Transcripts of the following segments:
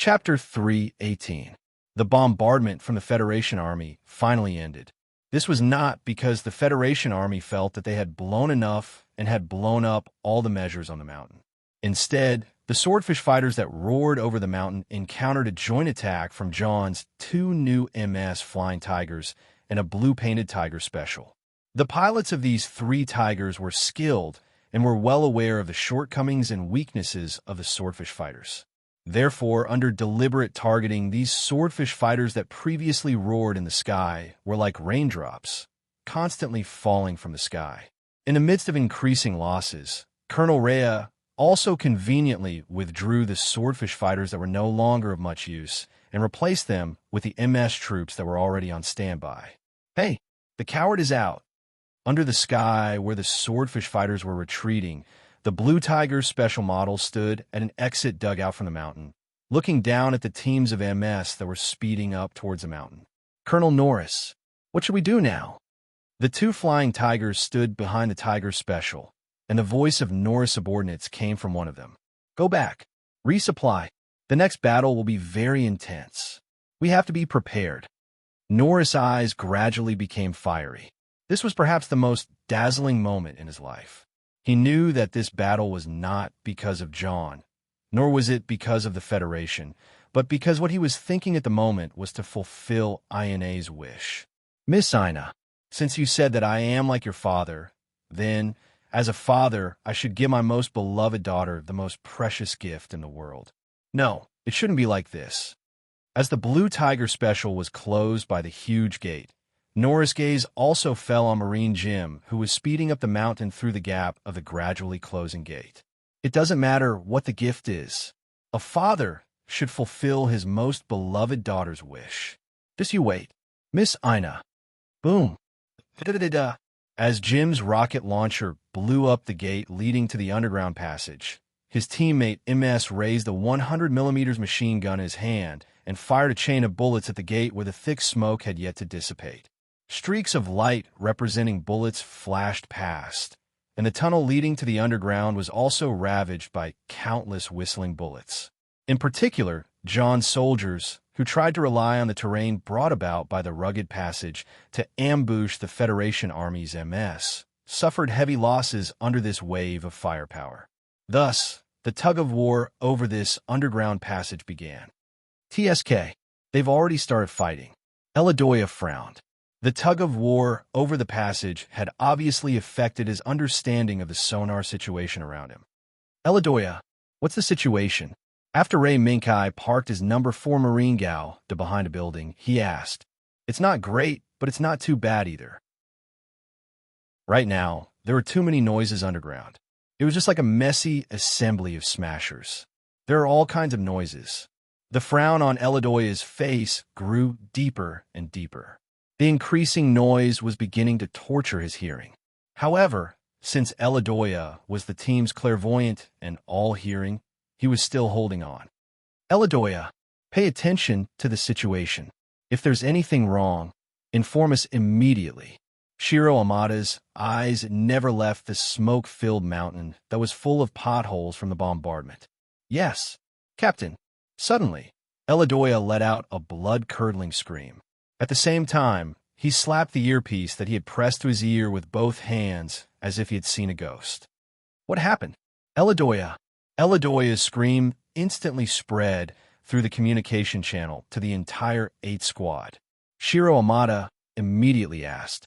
Chapter 3:18. The bombardment from the Federation Army finally ended. This was not because the Federation Army felt that they had blown enough and had blown up all the measures on the mountain. Instead, the swordfish fighters that roared over the mountain encountered a joint attack from John's two new MS Flying Tigers and a blue-painted Tiger Special. The pilots of these three Tigers were skilled and were well aware of the shortcomings and weaknesses of the swordfish fighters. Therefore, under deliberate targeting, these swordfish fighters that previously roared in the sky were like raindrops, constantly falling from the sky. In the midst of increasing losses, Colonel Rhea also conveniently withdrew the swordfish fighters that were no longer of much use and replaced them with the MS troops that were already on standby. Hey, the coward is out. Under the sky, where the swordfish fighters were retreating, the Blue Tiger Special Model stood at an exit dugout from the mountain, looking down at the teams of MS that were speeding up towards the mountain. Colonel Norris, what should we do now? The two Flying Tigers stood behind the Tiger Special, and the voice of Norris' subordinates came from one of them. Go back. Resupply. The next battle will be very intense. We have to be prepared. Norris' eyes gradually became fiery. This was perhaps the most dazzling moment in his life. He knew that this battle was not because of John, nor was it because of the Federation, but because what he was thinking at the moment was to fulfill Ina's wish. Miss Ina, since you said that I am like your father, then, as a father, I should give my most beloved daughter the most precious gift in the world. No, it shouldn't be like this. As the Blue Tiger Special was closed by the huge gate, Norris' gaze also fell on Marine Jim, who was speeding up the mountain through the gap of the gradually closing gate. It doesn't matter what the gift is. A father should fulfill his most beloved daughter's wish. Just you wait. Miss Ina. Boom. Da-da-da-da. As Jim's rocket launcher blew up the gate leading to the underground passage, his teammate MS raised a 100mm machine gun in his hand and fired a chain of bullets at the gate where the thick smoke had yet to dissipate. Streaks of light representing bullets flashed past, and the tunnel leading to the underground was also ravaged by countless whistling bullets. In particular, John's soldiers, who tried to rely on the terrain brought about by the rugged passage to ambush the Federation Army's MS, suffered heavy losses under this wave of firepower. Thus, the tug-of-war over this underground passage began. TSK, they've already started fighting. Eladoya frowned. The tug-of-war over the passage had obviously affected his understanding of the sonar situation around him. Eladoya, what's the situation? After Ray Minkai parked his number 4 Marine Gal to behind a building, he asked. It's not great, but it's not too bad either. Right now, there were too many noises underground. It was just like a messy assembly of smashers. There are all kinds of noises. The frown on Eladoya's face grew deeper and deeper. The increasing noise was beginning to torture his hearing. However, since Eladoya was the team's clairvoyant and all-hearing, he was still holding on. Eladoya, pay attention to the situation. If there's anything wrong, inform us immediately. Shiro Amada's eyes never left the smoke-filled mountain that was full of potholes from the bombardment. Yes, Captain. Suddenly, Eladoya let out a blood-curdling scream. At the same time, he slapped the earpiece that he had pressed to his ear with both hands as if he had seen a ghost. What happened? Eladoya's scream instantly spread through the communication channel to the entire 8th Squad. Shiro Amada immediately asked,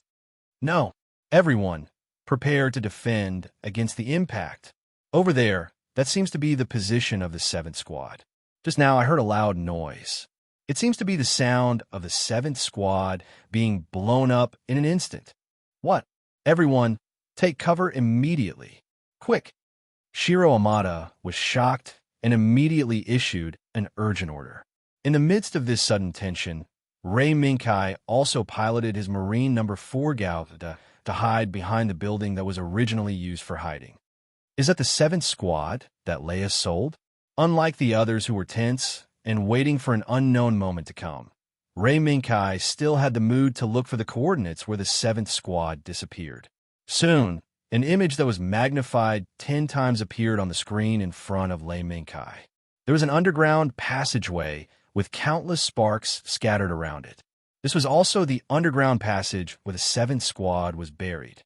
No, everyone, prepare to defend against the impact. Over there, that seems to be the position of the 7th Squad. Just now I heard a loud noise. It seems to be the sound of the 7th Squad being blown up in an instant. What? Everyone, take cover immediately. Quick. Shiro Amada was shocked and immediately issued an urgent order. In the midst of this sudden tension, Ray Minkai also piloted his Marine No. 4 Gal to hide behind the building that was originally used for hiding. Is that the 7th Squad that Leia sold? Unlike the others who were tense and waiting for an unknown moment to come, Ray Minkai still had the mood to look for the coordinates where the 7th Squad disappeared. Soon, an image that was magnified 10 times appeared on the screen in front of Ray Minkai. There was an underground passageway with countless sparks scattered around it. This was also the underground passage where the seventh squad was buried.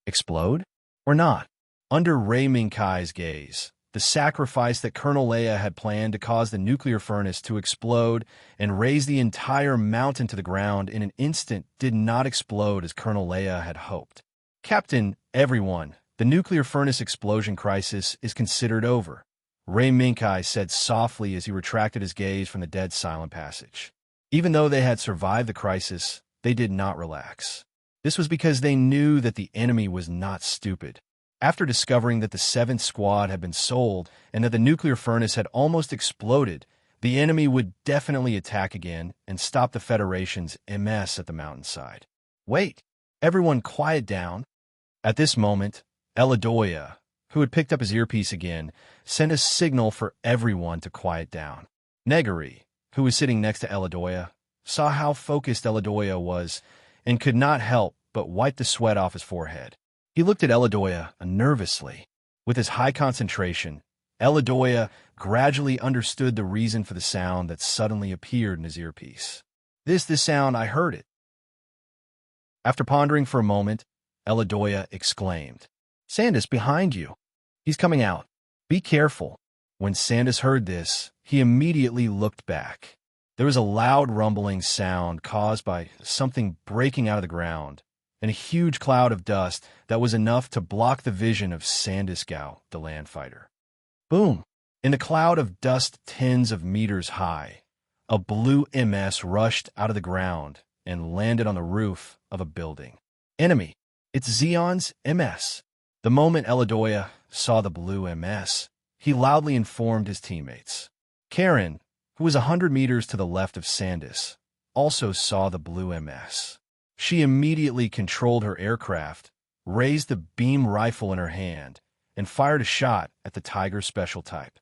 Explode? Or not? Under Rei Minkai's gaze, the sacrifice that Colonel Leia had planned to cause the nuclear furnace to explode and raise the entire mountain to the ground in an instant did not explode as Colonel Leia had hoped. Captain, everyone, the nuclear furnace explosion crisis is considered over, Rei Minkai said softly as he retracted his gaze from the dead silent passage. Even though they had survived the crisis, they did not relax. This was because they knew that the enemy was not stupid. After discovering that the 7th Squad had been sold and that the nuclear furnace had almost exploded, the enemy would definitely attack again and stop the Federation's MS at the mountainside. Wait, everyone quiet down. At this moment, Eladoya, who had picked up his earpiece again, sent a signal for everyone to quiet down. Negari, who was sitting next to Eladoya, saw how focused Eladoya was and could not help but wipe the sweat off his forehead. He looked at Eladoya nervously. With his high concentration, Eladoya gradually understood the reason for the sound that suddenly appeared in his earpiece. This sound, I heard it. After pondering for a moment, Eladoya exclaimed, "Sandus, behind you. He's coming out. Be careful." When Sandus heard this, he immediately looked back. There was a loud rumbling sound caused by something breaking out of the ground, and a huge cloud of dust that was enough to block the vision of Sandus Gao, the land fighter. Boom! In the cloud of dust tens of meters high, a blue MS rushed out of the ground and landed on the roof of a building. Enemy! It's Zeon's MS. The moment Eladoya saw the blue MS, he loudly informed his teammates. Karen, who was 100 meters to the left of Sandus, also saw the blue MS. She immediately controlled her aircraft, raised the beam rifle in her hand, and fired a shot at the Tiger special type.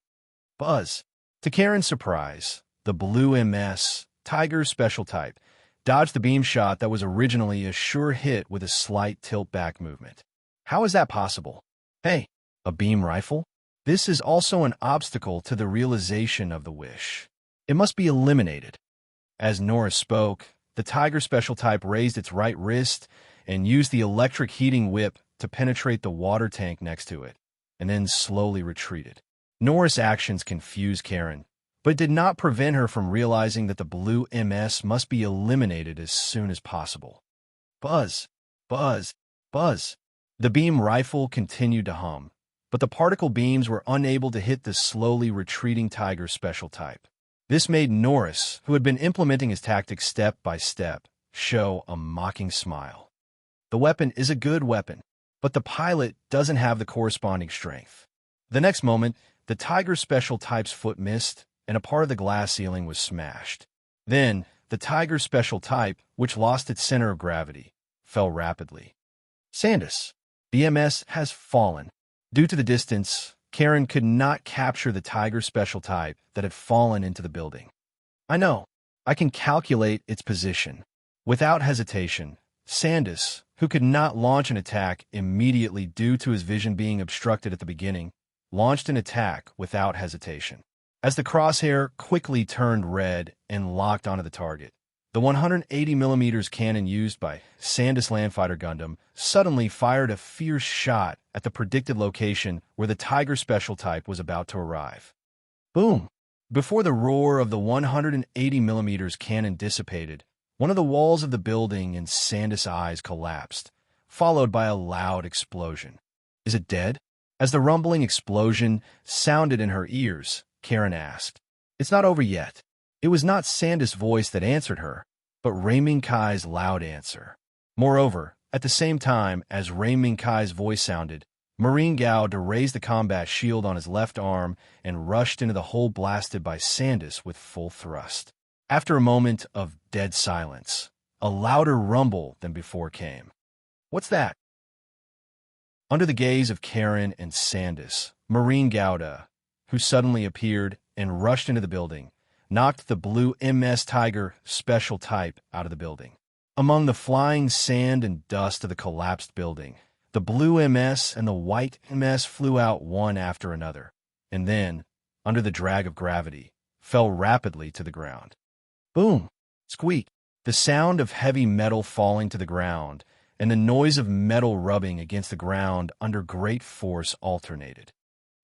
Buzz! To Karen's surprise, the blue MS, Tiger special type, dodged the beam shot that was originally a sure hit with a slight tilt-back movement. How is that possible? Hey, a beam rifle? This is also an obstacle to the realization of the wish. It must be eliminated. As Norris spoke, the Tiger special type raised its right wrist and used the electric heating whip to penetrate the water tank next to it, and then slowly retreated. Norris' actions confused Karen, but did not prevent her from realizing that the blue MS must be eliminated as soon as possible. Buzz! Buzz! Buzz! The beam rifle continued to hum, but the particle beams were unable to hit the slowly retreating Tiger special type. This made Norris, who had been implementing his tactics step by step, show a mocking smile. The weapon is a good weapon, but the pilot doesn't have the corresponding strength. The next moment, the Tiger special type's foot missed, and a part of the glass ceiling was smashed. Then, the Tiger special type, which lost its center of gravity, fell rapidly. Sandus, the MS has fallen. Due to the distance, Karen could not capture the Tiger special type that had fallen into the building. I know. I can calculate its position. Without hesitation, Sandus, who could not launch an attack immediately due to his vision being obstructed at the beginning, launched an attack without hesitation. As the crosshair quickly turned red and locked onto the target, the 180mm cannon used by Sandus Landfighter Gundam suddenly fired a fierce shot at the predicted location where the Tiger special type was about to arrive. Boom! Before the roar of the 180mm cannon dissipated, one of the walls of the building in Sandus' eyes collapsed, followed by a loud explosion. Is it dead? As the rumbling explosion sounded in her ears, Karen asked. It's not over yet. It was not Sandus' voice that answered her, but Rei Minkai's loud answer. Moreover, at the same time as Rei Minkai's voice sounded, Marine Gao raised the combat shield on his left arm and rushed into the hole blasted by Sandus with full thrust. After a moment of dead silence, a louder rumble than before came. What's that? Under the gaze of Karen and Sandus, Marine Gauda, who suddenly appeared and rushed into the building, knocked the blue MS Tiger special type out of the building. Among the flying sand and dust of the collapsed building, the blue MS and the white MS flew out one after another, and then, under the drag of gravity, fell rapidly to the ground. Boom! Squeak! The sound of heavy metal falling to the ground and the noise of metal rubbing against the ground under great force alternated.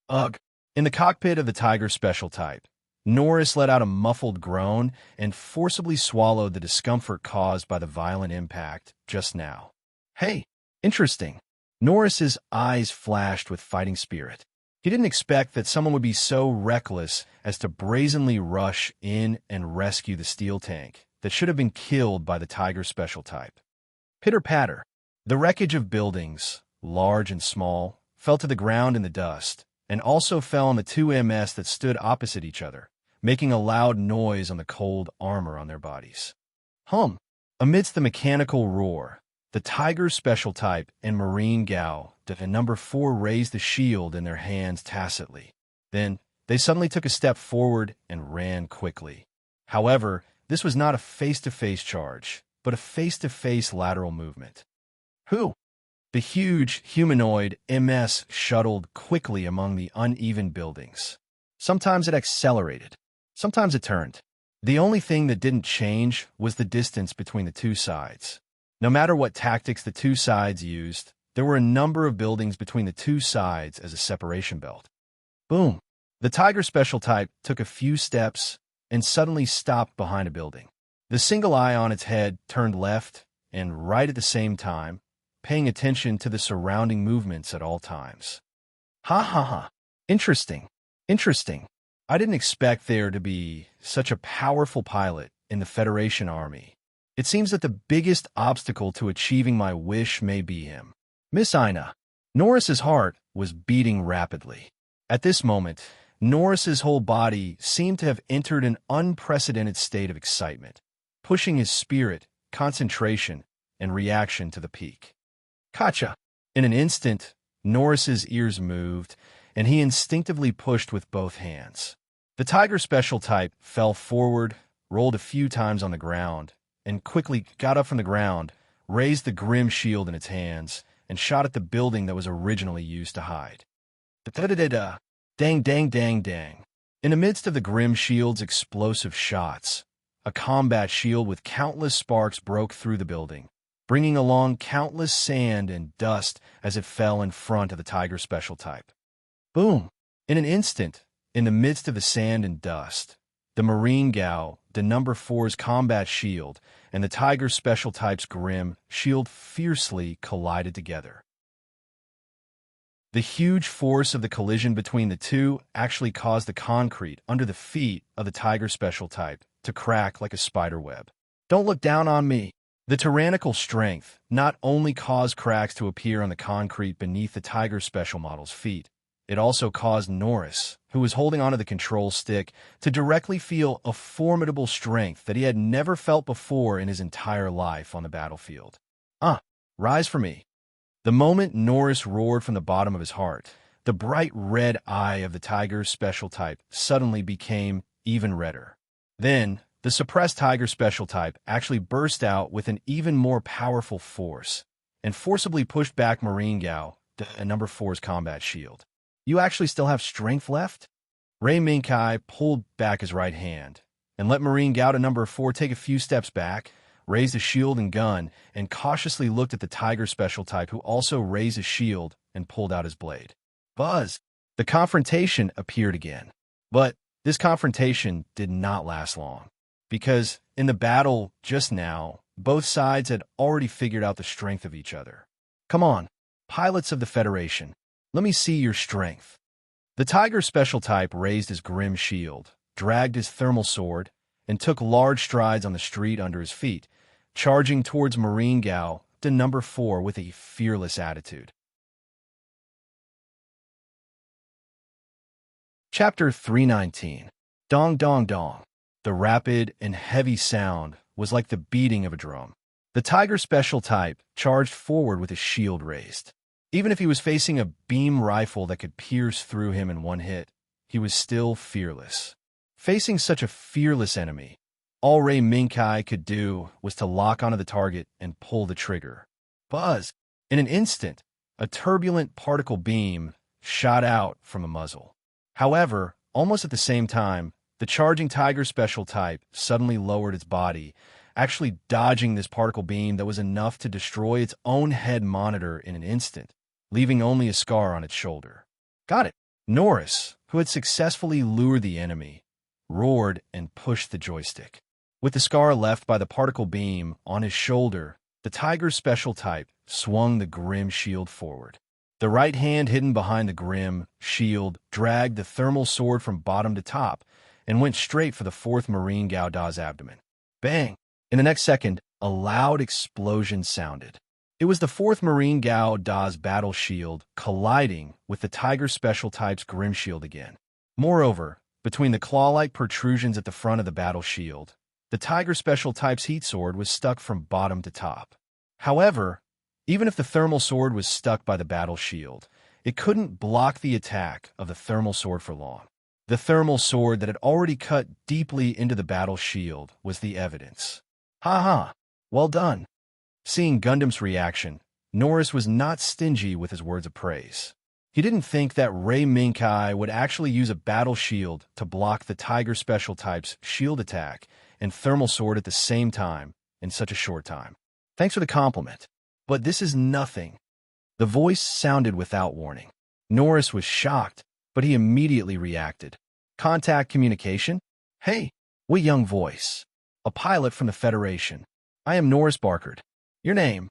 Ugh! In the cockpit of the Tiger Special Type, Norris let out a muffled groan and forcibly swallowed the discomfort caused by the violent impact just now. Hey, interesting. Norris's eyes flashed with fighting spirit. He didn't expect that someone would be so reckless as to brazenly rush in and rescue the steel tank that should have been killed by the Tiger Special Type. Pitter-patter. The wreckage of buildings, large and small, fell to the ground in the dust, and also fell on the two MS that stood opposite each other, making a loud noise on the cold armor on their bodies. Hum! Amidst the mechanical roar, the Tiger Special Type and Marine Gao and Number 4 raised the shield in their hands tacitly. Then, they suddenly took a step forward and ran quickly. However, this was not a face-to-face charge, but a face-to-face lateral movement. Who? The huge, humanoid MS shuttled quickly among the uneven buildings. Sometimes it accelerated. Sometimes it turned. The only thing that didn't change was the distance between the two sides. No matter what tactics the two sides used, there were a number of buildings between the two sides as a separation belt. Boom! The Tiger Special Type took a few steps and suddenly stopped behind a building. The single eye on its head turned left and right at the same time, paying attention to the surrounding movements at all times. Ha ha ha. Interesting. Interesting. I didn't expect there to be such a powerful pilot in the Federation Army. It seems that the biggest obstacle to achieving my wish may be him. Miss Ina. Norris's heart was beating rapidly. At this moment, Norris's whole body seemed to have entered an unprecedented state of excitement, pushing his spirit, concentration, and reaction to the peak. Gotcha! In an instant, Norris's ears moved, and he instinctively pushed with both hands. The Tiger Special Type fell forward, rolled a few times on the ground, and quickly got up from the ground, raised the grim shield in its hands, and shot at the building that was originally used to hide. Da-da-da-da! Dang, dang, dang, dang. In the midst of the grim shield's explosive shots, a combat shield with countless sparks broke through the building, bringing along countless sand and dust as it fell in front of the Tiger Special Type. Boom! In an instant, in the midst of the sand and dust, the Marine Gao, the Number 4's combat shield, and the Tiger Special Type's grim shield fiercely collided together. The huge force of the collision between the two actually caused the concrete under the feet of the Tiger Special Type to crack like a spider web. Don't look down on me. The tyrannical strength not only caused cracks to appear on the concrete beneath the Tiger Special Model's feet, it also caused Norris, who was holding onto the control stick, to directly feel a formidable strength that he had never felt before in his entire life on the battlefield. Rise for me. The moment Norris roared from the bottom of his heart, the bright red eye of the Tiger Special Type suddenly became even redder. Then, the suppressed Tiger Special Type actually burst out with an even more powerful force and forcibly pushed back Marine Gao, Number 4's combat shield. You actually still have strength left? Ray Minkai pulled back his right hand and let Marine Gao, Number 4, take a few steps back, raised his shield and gun, and cautiously looked at the Tiger Special Type, who also raised his shield and pulled out his blade. Buzz! The confrontation appeared again. But this confrontation did not last long, because in the battle just now, both sides had already figured out the strength of each other. Come on, pilots of the Federation, let me see your strength. The Tiger Special Type raised his grim shield, dragged his thermal sword, and took large strides on the street under his feet, charging towards Marine Gao, Number 4, with a fearless attitude. Chapter 319. Dong Dong Dong. The rapid and heavy sound was like the beating of a drum. The Tiger Special Type charged forward with his shield raised. Even if he was facing a beam rifle that could pierce through him in one hit, he was still fearless. Facing such a fearless enemy, all Ray Minkai could do was to lock onto the target and pull the trigger. Buzz! In an instant, a turbulent particle beam shot out from the muzzle. However, Almost at the same time, the charging tiger special type suddenly lowered its body, actually dodging this particle beam that was enough to destroy its own head monitor in an instant, leaving only a scar on its shoulder. Got it. Norris, who had successfully lured the enemy, roared and pushed the joystick. With the scar left by the particle beam on his shoulder, the tiger's special type swung the grim shield forward. The right hand hidden behind the grim shield dragged the thermal sword from bottom to top and went straight for the fourth Marine Gauda's abdomen. Bang! In the next second, a loud explosion sounded. It was the fourth Marine Gauda's battle shield colliding with the tiger special type's grim shield again. Moreover, between the claw-like protrusions at the front of the battle shield, the tiger special type's heat sword was stuck from bottom to top. However, even if the thermal sword was stuck by the battle shield, it couldn't block the attack of the thermal sword for long. The thermal sword that had already cut deeply into the battle shield was the evidence. Ha ha! Well done! Seeing Gundam's reaction, Norris was not stingy with his words of praise. He didn't think that Ray Minkai would actually use a battle shield to block the tiger special type's shield attack and thermal sword at the same time in such a short time. Thanks for the compliment. But this is nothing. The voice sounded without warning. Norris was shocked, but he immediately reacted. Contact communication? Hey, we young voice. A pilot from the Federation. I am Norris Barkard. Your name?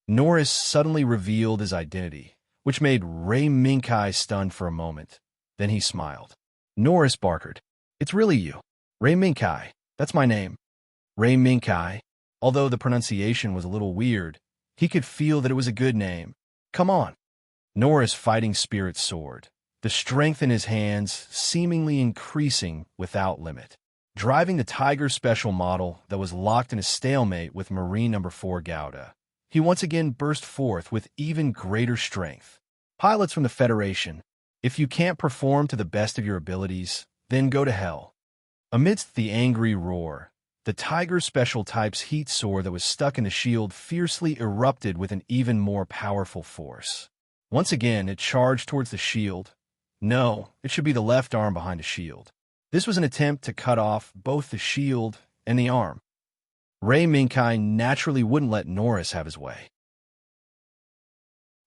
Norris suddenly revealed his identity, which made Ray Minkai stunned for a moment. Then he smiled. Norris Barkard. It's really you. Ray Minkai. That's my name. Ray Minkai. Although the pronunciation was a little weird, he could feel that it was a good name. Come on. Norris' fighting spirit soared, the strength in his hands seemingly increasing without limit. Driving the Tiger special model that was locked in a stalemate with Marine No. 4 Gauda, he once again burst forth with even greater strength. Pilots from the Federation, if you can't perform to the best of your abilities, then go to hell. Amidst the angry roar, the Tiger special type's heat sword that was stuck in the shield fiercely erupted with an even more powerful force. Once again, it charged towards the shield. No, it should be the left arm behind the shield. This was an attempt to cut off both the shield and the arm. Ray Minkai naturally wouldn't let Norris have his way.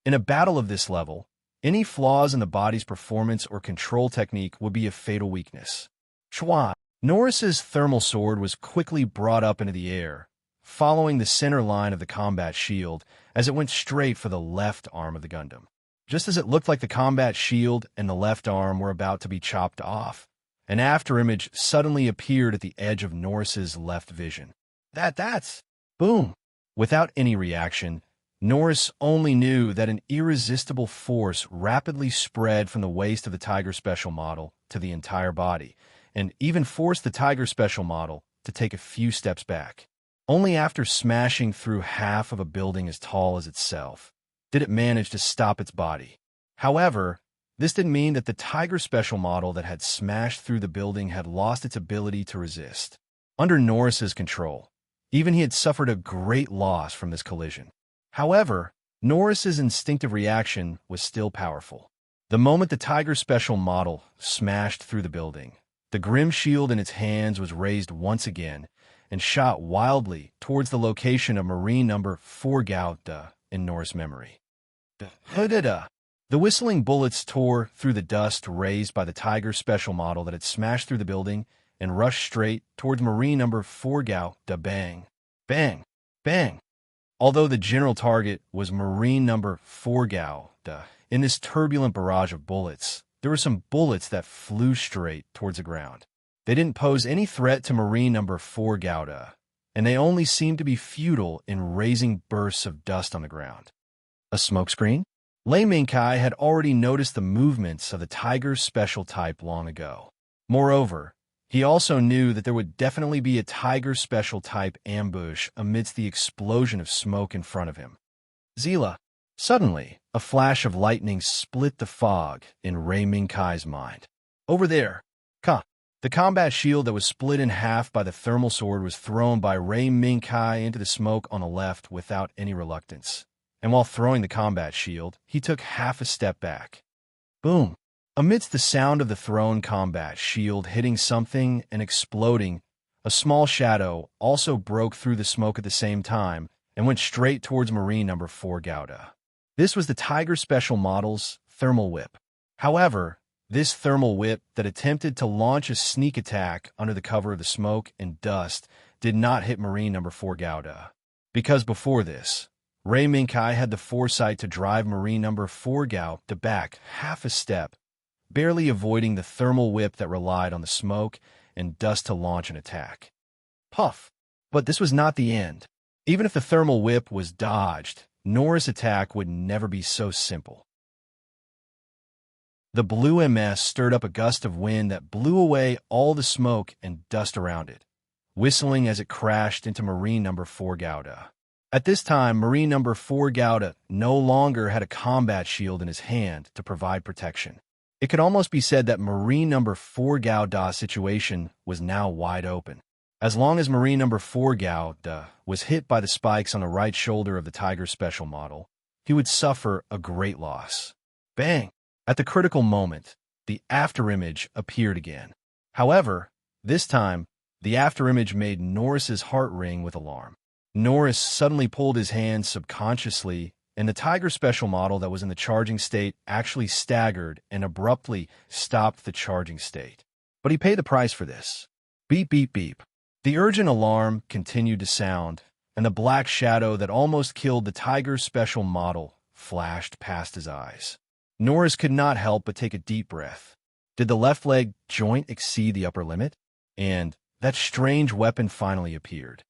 In a battle of this level, any flaws in the body's performance or control technique would be a fatal weakness. Chua. Norris's thermal sword was quickly brought up into the air, following the center line of the combat shield as it went straight for the left arm of the Gundam. Just as it looked like the combat shield and the left arm were about to be chopped off, an afterimage suddenly appeared at the edge of Norris's left vision. That's... Boom! Without any reaction, Norris only knew that an irresistible force rapidly spread from the waist of the Tiger Special model to the entire body, and even forced the Tiger Special model to take a few steps back. Only after smashing through half of a building as tall as itself did it manage to stop its body. However, this didn't mean that the Tiger Special model that had smashed through the building had lost its ability to resist. Under Norris's control, even he had suffered a great loss from this collision. However, Norris's instinctive reaction was still powerful. The moment the Tiger Special model smashed through the building, the grim shield in its hands was raised once again and shot wildly towards the location of Marine No. 4 Gauda in Norris' memory. The whistling bullets tore through the dust raised by the Tiger Special model that had smashed through the building and rushed straight towards Marine No. 4 Gauda. Bang, bang, bang. Although the general target was Marine No. 4 Gauda, in this turbulent barrage of bullets, there were some bullets that flew straight towards the ground. They didn't pose any threat to Marine No. 4 Gauda, and they only seemed to be futile in raising bursts of dust on the ground. A smokescreen? Lei Minkai had already noticed the movements of the Tiger Special type long ago. Moreover, he also knew that there would definitely be a Tiger Special type ambush amidst the explosion of smoke in front of him. Zila. Suddenly, a flash of lightning split the fog in Ray Minkai's mind. Over there. The combat shield that was split in half by the thermal sword was thrown by Ray Minkai into the smoke on the left without any reluctance. And while throwing the combat shield, he took half a step back. Boom! Amidst the sound of the thrown combat shield hitting something and exploding, a small shadow also broke through the smoke at the same time and went straight towards Marine Number 4 Gouda. This was the Tiger Special Model's thermal whip. However, this thermal whip that attempted to launch a sneak attack under the cover of the smoke and dust did not hit Marine Number 4 Gouda. Because before this, Ray Minkai had the foresight to drive Marine Number 4 Gouda back half a step, barely avoiding the thermal whip that relied on the smoke and dust to launch an attack. Puff! But this was not the end. Even if the thermal whip was dodged, Norris' attack would never be so simple. The blue MS stirred up a gust of wind that blew away all the smoke and dust around it, whistling as it crashed into Marine Number 4 Gouda. At this time, Marine Number 4 Gouda no longer had a combat shield in his hand to provide protection. It could almost be said that Marine Number 4 Gouda's situation was now wide open. As long as Marine Number 4 Gouda was hit by the spikes on the right shoulder of the Tiger Special Model, he would suffer a great loss. Bang! At the critical moment, the afterimage appeared again. However, this time, the afterimage made Norris's heart ring with alarm. Norris suddenly pulled his hand subconsciously, and the Tiger Special Model that was in the charging state actually staggered and abruptly stopped the charging state. But he paid the price for this. Beep, beep, beep. The urgent alarm continued to sound, and the black shadow that almost killed the Tiger Special Model flashed past his eyes. Norris could not help but take a deep breath. Did the left leg joint exceed the upper limit? And that strange weapon finally appeared.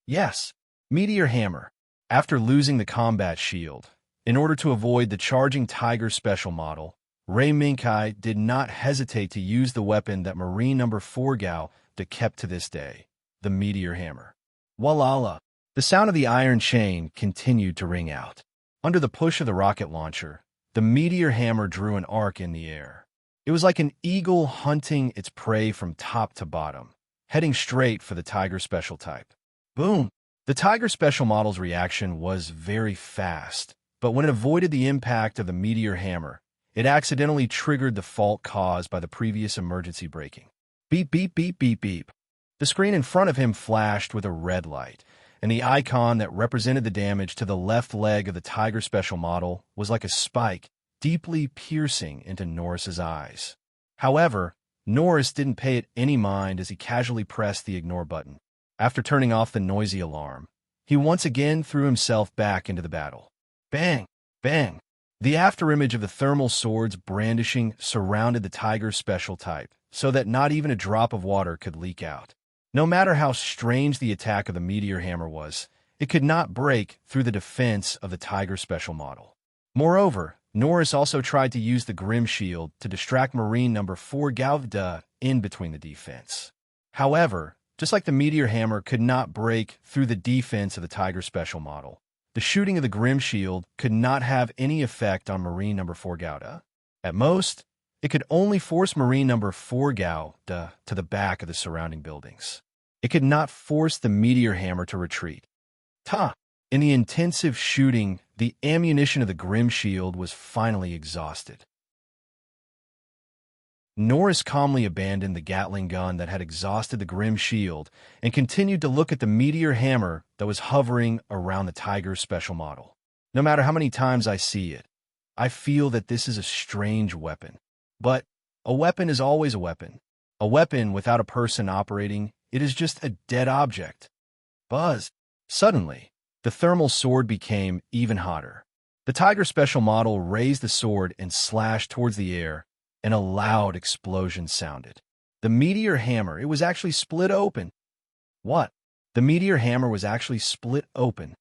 Yes, Meteor Hammer. After losing the combat shield, in order to avoid the charging Tiger Special Model, Ray Minkai did not hesitate to use the weapon that Marine Number 4 Gouda kept to this day, the Meteor Hammer. Walala! The sound of the iron chain continued to ring out. Under the push of the rocket launcher, the Meteor Hammer drew an arc in the air. It was like an eagle hunting its prey from top to bottom, heading straight for the Tiger Special type. Boom! The Tiger Special Model's reaction was very fast, but when it avoided the impact of the Meteor Hammer, it accidentally triggered the fault caused by the previous emergency braking. Beep, beep, beep, beep, beep. The screen in front of him flashed with a red light, and the icon that represented the damage to the left leg of the Tiger Special Model was like a spike, deeply piercing into Norris's eyes. However, Norris didn't pay it any mind as he casually pressed the ignore button. After turning off the noisy alarm, he once again threw himself back into the battle. Bang! Bang! The afterimage of the thermal swords brandishing surrounded the Tiger Special type, so that not even a drop of water could leak out. No matter how strange the attack of the Meteor Hammer was, it could not break through the defense of the Tiger Special Model. Moreover, Norris also tried to use the Grim Shield to distract Marine Number 4 Gouda in between the defense. However, just like the Meteor Hammer could not break through the defense of the Tiger Special Model, the shooting of the Grim Shield could not have any effect on Marine Number 4 Gouda. At most, it could only force Marine Number 4 Gouda to the back of the surrounding buildings. It could not force the Meteor Hammer to retreat. In the intensive shooting, the ammunition of the Grim Shield was finally exhausted. Norris calmly abandoned the Gatling gun that had exhausted the Grim Shield and continued to look at the Meteor Hammer that was hovering around the Tiger Special Model. No matter how many times I see it, I feel that this is a strange weapon. But a weapon is always a weapon. A weapon without a person operating, it is just a dead object. Buzz! Suddenly, the thermal sword became even hotter. The Tiger Special Model raised the sword and slashed towards the air, and a loud explosion sounded. The Meteor Hammer, it was actually split open. What? The Meteor Hammer was actually split open.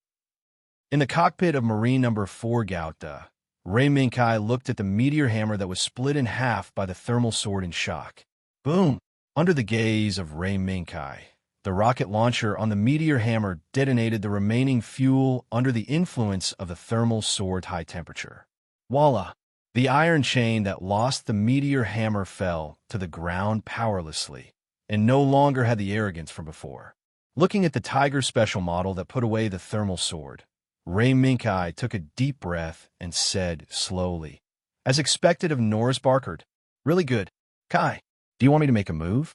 In the cockpit of Marine Number 4 Gouda, Ray Minkai looked at the Meteor Hammer that was split in half by the thermal sword in shock. Boom! Under the gaze of Ray Minkai, the rocket launcher on the Meteor Hammer detonated the remaining fuel under the influence of the thermal sword high temperature. Voila! The iron chain that lost the Meteor Hammer fell to the ground powerlessly, and no longer had the arrogance from before. Looking at the Tiger Special Model that put away the thermal sword, Ray Minkai took a deep breath and said slowly, as expected of Norris Barkard, Really good. Kai, do you want me to make a move?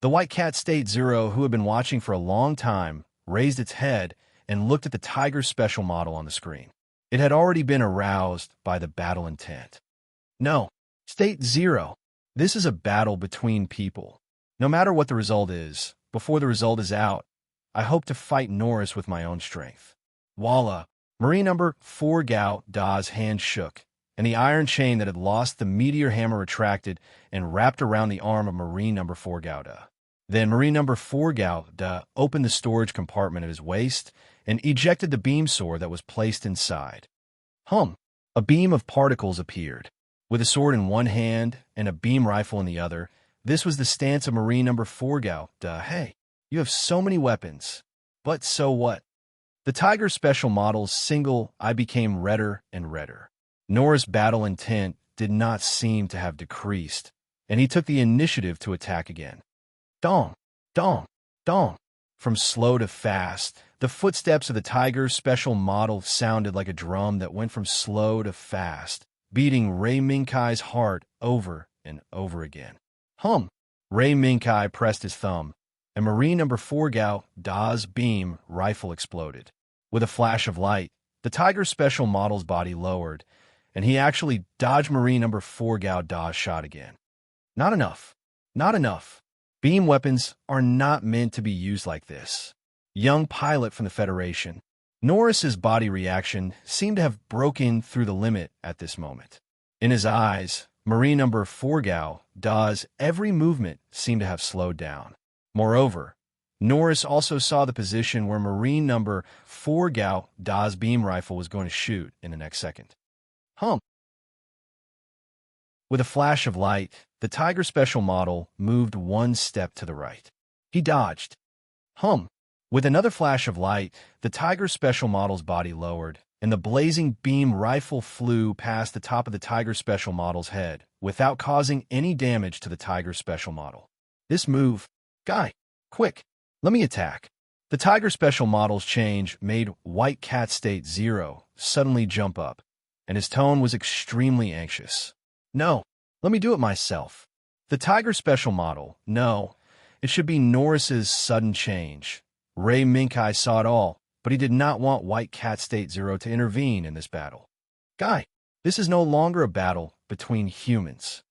The white cat State Zero, who had been watching for a long time, raised its head and looked at the tiger special model on the screen. It had already been aroused by the battle intent. No, State Zero. This is a battle between people. No matter what the result is, before the result is out, I hope to fight Norris with my own strength. Voila! Marine number 4 Gao Da's hand shook, and the iron chain that had lost the meteor hammer retracted and wrapped around the arm of Marine number 4 Gao Da. Then Marine number 4 Gao Da opened the storage compartment at his waist and ejected the beam sword that was placed inside. A beam of particles appeared. With a sword in one hand and a beam rifle in the other, this was the stance of Marine number 4 Gao Da. Hey, you have so many weapons. But so what? The Tiger Special Model's single eye became redder and redder. Nora's battle intent did not seem to have decreased, and he took the initiative to attack again. Dong, dong, dong. From slow to fast, the footsteps of the Tiger Special Model sounded like a drum that went from slow to fast, beating Ray Minkai's heart over and over again. Ray Minkai pressed his thumb, and Marine number 4 Gao Da's beam rifle exploded. With a flash of light, the Tiger Special Model's body lowered, and he actually dodged Marine number 4 Gao Da's shot again. Not enough. Not enough. Beam weapons are not meant to be used like this. Young pilot from the Federation, Norris's body reaction seemed to have broken through the limit at this moment. In his eyes, Marine number 4 Gao Da's every movement seemed to have slowed down. Moreover, Norris also saw the position where Marine number 4 Gao Da's beam rifle was going to shoot in the next second. With a flash of light, the Tiger Special Model moved one step to the right. He dodged. With another flash of light, the Tiger Special Model's body lowered, and the blazing beam rifle flew past the top of the Tiger Special Model's head without causing any damage to the Tiger Special Model. This move, Guy, quick, let me attack. The Tiger Special Model's change made White Cat State Zero suddenly jump up, and his tone was extremely anxious. No, let me do it myself. The Tiger Special Model, no, it should be Norris's sudden change. Ray Minkai saw it all, but he did not want White Cat State Zero to intervene in this battle. Guy, this is no longer a battle between humans.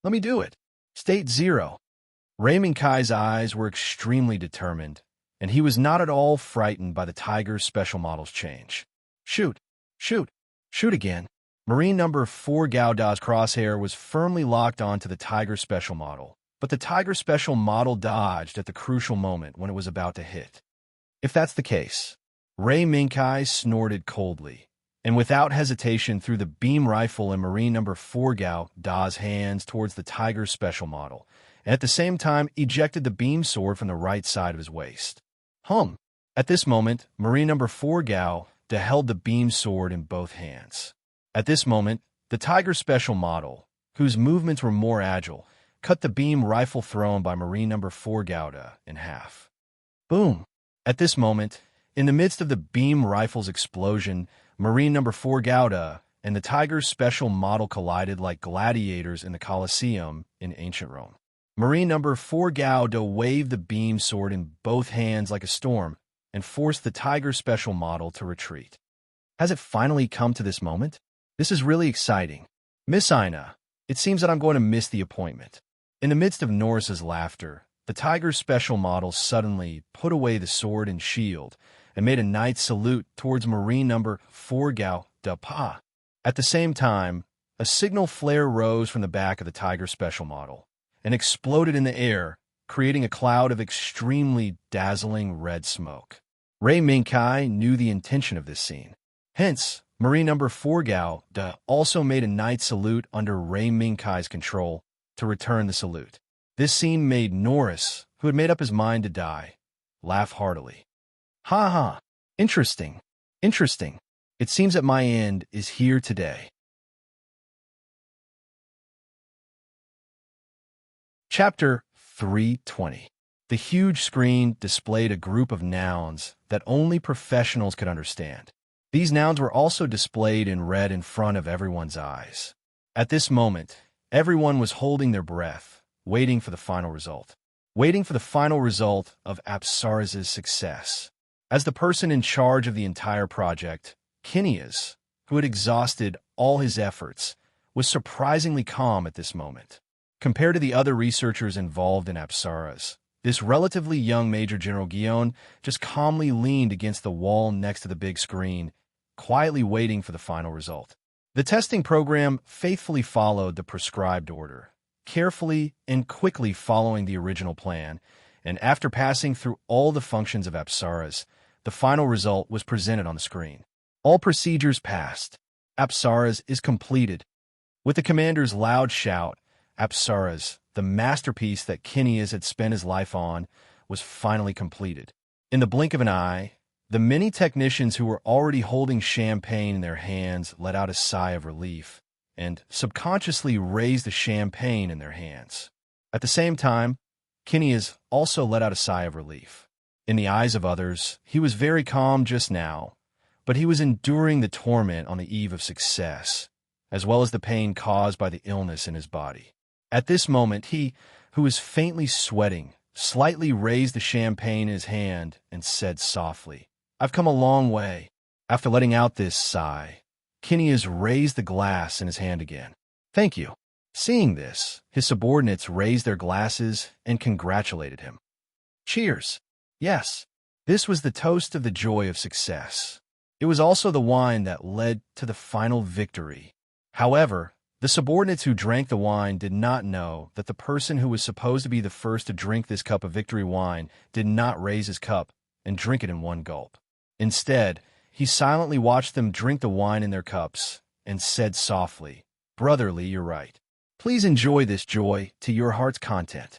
Let me do it. State Zero. Ray Minkai's eyes were extremely determined, and he was not at all frightened by the Tiger Special Model's change. Shoot, shoot, shoot again. Marine number 4 Gao Da's crosshair was firmly locked onto the Tiger Special Model, but the Tiger Special Model dodged at the crucial moment when it was about to hit. If that's the case, Ray Minkai snorted coldly, and without hesitation threw the beam rifle in Marine number 4 Gao Da's hands towards the Tiger Special Model, and at the same time ejected the beam sword from the right side of his waist. At this moment, Marine number 4 Gao Da held the beam sword in both hands. At this moment, the Tiger Special Model, whose movements were more agile, cut the beam rifle thrown by Marine number 4 Gao Da in half. Boom! At this moment, in the midst of the beam rifle's explosion, Marine number 4 Gao Da and the Tiger Special Model collided like gladiators in the Colosseum in ancient Rome. Marine number 4 Gao Da waved the beam sword in both hands like a storm and forced the Tiger Special Model to retreat. Has it finally come to this moment? This is really exciting. Miss Ina, it seems that I'm going to miss the appointment. In the midst of Norris's laughter, the Tiger Special Model suddenly put away the sword and shield and made a knight's salute towards Marine number 4 Gao Da Pa. At the same time, a signal flare rose from the back of the Tiger Special Model and exploded in the air, creating a cloud of extremely dazzling red smoke. Ray Minkai knew the intention of this scene. Hence, Marine number 4 Gao Da also made a knight's salute under Ray Minkai's control to return the salute. This scene made Norris, who had made up his mind to die, laugh heartily. Ha ha! Interesting. Interesting. It seems that my end is here today. Chapter 320. The huge screen displayed a group of nouns that only professionals could understand. These nouns were also displayed in red in front of everyone's eyes. At this moment, Everyone was holding their breath, waiting for the final result. Waiting for the final result of Apsara's success. As the person in charge of the entire project, Phineas, who had exhausted all his efforts, was surprisingly calm at this moment. Compared to the other researchers involved in Apsara's, this relatively young Major General Guion just calmly leaned against the wall next to the big screen, quietly waiting for the final result. The testing program faithfully followed the prescribed order, carefully and quickly following the original plan, and after passing through all the functions of Apsara's, the final result was presented on the screen. All procedures passed. Apsara's is completed. With the commander's loud shout, Apsara's, the masterpiece that Phineas had spent his life on, was finally completed. In the blink of an eye, the many technicians who were already holding champagne in their hands let out a sigh of relief and subconsciously raised the champagne in their hands. At the same time, Phineas also let out a sigh of relief. In the eyes of others, he was very calm just now, but he was enduring the torment on the eve of success, as well as the pain caused by the illness in his body. At this moment, he, who was faintly sweating, slightly raised the champagne in his hand and said softly, "I've come a long way." After letting out this sigh, Phineas raised the glass in his hand again. "Thank you." Seeing this, his subordinates raised their glasses and congratulated him. Cheers. Yes, this was the toast of the joy of success. It was also the wine that led to the final victory. However, the subordinates who drank the wine did not know that the person who was supposed to be the first to drink this cup of victory wine did not raise his cup and drink it in one gulp. Instead, he silently watched them drink the wine in their cups and said softly, "Brotherly, you're right. Please enjoy this joy to your heart's content."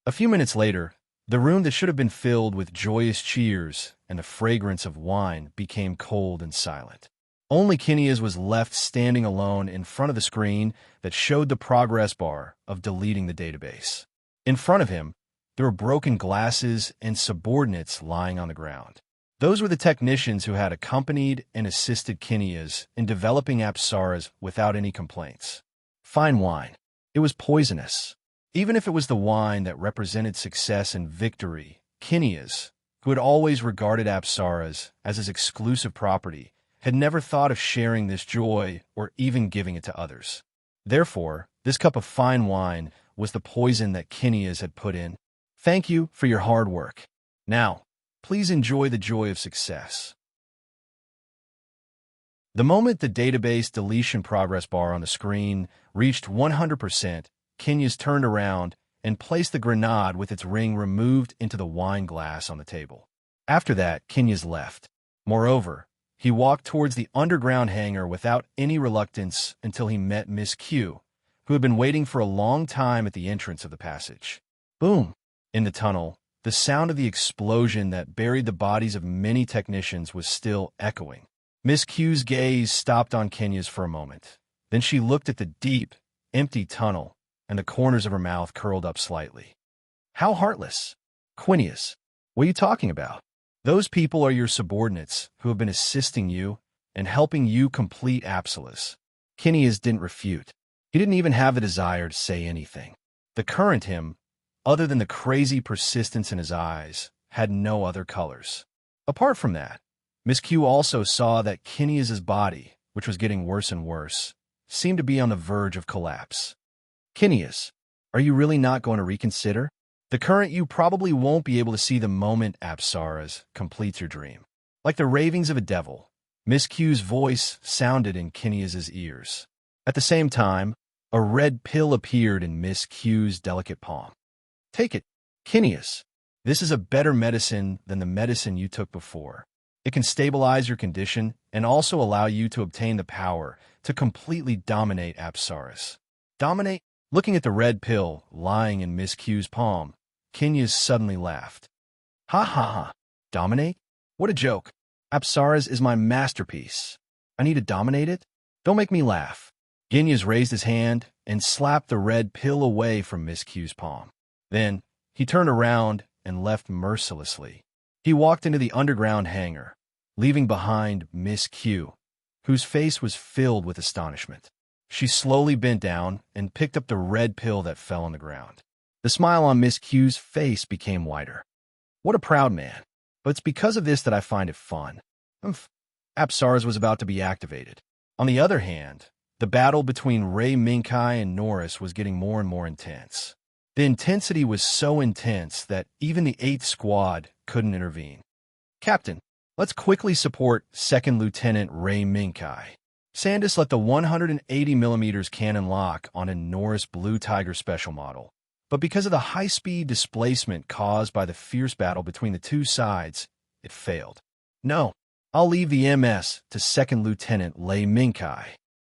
A few minutes later, the room that should have been filled with joyous cheers and the fragrance of wine became cold and silent. Only Phineas was left standing alone in front of the screen that showed the progress bar of deleting the database. In front of him, there were broken glasses and subordinates lying on the ground. Those were the technicians who had accompanied and assisted Phineas in developing Apsara's without any complaints. Fine wine. It was poisonous. Even if it was the wine that represented success and victory, Phineas, who had always regarded Apsara's as his exclusive property, had never thought of sharing this joy or even giving it to others. Therefore, this cup of fine wine was the poison that Phineas had put in. Thank you for your hard work. Now, please enjoy the joy of success. The moment the database deletion progress bar on the screen reached 100%, Phineas turned around and placed the grenade with its ring removed into the wine glass on the table. After that, Phineas left. Moreover, he walked towards the underground hangar without any reluctance until he met Miss Q, who had been waiting for a long time at the entrance of the passage. Boom! In the tunnel, the sound of the explosion that buried the bodies of many technicians was still echoing. Miss Q's gaze stopped on Phineas for a moment. Then she looked at the deep, empty tunnel, and the corners of her mouth curled up slightly. How heartless. Phineas, what are you talking about? Those people are your subordinates who have been assisting you and helping you complete Apsara's. Phineas didn't refute. He didn't even have the desire to say anything. The current him, other than the crazy persistence in his eyes, had no other colors. Apart from that, Miss Q also saw that Phineas's body, which was getting worse and worse, seemed to be on the verge of collapse. Phineas, are you really not going to reconsider? The current you probably won't be able to see the moment Apsara's completes your dream. Like the ravings of a devil, Miss Q's voice sounded in Phineas's ears. At the same time, a red pill appeared in Miss Q's delicate palm. Take it, Phineas. This is a better medicine than the medicine you took before. It can stabilize your condition and also allow you to obtain the power to completely dominate Apsara's. Dominate? Looking at the red pill lying in Miss Q's palm, Phineas suddenly laughed. Ha ha ha. Dominate? What a joke. Apsara's is my masterpiece. I need to dominate it? Don't make me laugh. Phineas raised his hand and slapped the red pill away from Miss Q's palm. Then, he turned around and left mercilessly. He walked into the underground hangar, leaving behind Miss Q, whose face was filled with astonishment. She slowly bent down and picked up the red pill that fell on the ground. The smile on Miss Q's face became wider. What a proud man. But it's because of this that I find it fun. Apsars was about to be activated. On the other hand, the battle between Ray Minkai and Norris was getting more and more intense. The intensity was so intense that even the 8th Squad couldn't intervene. Captain, let's quickly support 2nd Lieutenant Ray Minkai. Sandus let the 180mm cannon lock on a Norris Blue Tiger special model, but because of the high-speed displacement caused by the fierce battle between the two sides, it failed. No, I'll leave the MS to 2nd Lieutenant Ray Minkai.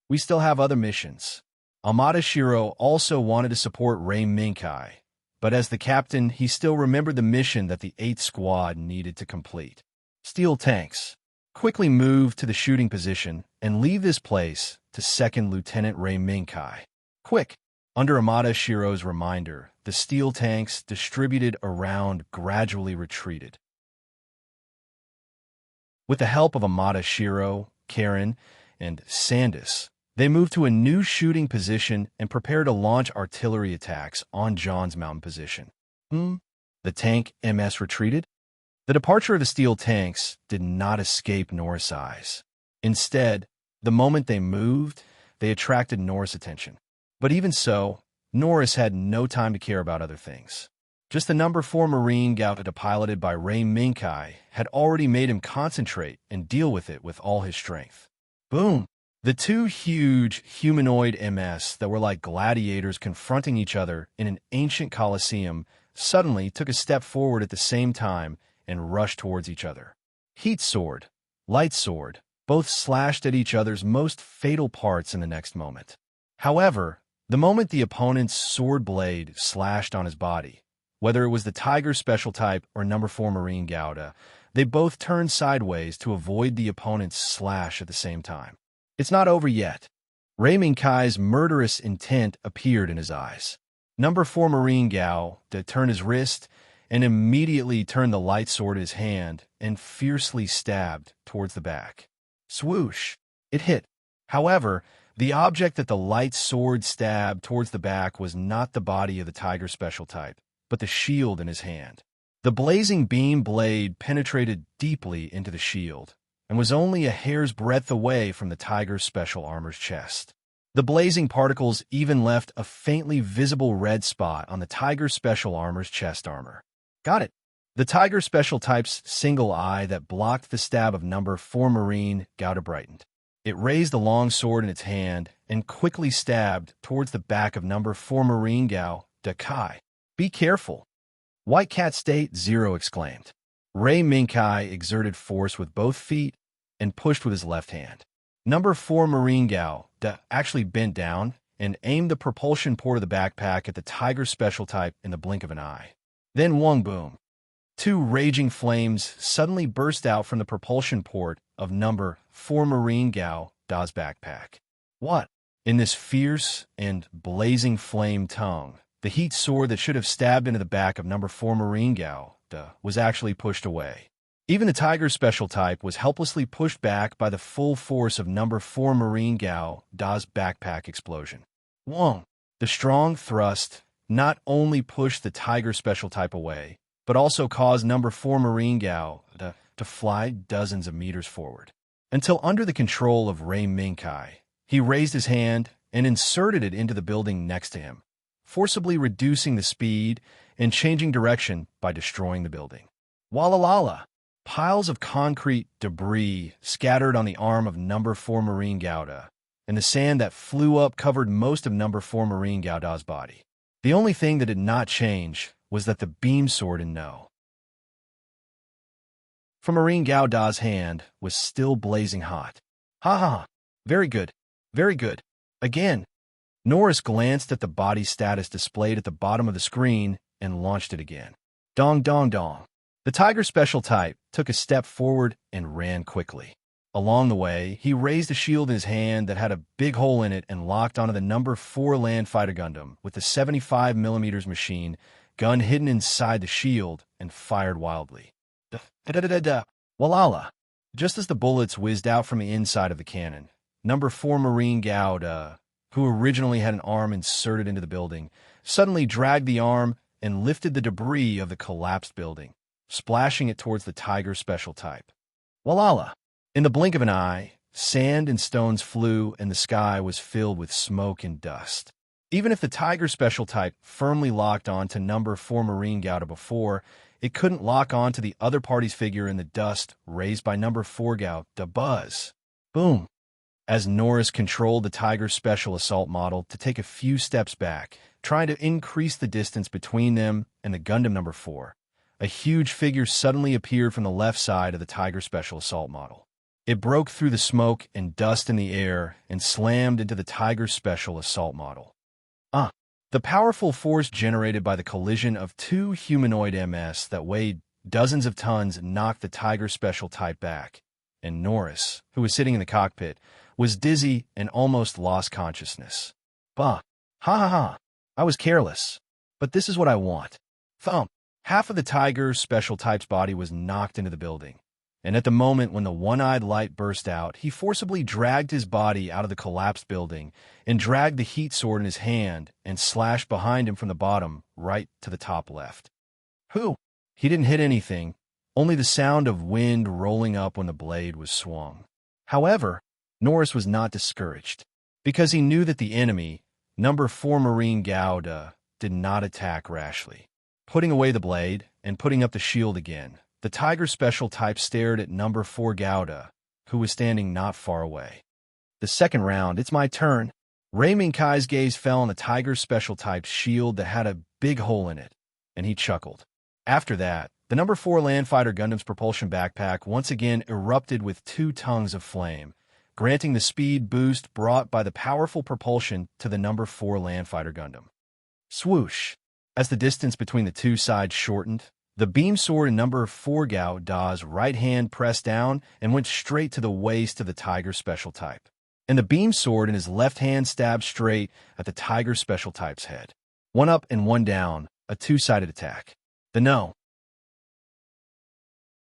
We still have other missions. Amada Shiro also wanted to support Ray Minkai, but as the captain, he still remembered the mission that the 8th Squad needed to complete. Steel tanks. Quickly move to the shooting position and leave this place to 2nd Lieutenant Ray Minkai. Quick! Under Amada Shiro's reminder, the steel tanks distributed around gradually retreated. With the help of Amada Shiro, Karen, and Sandus, they moved to a new shooting position and prepared to launch artillery attacks on John's mountain position. The tank MS retreated? The departure of the steel tanks did not escape Norris' eyes. Instead, the moment they moved, they attracted Norris' attention. But even so, Norris had no time to care about other things. Just the number 4 Marine Gauta piloted by Ray Minkai had already made him concentrate and deal with it with all his strength. Boom! The two huge humanoid MS that were like gladiators confronting each other in an ancient coliseum suddenly took a step forward at the same time and rushed towards each other. Heat sword, light sword, both slashed at each other's most fatal parts in the next moment. However, the moment the opponent's sword blade slashed on his body, whether it was the Tiger special type or number 4 Marine Gauta, they both turned sideways to avoid the opponent's slash at the same time. It's not over yet. Ray Minkai's murderous intent appeared in his eyes. Number 4 Marine Gauta turned his wrist and immediately turned the light sword in his hand and fiercely stabbed towards the back. Swoosh! It hit. However, the object that the light sword stabbed towards the back was not the body of the Tiger special type, but the shield in his hand. The blazing beam blade penetrated deeply into the shield and was only a hair's breadth away from the Tiger's special armor's chest. The blazing particles even left a faintly visible red spot on the Tiger's special armor's chest armor. Got it. The Tiger special type's single eye that blocked the stab of number 4 Marine Gauta brightened. It raised the long sword in its hand and quickly stabbed towards the back of number 4 Marine Gauta Kai. Be careful. White Cat State 0 exclaimed. Ray Minkai exerted force with both feet and pushed with his left hand. Number 4 Marine Gauta actually bent down and aimed the propulsion port of the backpack at the Tiger special type in the blink of an eye. Then one boom. 2 raging flames suddenly burst out from the propulsion port of number 4 Marine Gauta's backpack. What? In this fierce and blazing flame tongue, the heat sword that should have stabbed into the back of number 4 Marine Gauta was actually pushed away. Even the Tiger special type was helplessly pushed back by the full force of number 4 Marine Gauta's backpack explosion. Whoa! The strong thrust not only pushed the Tiger special type away, but also caused number 4 Marine Gauta to fly dozens of meters forward. Until under the control of Ray Minkai, he raised his hand and inserted it into the building next to him, forcibly reducing the speed and changing direction by destroying the building. Wallalala! Piles of concrete debris scattered on the arm of number 4 Marine Gauta, and the sand that flew up covered most of number 4 Marine Gauta's body. The only thing that did not change was that the beam sword in no. From Marine Gauta's hand was still blazing hot. Ha ha! Very good. Very good. Again. Norris glanced at the body status displayed at the bottom of the screen and launched it again. Dong dong dong. The Tiger special type took a step forward and ran quickly. Along the way, he raised a shield in his hand that had a big hole in it and locked onto the number 4 land fighter Gundam with the 75mm machine gun hidden inside the shield and fired wildly. Walala! Just as the bullets whizzed out from the inside of the cannon, number 4 Marine Gauta who originally had an arm inserted into the building, suddenly dragged the arm and lifted the debris of the collapsed building, splashing it towards the tiger special type. Walala! In the blink of an eye, sand and stones flew and the sky was filled with smoke and dust. Even if the tiger special type firmly locked on to number 4 Marine Gouda before, it couldn't lock on to the other party's figure in the dust raised by number 4 Gouda Buzz. Boom! As Norris controlled the Tiger Special Assault model to take a few steps back, trying to increase the distance between them and the Gundam number 4, a huge figure suddenly appeared from the left side of the Tiger Special Assault model. It broke through the smoke and dust in the air and slammed into the Tiger Special Assault model. The powerful force generated by the collision of two humanoid MS that weighed dozens of tons knocked the Tiger Special type back, and Norris, who was sitting in the cockpit, was dizzy and almost lost consciousness. Bah! Ha ha ha! I was careless. But this is what I want. Thump! Half of the Tiger Special type's body was knocked into the building, and at the moment when the one-eyed light burst out, he forcibly dragged his body out of the collapsed building and dragged the heat sword in his hand and slashed behind him from the bottom right to the top left. Whew! He didn't hit anything, only the sound of wind rolling up when the blade was swung. However, Norris was not discouraged, because he knew that the enemy, number 4 Marine Gouda, did not attack rashly. Putting away the blade and putting up the shield again, the Tiger Special type stared at number 4 Gouda, who was standing not far away. The second round, it's my turn. Ray Minkai's gaze fell on the Tiger Special type's shield that had a big hole in it, and he chuckled. After that, the number 4 Landfighter Gundam's propulsion backpack once again erupted with 2 tongues of flame, granting the speed boost brought by the powerful propulsion to the number 4 Landfighter Gundam. Swoosh! As the distance between the two sides shortened, the beam sword in number 4 Gouda's right hand pressed down and went straight to the waist of the Tiger Special type, and the beam sword in his left hand stabbed straight at the Tiger Special type's head. One up and one down, a two-sided attack. The No.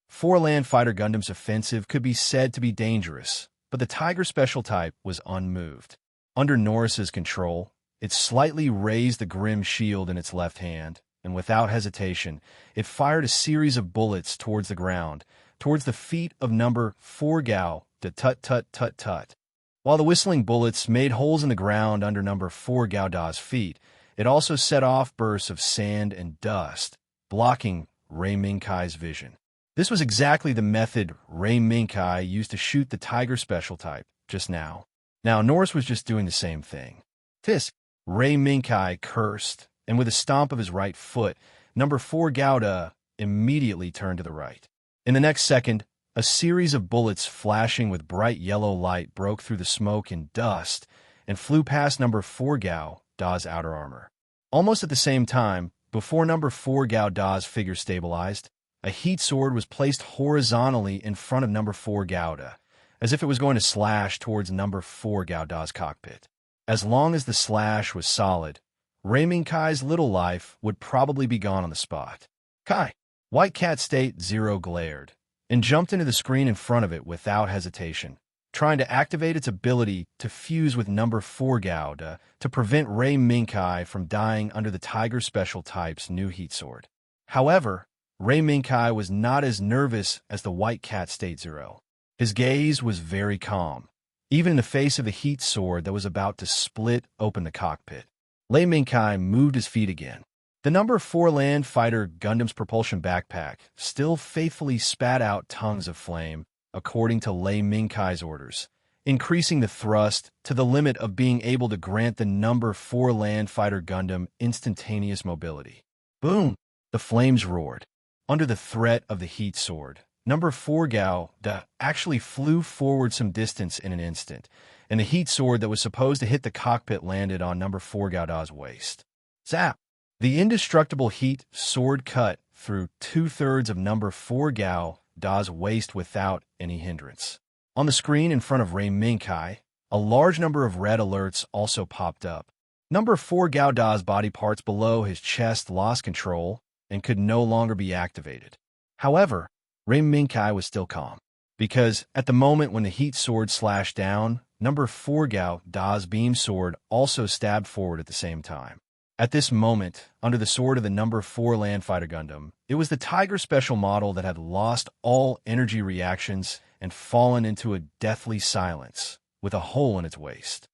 4 Landfighter Gundam's offensive could be said to be dangerous, but the Tiger Special type was unmoved. Under Norris's control, it slightly raised the grim shield in its left hand, and without hesitation, it fired a series of bullets towards the ground, towards the feet of number 4 Gouda tut-tut-tut-tut. While the whistling bullets made holes in the ground under number 4 Gouda's feet, it also set off bursts of sand and dust, blocking Ray Minkai's vision. This was exactly the method Ray Minkai used to shoot the Tiger Special type just now. Now, Norris was just doing the same thing. Tisk! Ray Minkai cursed, and with a stomp of his right foot, number 4 Gouda immediately turned to the right. In the next second, a series of bullets flashing with bright yellow light broke through the smoke and dust and flew past number 4 Gouda's outer armor. Almost at the same time, before number 4 Gouda's figure stabilized, a heat sword was placed horizontally in front of number 4 Gouda, as if it was going to slash towards number 4 Gouda's cockpit. As long as the slash was solid, Ray Minkai's little life would probably be gone on the spot. Kai! White Cat State 0 glared, and jumped into the screen in front of it without hesitation, trying to activate its ability to fuse with number 4 Gouda to prevent Ray Minkai from dying under the Tiger Special type's new heat sword. However, Ray Minkai was not as nervous as the White Cat State 0. His gaze was very calm, even in the face of the heat sword that was about to split open the cockpit. Ray Minkai moved his feet again. The number 4 Landfighter Gundam's propulsion backpack still faithfully spat out tongues of flame, according to Ray Minkai's orders, increasing the thrust to the limit of being able to grant the number 4 Landfighter Gundam instantaneous mobility. Boom! The flames roared. Under the threat of the heat sword, number 4 Gouda actually flew forward some distance in an instant, and the heat sword that was supposed to hit the cockpit landed on number 4 Gouda's waist. Zap! The indestructible heat sword cut through 2/3 of number 4 Gouda's waist without any hindrance. On the screen in front of Ray Minkai, a large number of red alerts also popped up. Number 4 Gouda's body parts below his chest lost control and could no longer be activated. However, Ray Minkai was still calm, because at the moment when the heat sword slashed down, number 4 Gao Da's beam sword also stabbed forward at the same time. At this moment, under the sword of the number 4 Landfighter Gundam, it was the Tiger Special model that had lost all energy reactions and fallen into a deathly silence, with a hole in its waist.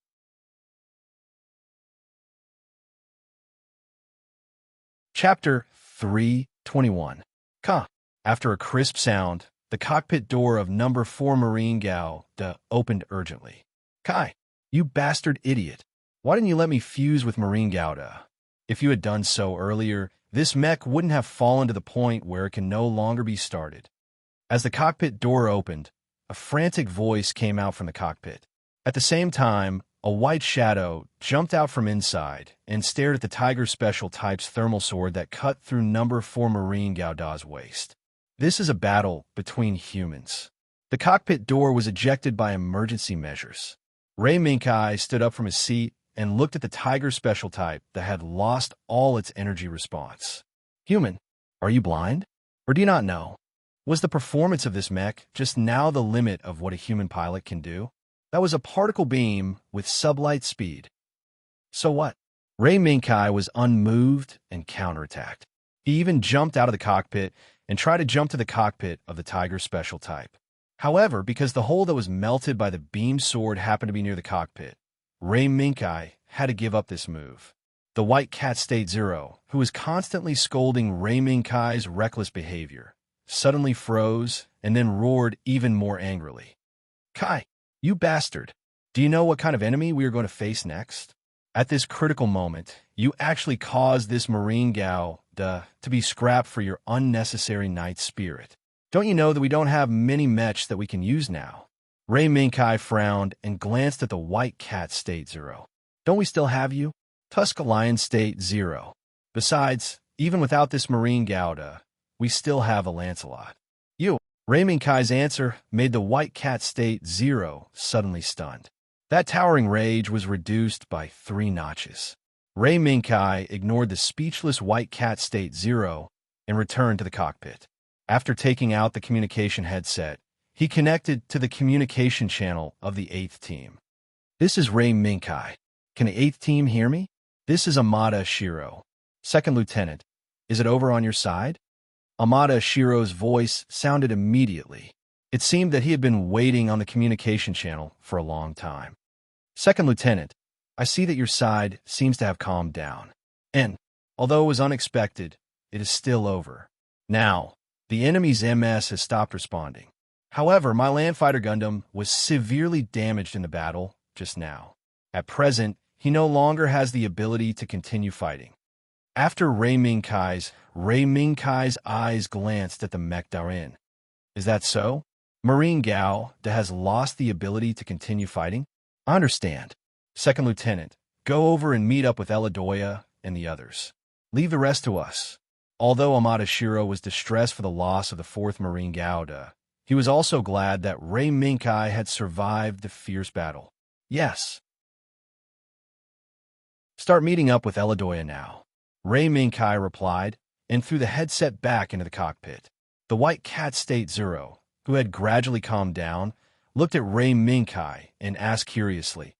Chapter 321. Ka. After a crisp sound, the cockpit door of number 4 Marine Gao Da opened urgently. Kai, you bastard idiot. Why didn't you let me fuse with Marine Gao Da? If you had done so earlier, this mech wouldn't have fallen to the point where it can no longer be started. As the cockpit door opened, a frantic voice came out from the cockpit. At the same time, a white shadow jumped out from inside and stared at the Tiger Special Type's thermal sword that cut through number 4 Marine Gao Da's waist. This is a battle between humans. The cockpit door was ejected by emergency measures. Ray Minkai stood up from his seat and looked at the Tiger Special Type that had lost all its energy response. Human, are you blind? Or do you not know? Was the performance of this mech just now the limit of what a human pilot can do? That was a particle beam with sublight speed. So what? Ray Minkai was unmoved and counterattacked. He even jumped out of the cockpit and tried to jump to the cockpit of the Tiger Special Type. However, because the hole that was melted by the beam sword happened to be near the cockpit, Ray Minkai had to give up this move. The White Cat State Zero, who was constantly scolding Ray Minkai's reckless behavior, suddenly froze and then roared even more angrily. Kai, you bastard! Do you know what kind of enemy we are going to face next? At this critical moment, you actually caused this Marine Gao Da to be scrapped for your unnecessary night spirit. Don't you know that we don't have many mechs that we can use now? Ray Minkai frowned and glanced at the White Cat State Zero. Don't we still have you? Tusk Lion State Zero. Besides, even without this Marine Gao Da, we still have a Lancelot. You. Ray Minkai's answer made the White Cat State Zero suddenly stunned. That towering rage was reduced by 3 notches. Ray Minkai ignored the speechless White Cat State Zero and returned to the cockpit. After taking out the communication headset, he connected to the communication channel of the 8th team. This is Ray Minkai. Can the 8th team hear me? This is Amada Shiro. Second Lieutenant, is it over on your side? Amada Shiro's voice sounded immediately. It seemed that he had been waiting on the communication channel for a long time. Second Lieutenant, I see that your side seems to have calmed down. And, although it was unexpected, it is still over. Now, the enemy's MS has stopped responding. However, my Landfighter Gundam was severely damaged in the battle just now. At present, he no longer has the ability to continue fighting. After Ray Minkai's eyes glanced at the mech Darin. Is that so? Marine Gao Da has lost the ability to continue fighting? I understand. Second Lieutenant, go over and meet up with Eladoya and the others. Leave the rest to us. Although Amada Shiro was distressed for the loss of the 4th Marine Gao Da, he was also glad that Ray Minkai had survived the fierce battle. Yes. Start meeting up with Eladoya now. Ray Minkai replied, and threw the headset back into the cockpit. The White Cat State Zero, who had gradually calmed down, looked at Ray Minkai and asked curiously,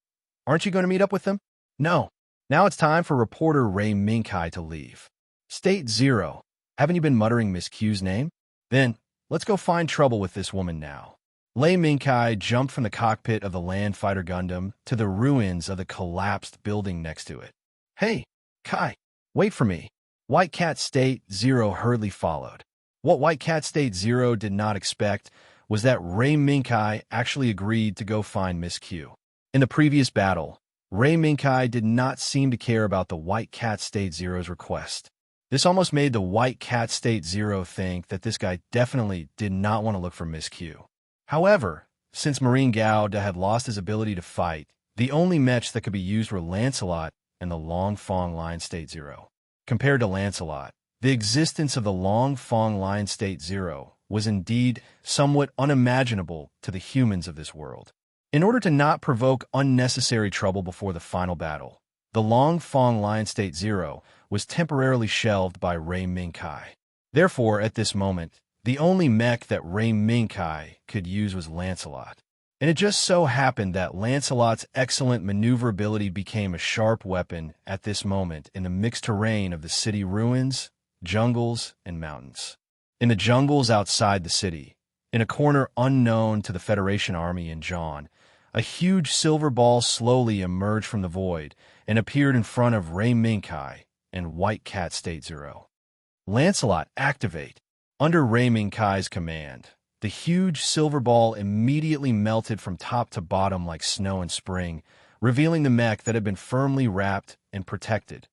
Aren't you going to meet up with them? No. Now it's time for reporter Ray Minkai to leave. State Zero, haven't you been muttering Miss Q's name? Then, let's go find trouble with this woman now. Ray Minkai jumped from the cockpit of the Landfighter Gundam to the ruins of the collapsed building next to it. Hey, Kai, wait for me. White Cat State Zero hurriedly followed. What White Cat State Zero did not expect was that Ray Minkai actually agreed to go find Miss Q. In the previous battle, Ray Minkai did not seem to care about the White Cat State Zero's request. This almost made the White Cat State Zero think that this guy definitely did not want to look for Miss Q. However, since Marine Gao Da had lost his ability to fight, the only mechs that could be used were Lancelot and the Long Fong Lion State Zero. Compared to Lancelot, the existence of the Long Fong Lion State Zero was indeed somewhat unimaginable to the humans of this world. In order to not provoke unnecessary trouble before the final battle, the Long Fong Lion State Zero was temporarily shelved by Ray Minkai. Therefore, at this moment, the only mech that Ray Minkai could use was Lancelot. And it just so happened that Lancelot's excellent maneuverability became a sharp weapon at this moment in the mixed terrain of the city ruins, jungles, and mountains. In the jungles outside the city, in a corner unknown to the Federation army and John, a huge silver ball slowly emerged from the void and appeared in front of Ray Minkai and White Cat State Zero. Lancelot, activate! Under Ray Minkai's command, the huge silver ball immediately melted from top to bottom like snow in spring, revealing the mech that had been firmly wrapped and protected.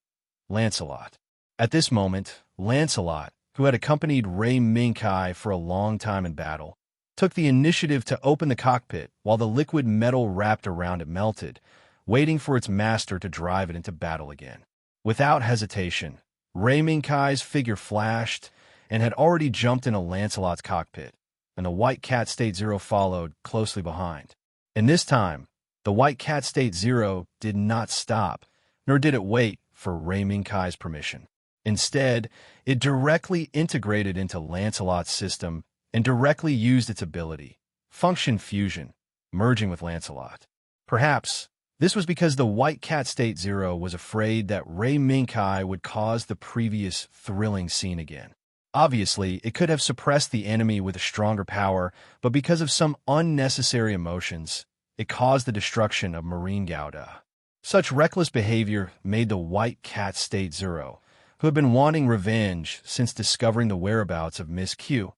Lancelot. At this moment, Lancelot, who had accompanied Ray Minkai for a long time in battle, took the initiative to open the cockpit while the liquid metal wrapped around it melted, waiting for its master to drive it into battle again. Without hesitation, Ray Minkai's figure flashed and had already jumped into Lancelot's cockpit, and the White Cat State Zero followed closely behind. And this time, the White Cat State Zero did not stop, nor did it wait for Ray Minkai's permission. Instead, it directly integrated into Lancelot's system and directly used its ability, Function Fusion, merging with Lancelot. Perhaps this was because the White Cat State Zero was afraid that Ray Minkai would cause the previous thrilling scene again. Obviously, it could have suppressed the enemy with a stronger power, but because of some unnecessary emotions, it caused the destruction of Marine Gouda. Such reckless behavior made the White Cat State Zero, who had been wanting revenge since discovering the whereabouts of Miss Q,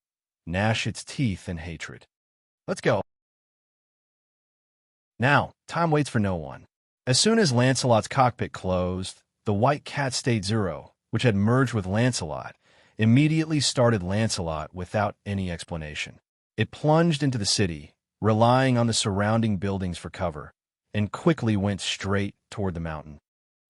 gnash its teeth in hatred. Let's go. Now, time waits for no one. As soon as Lancelot's cockpit closed, the White Cat State Zero, which had merged with Lancelot, immediately started Lancelot without any explanation. It plunged into the city, relying on the surrounding buildings for cover, and quickly went straight toward the mountain.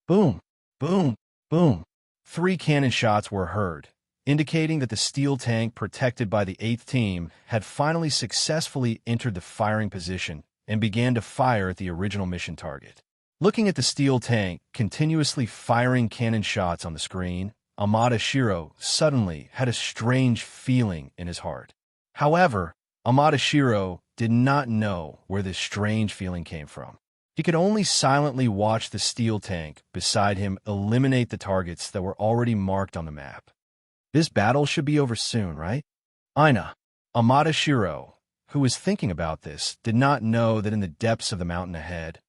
Boom, boom, boom. 3 cannon shots were heard, indicating that the steel tank protected by the 8th team had finally successfully entered the firing position and began to fire at the original mission target. Looking at the steel tank continuously firing cannon shots on the screen, Amada Shiro suddenly had a strange feeling in his heart. However, Amada Shiro did not know where this strange feeling came from. He could only silently watch the steel tank beside him eliminate the targets that were already marked on the map. This battle should be over soon, right? Aina, Amada Shiro, who was thinking about this, did not know that in the depths of the mountain ahead,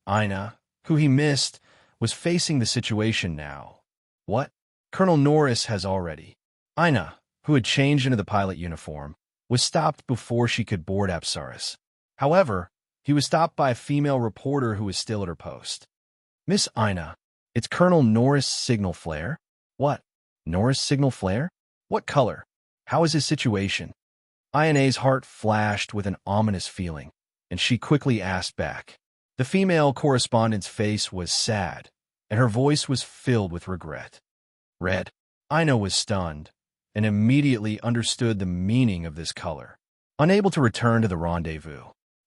Aina, who he missed, was facing the situation now. What? Colonel Norris has already. Aina, who had changed into the pilot uniform, was stopped before she could board Apsaris. However, he was stopped by a female reporter who was still at her post. Miss Aina, it's Colonel Norris Signal Flare. What? Norris Signal Flare? What color? How is his situation? Ina's heart flashed with an ominous feeling, and she quickly asked back. The female correspondent's face was sad, and her voice was filled with regret. Red. Ina was stunned, and immediately understood the meaning of this color. Unable to return to the rendezvous,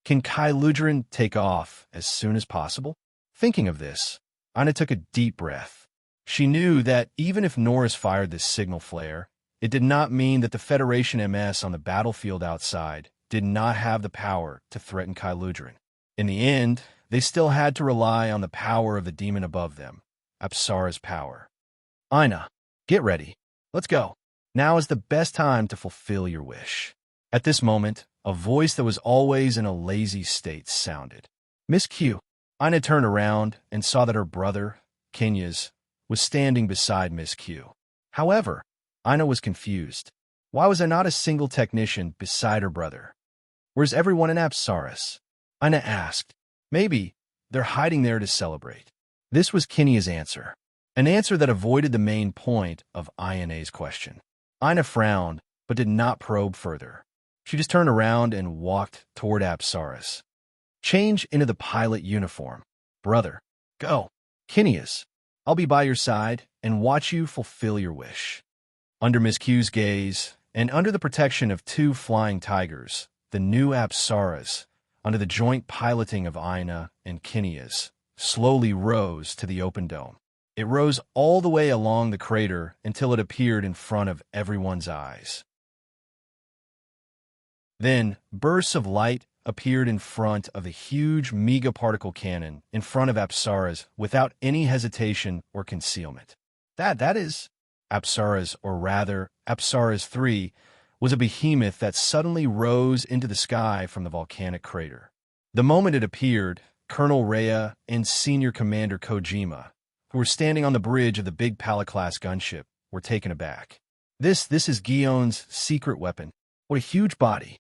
can Kailudrin take off as soon as possible? Thinking of this, Ina took a deep breath. She knew that even if Norris fired this signal flare, it did not mean that the Federation MS on the battlefield outside did not have the power to threaten Kailudrin. In the end, they still had to rely on the power of the demon above them, Apsara's power. Ina, get ready. Let's go. Now is the best time to fulfill your wish. At this moment, a voice that was always in a lazy state sounded. Miss Q. Ina turned around and saw that her brother, Kenya's, was standing beside Miss Q. However, Ina was confused. Why was there not a single technician beside her brother? Where's everyone in Apsaris? Ina asked. Maybe they're hiding there to celebrate. This was Kenya's answer. An answer that avoided the main point of Ina's question. Ina frowned, but did not probe further. She just turned around and walked toward Apsaris. Change into the pilot uniform. Brother, go. Kenya's. I'll be by your side and watch you fulfill your wish. Under Miss Q's gaze, and under the protection of 2 flying tigers, the new Apsaris, under the joint piloting of Ina and Kenya's, slowly rose to the open dome. It rose all the way along the crater until it appeared in front of everyone's eyes. Then, bursts of light appeared in front of the huge megaparticle cannon in front of Apsara's without any hesitation or concealment. That is, Apsara's, or rather, Apsara's 3, was a behemoth that suddenly rose into the sky from the volcanic crater. The moment it appeared, Colonel Rhea and Senior Commander Kojima, who were standing on the bridge of the big Pallet-class gunship, were taken aback. This is Guillaume's secret weapon. What a huge body.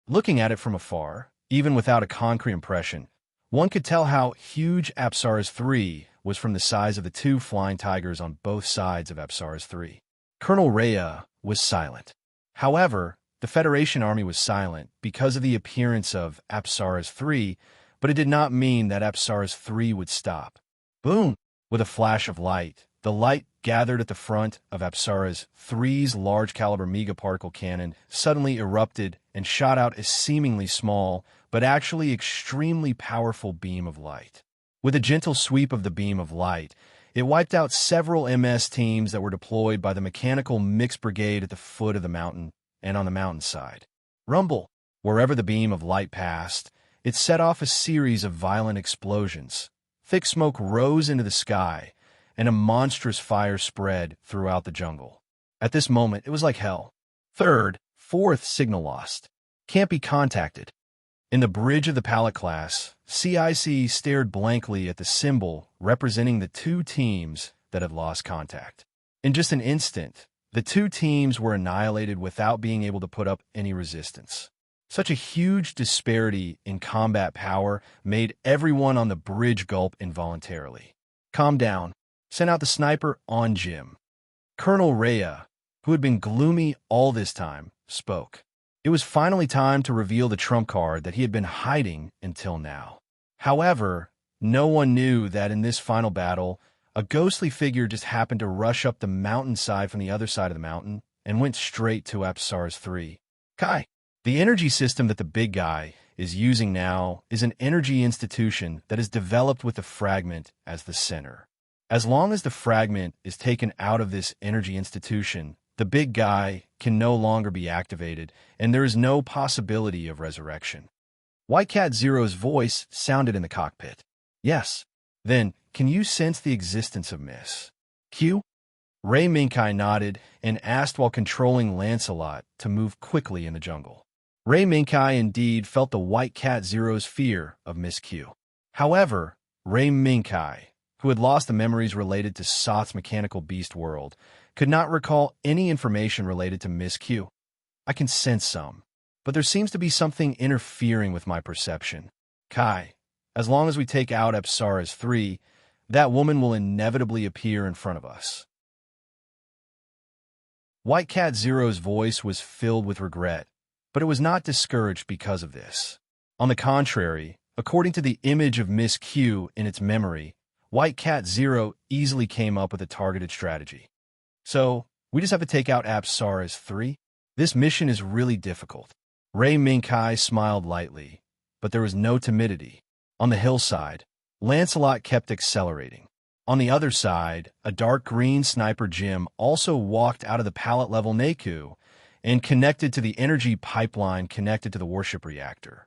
Looking at it from afar, even without a concrete impression, one could tell how huge Apsara's 3 was from the size of the two flying tigers on both sides of Apsara's 3. Colonel Rhea was silent. However, the Federation army was silent because of the appearance of Apsara's 3, but it did not mean that Apsara's 3 would stop. Boom! With a flash of light, the light gathered at the front of Apsara's 3's large-caliber megaparticle cannon suddenly erupted and shot out a seemingly small, but actually extremely powerful beam of light. With a gentle sweep of the beam of light, it wiped out several MS teams that were deployed by the Mechanical Mix Brigade at the foot of the mountain and on the mountainside. Rumble! Wherever the beam of light passed, it set off a series of violent explosions. Thick smoke rose into the sky, and a monstrous fire spread throughout the jungle. At this moment, it was like hell. Third, fourth signal lost. Can't be contacted. In the bridge of the Pallet class, CIC stared blankly at the symbol representing the two teams that had lost contact. In just an instant, the two teams were annihilated without being able to put up any resistance. Such a huge disparity in combat power made everyone on the bridge gulp involuntarily. Calm down. Sent out the sniper on Jim. Colonel Rhea, who had been gloomy all this time, spoke. It was finally time to reveal the trump card that he had been hiding until now. However, no one knew that in this final battle, a ghostly figure just happened to rush up the mountainside from the other side of the mountain and went straight to Apsara's 3. Kai, the energy system that the big guy is using now is an energy institution that is developed with the fragment as the center. As long as the fragment is taken out of this energy institution, the big guy can no longer be activated, and there is no possibility of resurrection. White Cat Zero's voice sounded in the cockpit. Yes. Then, can you sense the existence of Miss Q? Ray Minkai nodded and asked while controlling Lancelot to move quickly in the jungle. Ray Minkai indeed felt the White Cat Zero's fear of Miss Q. However, Ray Minkai, who had lost the memories related to Soth's mechanical beast world, could not recall any information related to Miss Q. I can sense some, but there seems to be something interfering with my perception. Kai, as long as we take out Apsara's 3, that woman will inevitably appear in front of us. White Cat Zero's voice was filled with regret, but it was not discouraged because of this. On the contrary, according to the image of Miss Q in its memory, White Cat Zero easily came up with a targeted strategy. So, we just have to take out Apsara's 3? This mission is really difficult. Ray Minkai smiled lightly, but there was no timidity. On the hillside, Lancelot kept accelerating. On the other side, a dark green sniper Jim also walked out of the pallet-level Naku and connected to the energy pipeline connected to the warship reactor.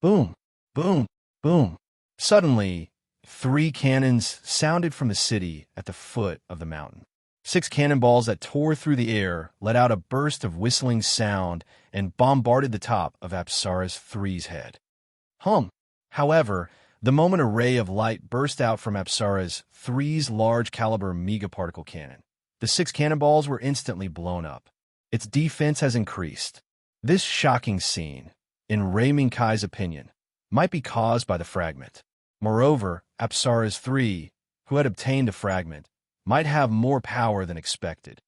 Boom, boom, boom. Suddenly, 3 cannons sounded from the city at the foot of the mountain. 6 cannonballs that tore through the air let out a burst of whistling sound and bombarded the top of Apsara's 3's head. However, the moment a ray of light burst out from Apsara's 3's large-caliber megaparticle cannon, the 6 cannonballs were instantly blown up. Its defense has increased. This shocking scene, in Ray Minkai's opinion, might be caused by the fragment. Moreover, Apsara's 3, who had obtained a fragment, might have more power than expected.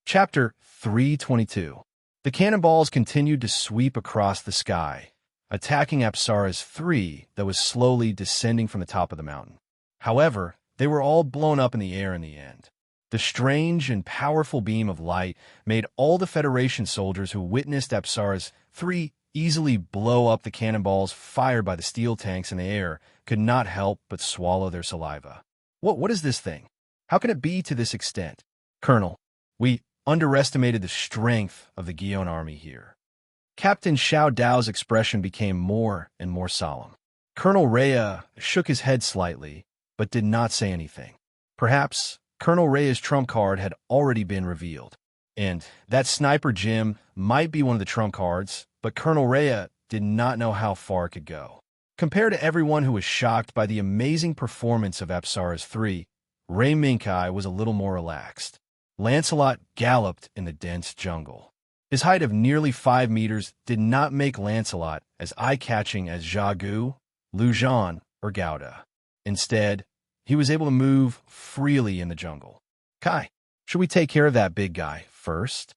Chapter 322. The cannonballs continued to sweep across the sky, attacking Apsara's 3 that was slowly descending from the top of the mountain. However, they were all blown up in the air in the end. The strange and powerful beam of light made all the Federation soldiers who witnessed Apsara's 3 easily blow up the cannonballs fired by the steel tanks in the air could not help but swallow their saliva. What is this thing? How can it be to this extent? Colonel, we underestimated the strength of the Guion army here. Captain Xiao Dao's expression became more and more solemn. Colonel Rhea shook his head slightly, but did not say anything. Perhaps Colonel Rhea's trump card had already been revealed, and that Sniper Jim might be one of the trump cards, but Colonel Rhea did not know how far it could go. Compared to everyone who was shocked by the amazing performance of Apsara's 3, Ray Minkai was a little more relaxed. Lancelot galloped in the dense jungle. His height of nearly 5 meters did not make Lancelot as eye-catching as Zha Gu, Lu Zhan, or Gouda. Instead, he was able to move freely in the jungle. Kai, should we take care of that big guy first?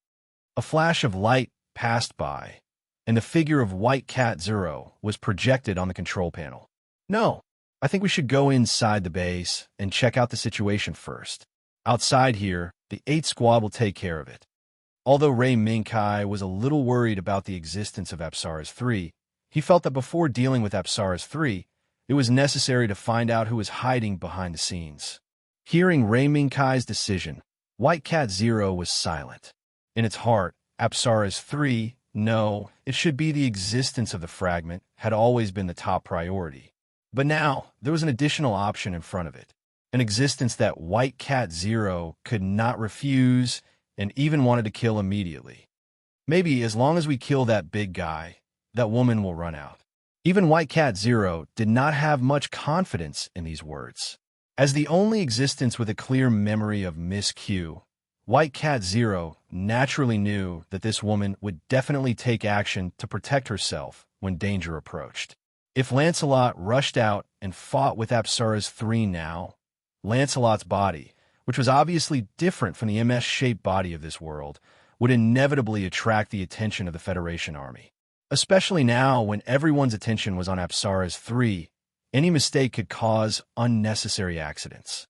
A flash of light passed by, and the figure of White Cat Zero was projected on the control panel. No, I think we should go inside the base and check out the situation first. Outside here, the 8th Squad will take care of it. Although Ray Minkai was a little worried about the existence of Apsara's 3, he felt that before dealing with Apsara's 3, it was necessary to find out who was hiding behind the scenes. Hearing Ray Minkai's decision, White Cat Zero was silent. In its heart, Apsara's 3, no, it should be the existence of the fragment, had always been the top priority. But now, there was an additional option in front of it, an existence that White Cat Zero could not refuse and even wanted to kill immediately. Maybe as long as we kill that big guy, that woman will run out. Even White Cat Zero did not have much confidence in these words. As the only existence with a clear memory of Miss Q, White Cat Zero naturally knew that this woman would definitely take action to protect herself when danger approached. If Lancelot rushed out and fought with Apsara's 3 now, Lancelot's body, which was obviously different from the MS-shaped body of this world, would inevitably attract the attention of the Federation army. Especially now when everyone's attention was on Apsara's 3, any mistake could cause unnecessary accidents.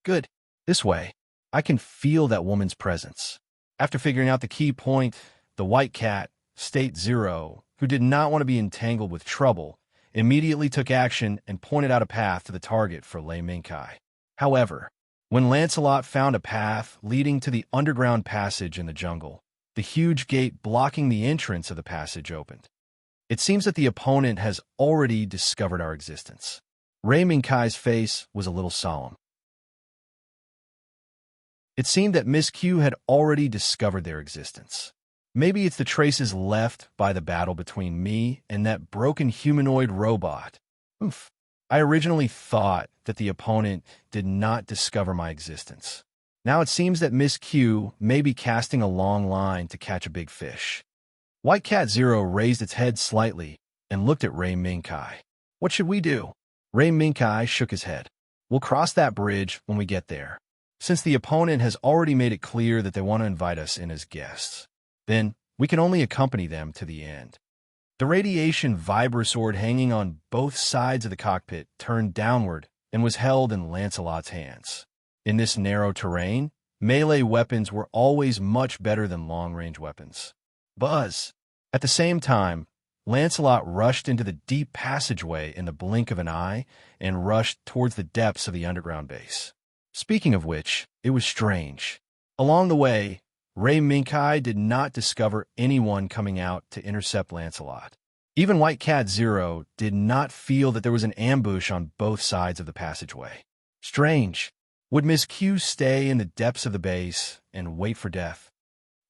Good. This way, I can feel that woman's presence. After figuring out the key point, the White Cat, State Zero, who did not want to be entangled with trouble, immediately took action and pointed out a path to the target for Lei Minkai. However, when Lancelot found a path leading to the underground passage in the jungle, the huge gate blocking the entrance of the passage opened. It seems that the opponent has already discovered our existence. Ray Minkai's face was a little solemn. It seemed that Miss Q had already discovered their existence. Maybe it's the traces left by the battle between me and that broken humanoid robot. Oof. I originally thought that the opponent did not discover my existence. Now it seems that Miss Q may be casting a long line to catch a big fish. White Cat Zero raised its head slightly and looked at Ray Minkai. What should we do? Ray Minkai shook his head. We'll cross that bridge when we get there. Since the opponent has already made it clear that they want to invite us in as guests, then we can only accompany them to the end. The radiation vibrosword hanging on both sides of the cockpit turned downward and was held in Lancelot's hands. In this narrow terrain, melee weapons were always much better than long-range weapons. Buzz! At the same time, Lancelot rushed into the deep passageway in the blink of an eye and rushed towards the depths of the underground base. Speaking of which, it was strange. Along the way, Ray Minkai did not discover anyone coming out to intercept Lancelot. Even White Cat Zero did not feel that there was an ambush on both sides of the passageway. Strange. Would Miss Q stay in the depths of the base and wait for death?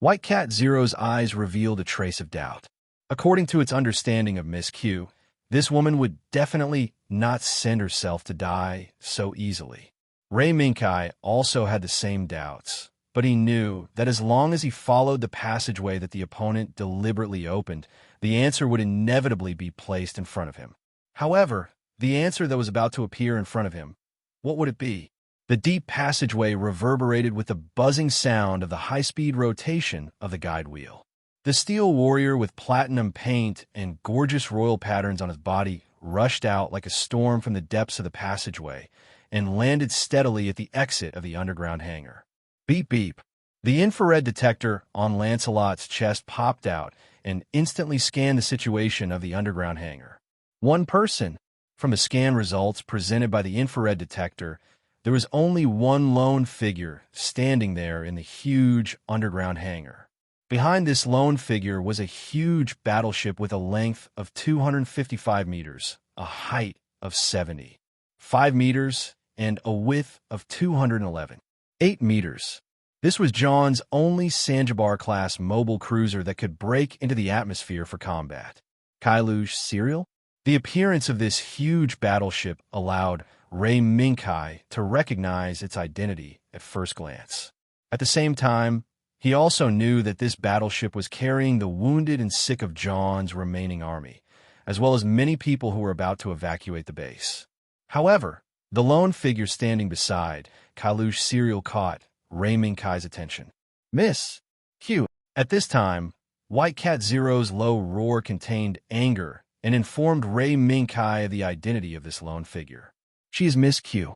White Cat Zero's eyes revealed a trace of doubt. According to its understanding of Miss Q, this woman would definitely not send herself to die so easily. Ray Minkai also had the same doubts, but he knew that as long as he followed the passageway that the opponent deliberately opened, the answer would inevitably be placed in front of him. However, the answer that was about to appear in front of him, what would it be? The deep passageway reverberated with the buzzing sound of the high-speed rotation of the guide wheel. The steel warrior with platinum paint and gorgeous royal patterns on his body rushed out like a storm from the depths of the passageway and landed steadily at the exit of the underground hangar. Beep beep. The infrared detector on Lancelot's chest popped out and instantly scanned the situation of the underground hangar. One person. From the scan results presented by the infrared detector, There was only one lone figure standing there in the huge underground hangar. Behind this lone figure was a huge battleship with a length of 255 meters, a height of 75 meters, and a width of 211. 8 meters. This was John's only Sanjabar-class mobile cruiser that could break into the atmosphere for combat. Kailuj Serial? The appearance of this huge battleship allowed Ray Minkai to recognize its identity at first glance. At the same time, he also knew that this battleship was carrying the wounded and sick of John's remaining army, as well as many people who were about to evacuate the base. However, the lone figure standing beside Kailuj Serial caught Ray Minkai's attention. Miss Q. At this time, White Cat Zero's low roar contained anger and informed Ray Minkai of the identity of this lone figure. She is Miss Q.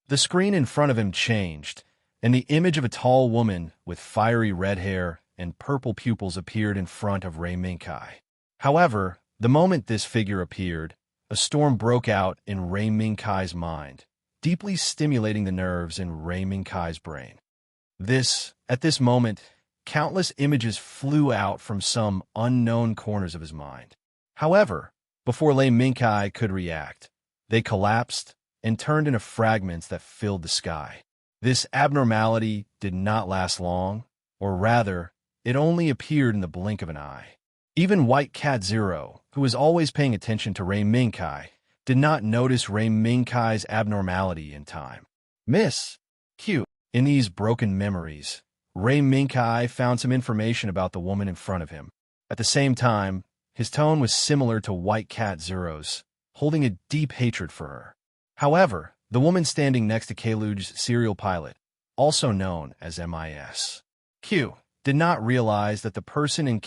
The screen in front of him changed, and the image of a tall woman with fiery red hair and purple pupils appeared in front of Ray Minkai. However, the moment this figure appeared, a storm broke out in Ray Minkai's mind, deeply stimulating the nerves in Ray Minkai's brain. At this moment, countless images flew out from some unknown corners of his mind. However, before Ray Minkai could react, they collapsed and turned into fragments that filled the sky. This abnormality did not last long, or rather, it only appeared in the blink of an eye. Even White Cat Zero, who was always paying attention to Ray Minkai, did not notice Ray Minkai's abnormality in time. Miss Q. In these broken memories, Ray Minkai found some information about the woman in front of him. At the same time, his tone was similar to White Cat Zero's, holding a deep hatred for her. However, the woman standing next to Kaluj's serial pilot, also known as MIS Q, did not realize that the person in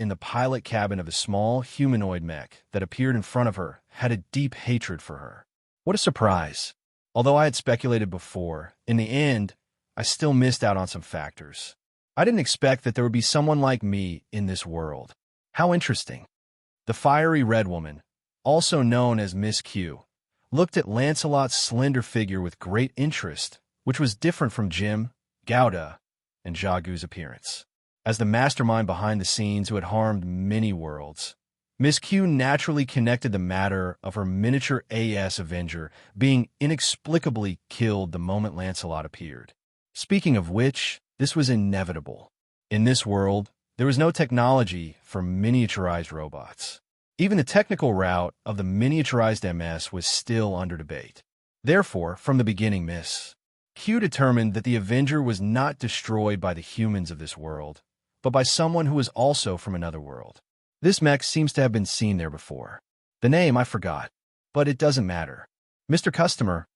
the pilot cabin of a small humanoid mech that appeared in front of her had a deep hatred for her. What a surprise! Although I had speculated before, in the end, I still missed out on some factors. I didn't expect that there would be someone like me in this world. How interesting. The fiery red woman, also known as Miss Q, looked at Lancelot's slender figure with great interest, which was different from Jim, Gouda, and Jagu's appearance. As the mastermind behind the scenes who had harmed many worlds, Miss Q naturally connected the matter of her miniature AS Avenger being inexplicably killed the moment Lancelot appeared. Speaking of which, this was inevitable. In this world, there was no technology for miniaturized robots. Even the technical route of the miniaturized MS was still under debate. Therefore, from the beginning, Miss Q determined that the Avenger was not destroyed by the humans of this world, but by someone who was also from another world. This mech seems to have been seen there before. The name I forgot, but it doesn't matter. Mr. Customer,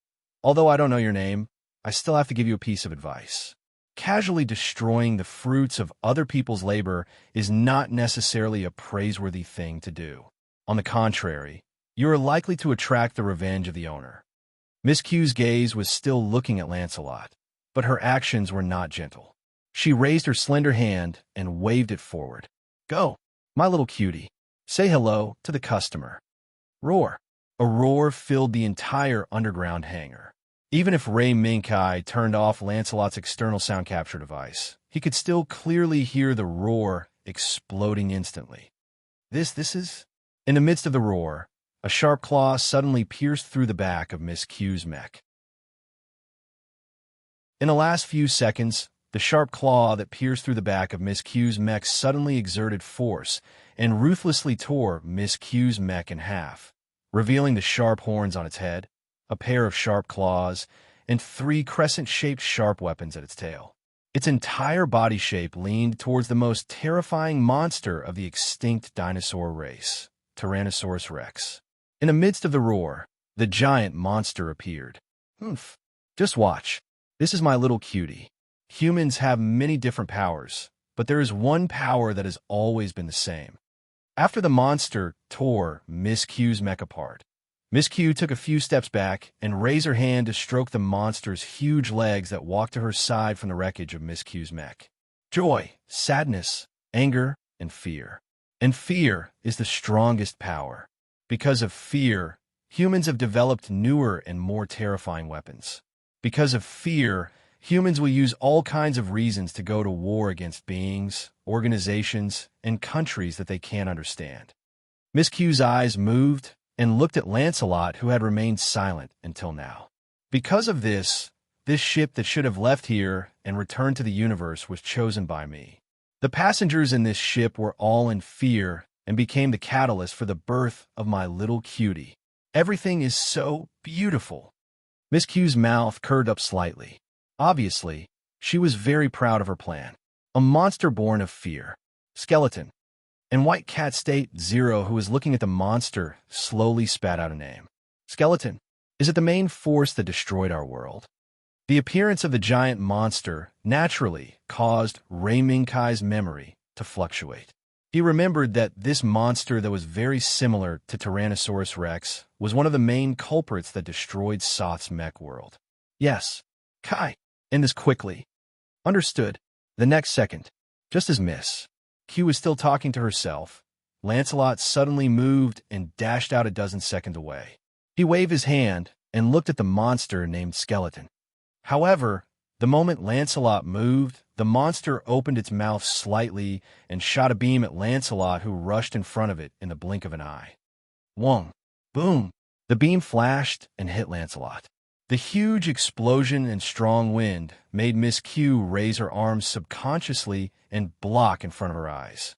although I don't know your name, I still have to give you a piece of advice. Casually destroying the fruits of other people's labor is not necessarily a praiseworthy thing to do. On the contrary, you are likely to attract the revenge of the owner. Miss Q's gaze was still looking at Lancelot, but her actions were not gentle. She raised her slender hand and waved it forward. Go, my little cutie. Say hello to the customer. Roar. A roar filled the entire underground hangar. Even if Ray Minkai turned off Lancelot's external sound capture device, he could still clearly hear the roar exploding instantly. This is... In the midst of the roar, a sharp claw suddenly pierced through the back of Miss Q's mech. In the last few seconds, the sharp claw that pierced through the back of Miss Q's mech suddenly exerted force and ruthlessly tore Miss Q's mech in half, revealing the sharp horns on its head, a pair of sharp claws, and 3 crescent-shaped sharp weapons at its tail. Its entire body shape leaned towards the most terrifying monster of the extinct dinosaur race, Tyrannosaurus rex. In the midst of the roar, the giant monster appeared. Oomph. Just watch. This is my little cutie. Humans have many different powers, but there is one power that has always been the same. After the monster tore Miss Q's mech apart, Miss Q took a few steps back and raised her hand to stroke the monster's huge legs that walked to her side from the wreckage of Miss Q's mech. Joy, sadness, anger, and fear. And fear is the strongest power. Because of fear, humans have developed newer and more terrifying weapons. Because of fear, humans will use all kinds of reasons to go to war against beings, organizations, and countries that they can't understand. Miss Q's eyes moved and looked at Lancelot, who had remained silent until now. Because of this ship that should have left here and returned to the universe was chosen by me. The passengers in this ship were all in fear and became the catalyst for the birth of my little cutie. Everything is so beautiful. Miss Q's mouth curved up slightly. Obviously, she was very proud of her plan. A monster born of fear. Skeleton. And White Cat State Zero, who was looking at the monster, slowly spat out a name. Skeleton. Is it the main force that destroyed our world? The appearance of the giant monster naturally caused Ray Minkai's memory to fluctuate. He remembered that this monster that was very similar to Tyrannosaurus Rex was one of the main culprits that destroyed Soth's mech world. Yes, Kai. End this quickly. Understood. The next second, just as Miss Q was still talking to herself, Lancelot suddenly moved and dashed out a dozen seconds away. He waved his hand and looked at the monster named Skeleton. However, the moment Lancelot moved, the monster opened its mouth slightly and shot a beam at Lancelot, who rushed in front of it in the blink of an eye. Wong! Boom! The beam flashed and hit Lancelot. The huge explosion and strong wind made Miss Q raise her arms subconsciously and block in front of her eyes.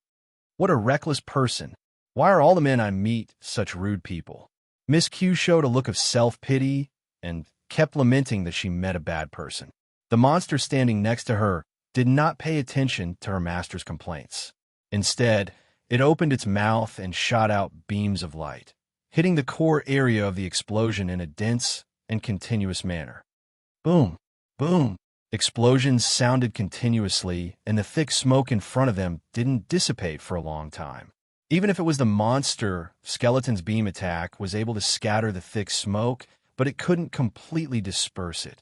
What a reckless person. Why are all the men I meet such rude people? Miss Q showed a look of self-pity and kept lamenting that she met a bad person. The monster standing next to her did not pay attention to her master's complaints. Instead, it opened its mouth and shot out beams of light, hitting the core area of the explosion in a dense and continuous manner. Boom! Boom! Explosions sounded continuously, and the thick smoke in front of them didn't dissipate for a long time. Even if it was the monster, Skeleton's beam attack was able to scatter the thick smoke, but it couldn't completely disperse it.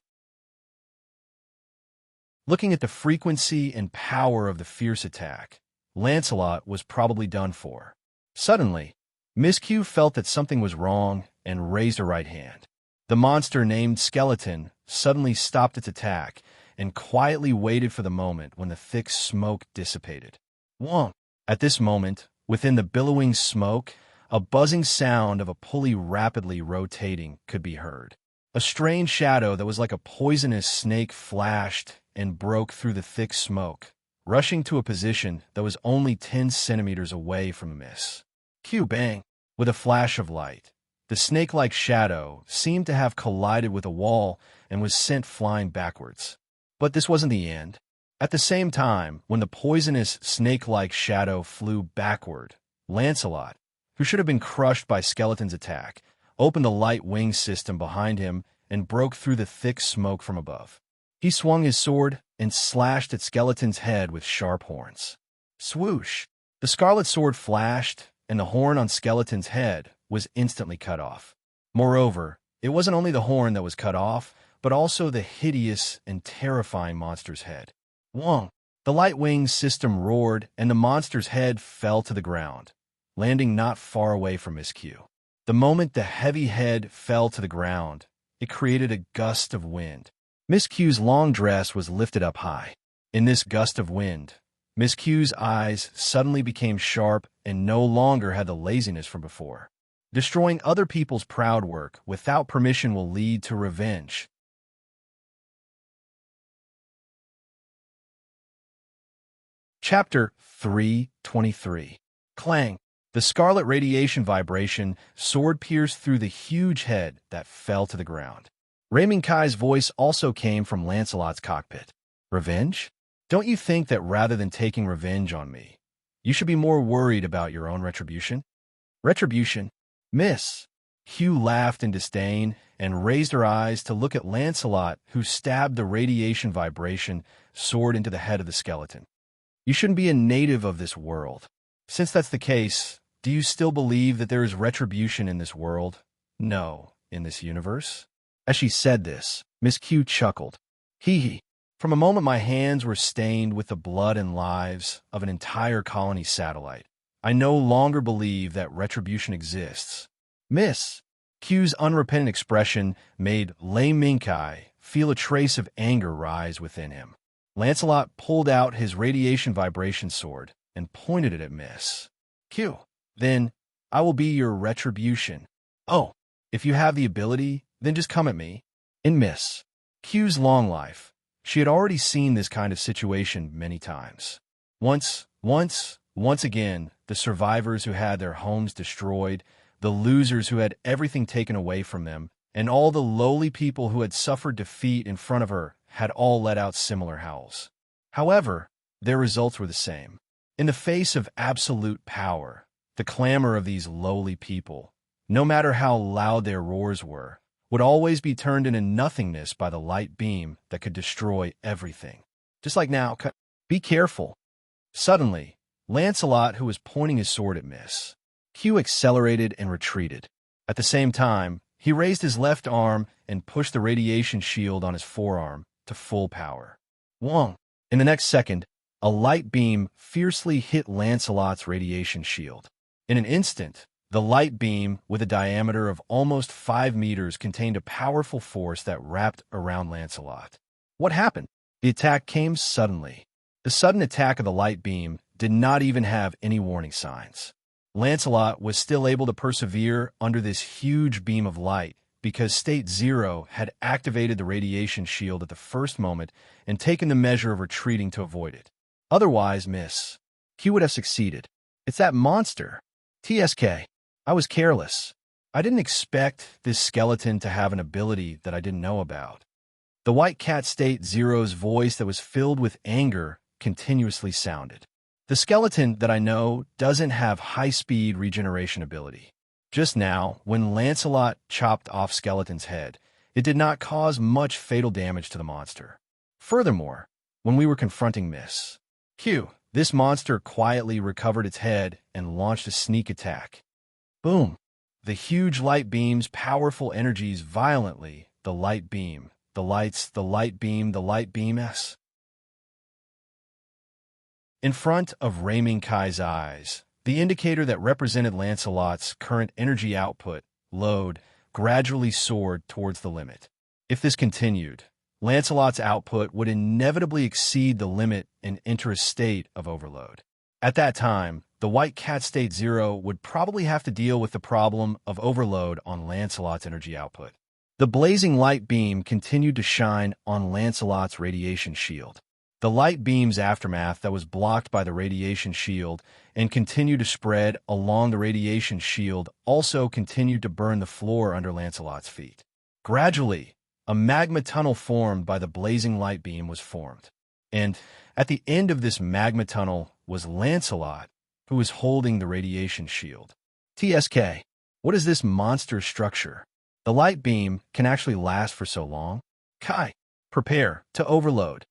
Looking at the frequency and power of the fierce attack, Lancelot was probably done for. Suddenly, Miss Q felt that something was wrong and raised her right hand. The monster named Skeleton suddenly stopped its attack and quietly waited for the moment when the thick smoke dissipated. Wong! At this moment, within the billowing smoke, a buzzing sound of a pulley rapidly rotating could be heard. A strange shadow that was like a poisonous snake flashed and broke through the thick smoke, rushing to a position that was only 10 centimeters away from Miss Q. Bang! With a flash of light, the snake-like shadow seemed to have collided with a wall and was sent flying backwards. But this wasn't the end. At the same time, when the poisonous snake-like shadow flew backward, Lancelot, who should have been crushed by Skeleton's attack, opened the light wing system behind him and broke through the thick smoke from above. He swung his sword and slashed at Skeleton's head with sharp horns. Swoosh! The scarlet sword flashed, and the horn on Skeleton's head was instantly cut off. Moreover, it wasn't only the horn that was cut off, but also the hideous and terrifying monster's head. Wong! The light wing system roared, and the monster's head fell to the ground, landing not far away from Miss Q. The moment the heavy head fell to the ground, it created a gust of wind. Miss Q's long dress was lifted up high. In this gust of wind, Miss Q's eyes suddenly became sharp and no longer had the laziness from before. Destroying other people's proud work without permission will lead to revenge. Chapter 3:23. Clang! The scarlet radiation vibration sword pierced through the huge head that fell to the ground. Raymond Kai's voice also came from Lancelot's cockpit. Revenge? Don't you think that rather than taking revenge on me, you should be more worried about your own retribution? Retribution? Miss! Hugh laughed in disdain and raised her eyes to look at Lancelot, who stabbed the radiation vibration sword into the head of the skeleton. You shouldn't be a native of this world. Since that's the case, do you still believe that there is retribution in this world? No, in this universe? As she said this, Miss Q chuckled. Hee hee. From a moment my hands were stained with the blood and lives of an entire colony satellite. I no longer believe that retribution exists. Miss, Q's unrepentant expression made Lei Mingkai feel a trace of anger rise within him. Lancelot pulled out his radiation vibration sword and pointed it at Miss Q. Then, I will be your retribution. Oh, if you have the ability, then just come at me. In Miss Q's long life, she had already seen this kind of situation many times. Once again, the survivors who had their homes destroyed, the losers who had everything taken away from them, and all the lowly people who had suffered defeat in front of her had all let out similar howls. However, their results were the same. In the face of absolute power, the clamor of these lowly people, no matter how loud their roars were, would always be turned into nothingness by the light beam that could destroy everything. Just like now, be careful. Suddenly, Lancelot, who was pointing his sword at Miss Q, accelerated and retreated. At the same time, he raised his left arm and pushed the radiation shield on his forearm to full power. Wong! In the next second, a light beam fiercely hit Lancelot's radiation shield. In an instant, the light beam, with a diameter of almost 5 meters, contained a powerful force that wrapped around Lancelot. What happened? The attack came suddenly. The sudden attack of the light beam did not even have any warning signs. Lancelot was still able to persevere under this huge beam of light because State Zero had activated the radiation shield at the first moment and taken the measure of retreating to avoid it. Otherwise, Miss Q would have succeeded. It's that monster. TSK. I was careless. I didn't expect this skeleton to have an ability that I didn't know about. The White Cat State Zero's voice that was filled with anger continuously sounded. The skeleton that I know doesn't have high-speed regeneration ability. Just now, when Lancelot chopped off Skeleton's head, it did not cause much fatal damage to the monster. Furthermore, when we were confronting Miss Q, this monster quietly recovered its head and launched a sneak attack. Boom! The huge light beam's powerful energies violently, the light beam, the lights, the light beam, the light beam S. In front of Raymond Kai's eyes, the indicator that represented Lancelot's current energy output, load, gradually soared towards the limit. If this continued, Lancelot's output would inevitably exceed the limit and enter a state of overload. At that time, the White Cat State Zero would probably have to deal with the problem of overload on Lancelot's energy output. The blazing light beam continued to shine on Lancelot's radiation shield. The light beam's aftermath that was blocked by the radiation shield and continued to spread along the radiation shield also continued to burn the floor under Lancelot's feet. Gradually, a magma tunnel formed by the blazing light beam was formed. And at the end of this magma tunnel was Lancelot, who was holding the radiation shield. TSK, what is this monster structure? The light beam can actually last for so long? Kai, prepare to overload.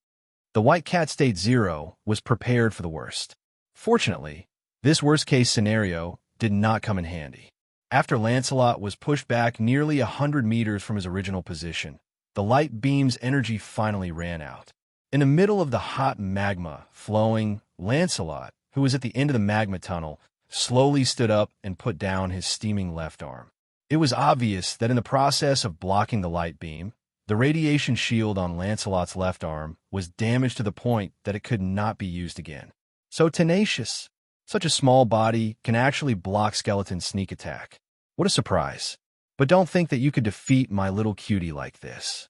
The White Cat State Zero was prepared for the worst. Fortunately, this worst-case scenario did not come in handy. After Lancelot was pushed back nearly 100 meters from his original position, the light beam's energy finally ran out. In the middle of the hot magma flowing, Lancelot, who was at the end of the magma tunnel, slowly stood up and put down his steaming left arm. It was obvious that in the process of blocking the light beam, the radiation shield on Lancelot's left arm was damaged to the point that it could not be used again. So tenacious. Such a small body can actually block Skeleton's sneak attack. What a surprise. But don't think that you could defeat my little cutie like this.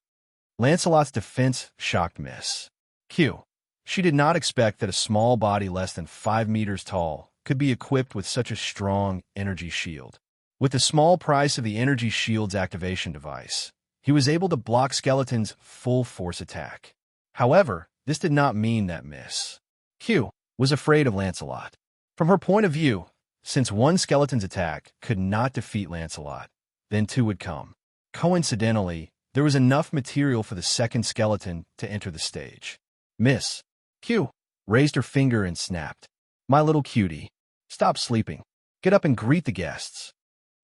Lancelot's defense shocked Miss Q. She did not expect that a small body less than 5 meters tall could be equipped with such a strong energy shield. With the small price of the energy shield's activation device, he was able to block Skeleton's full force attack. However, this did not mean that Miss Q was afraid of Lancelot. From her point of view, since one Skeleton's attack could not defeat Lancelot, then two would come. Coincidentally, there was enough material for the second skeleton to enter the stage. Miss Q raised her finger and snapped. My little cutie, stop sleeping. Get up and greet the guests.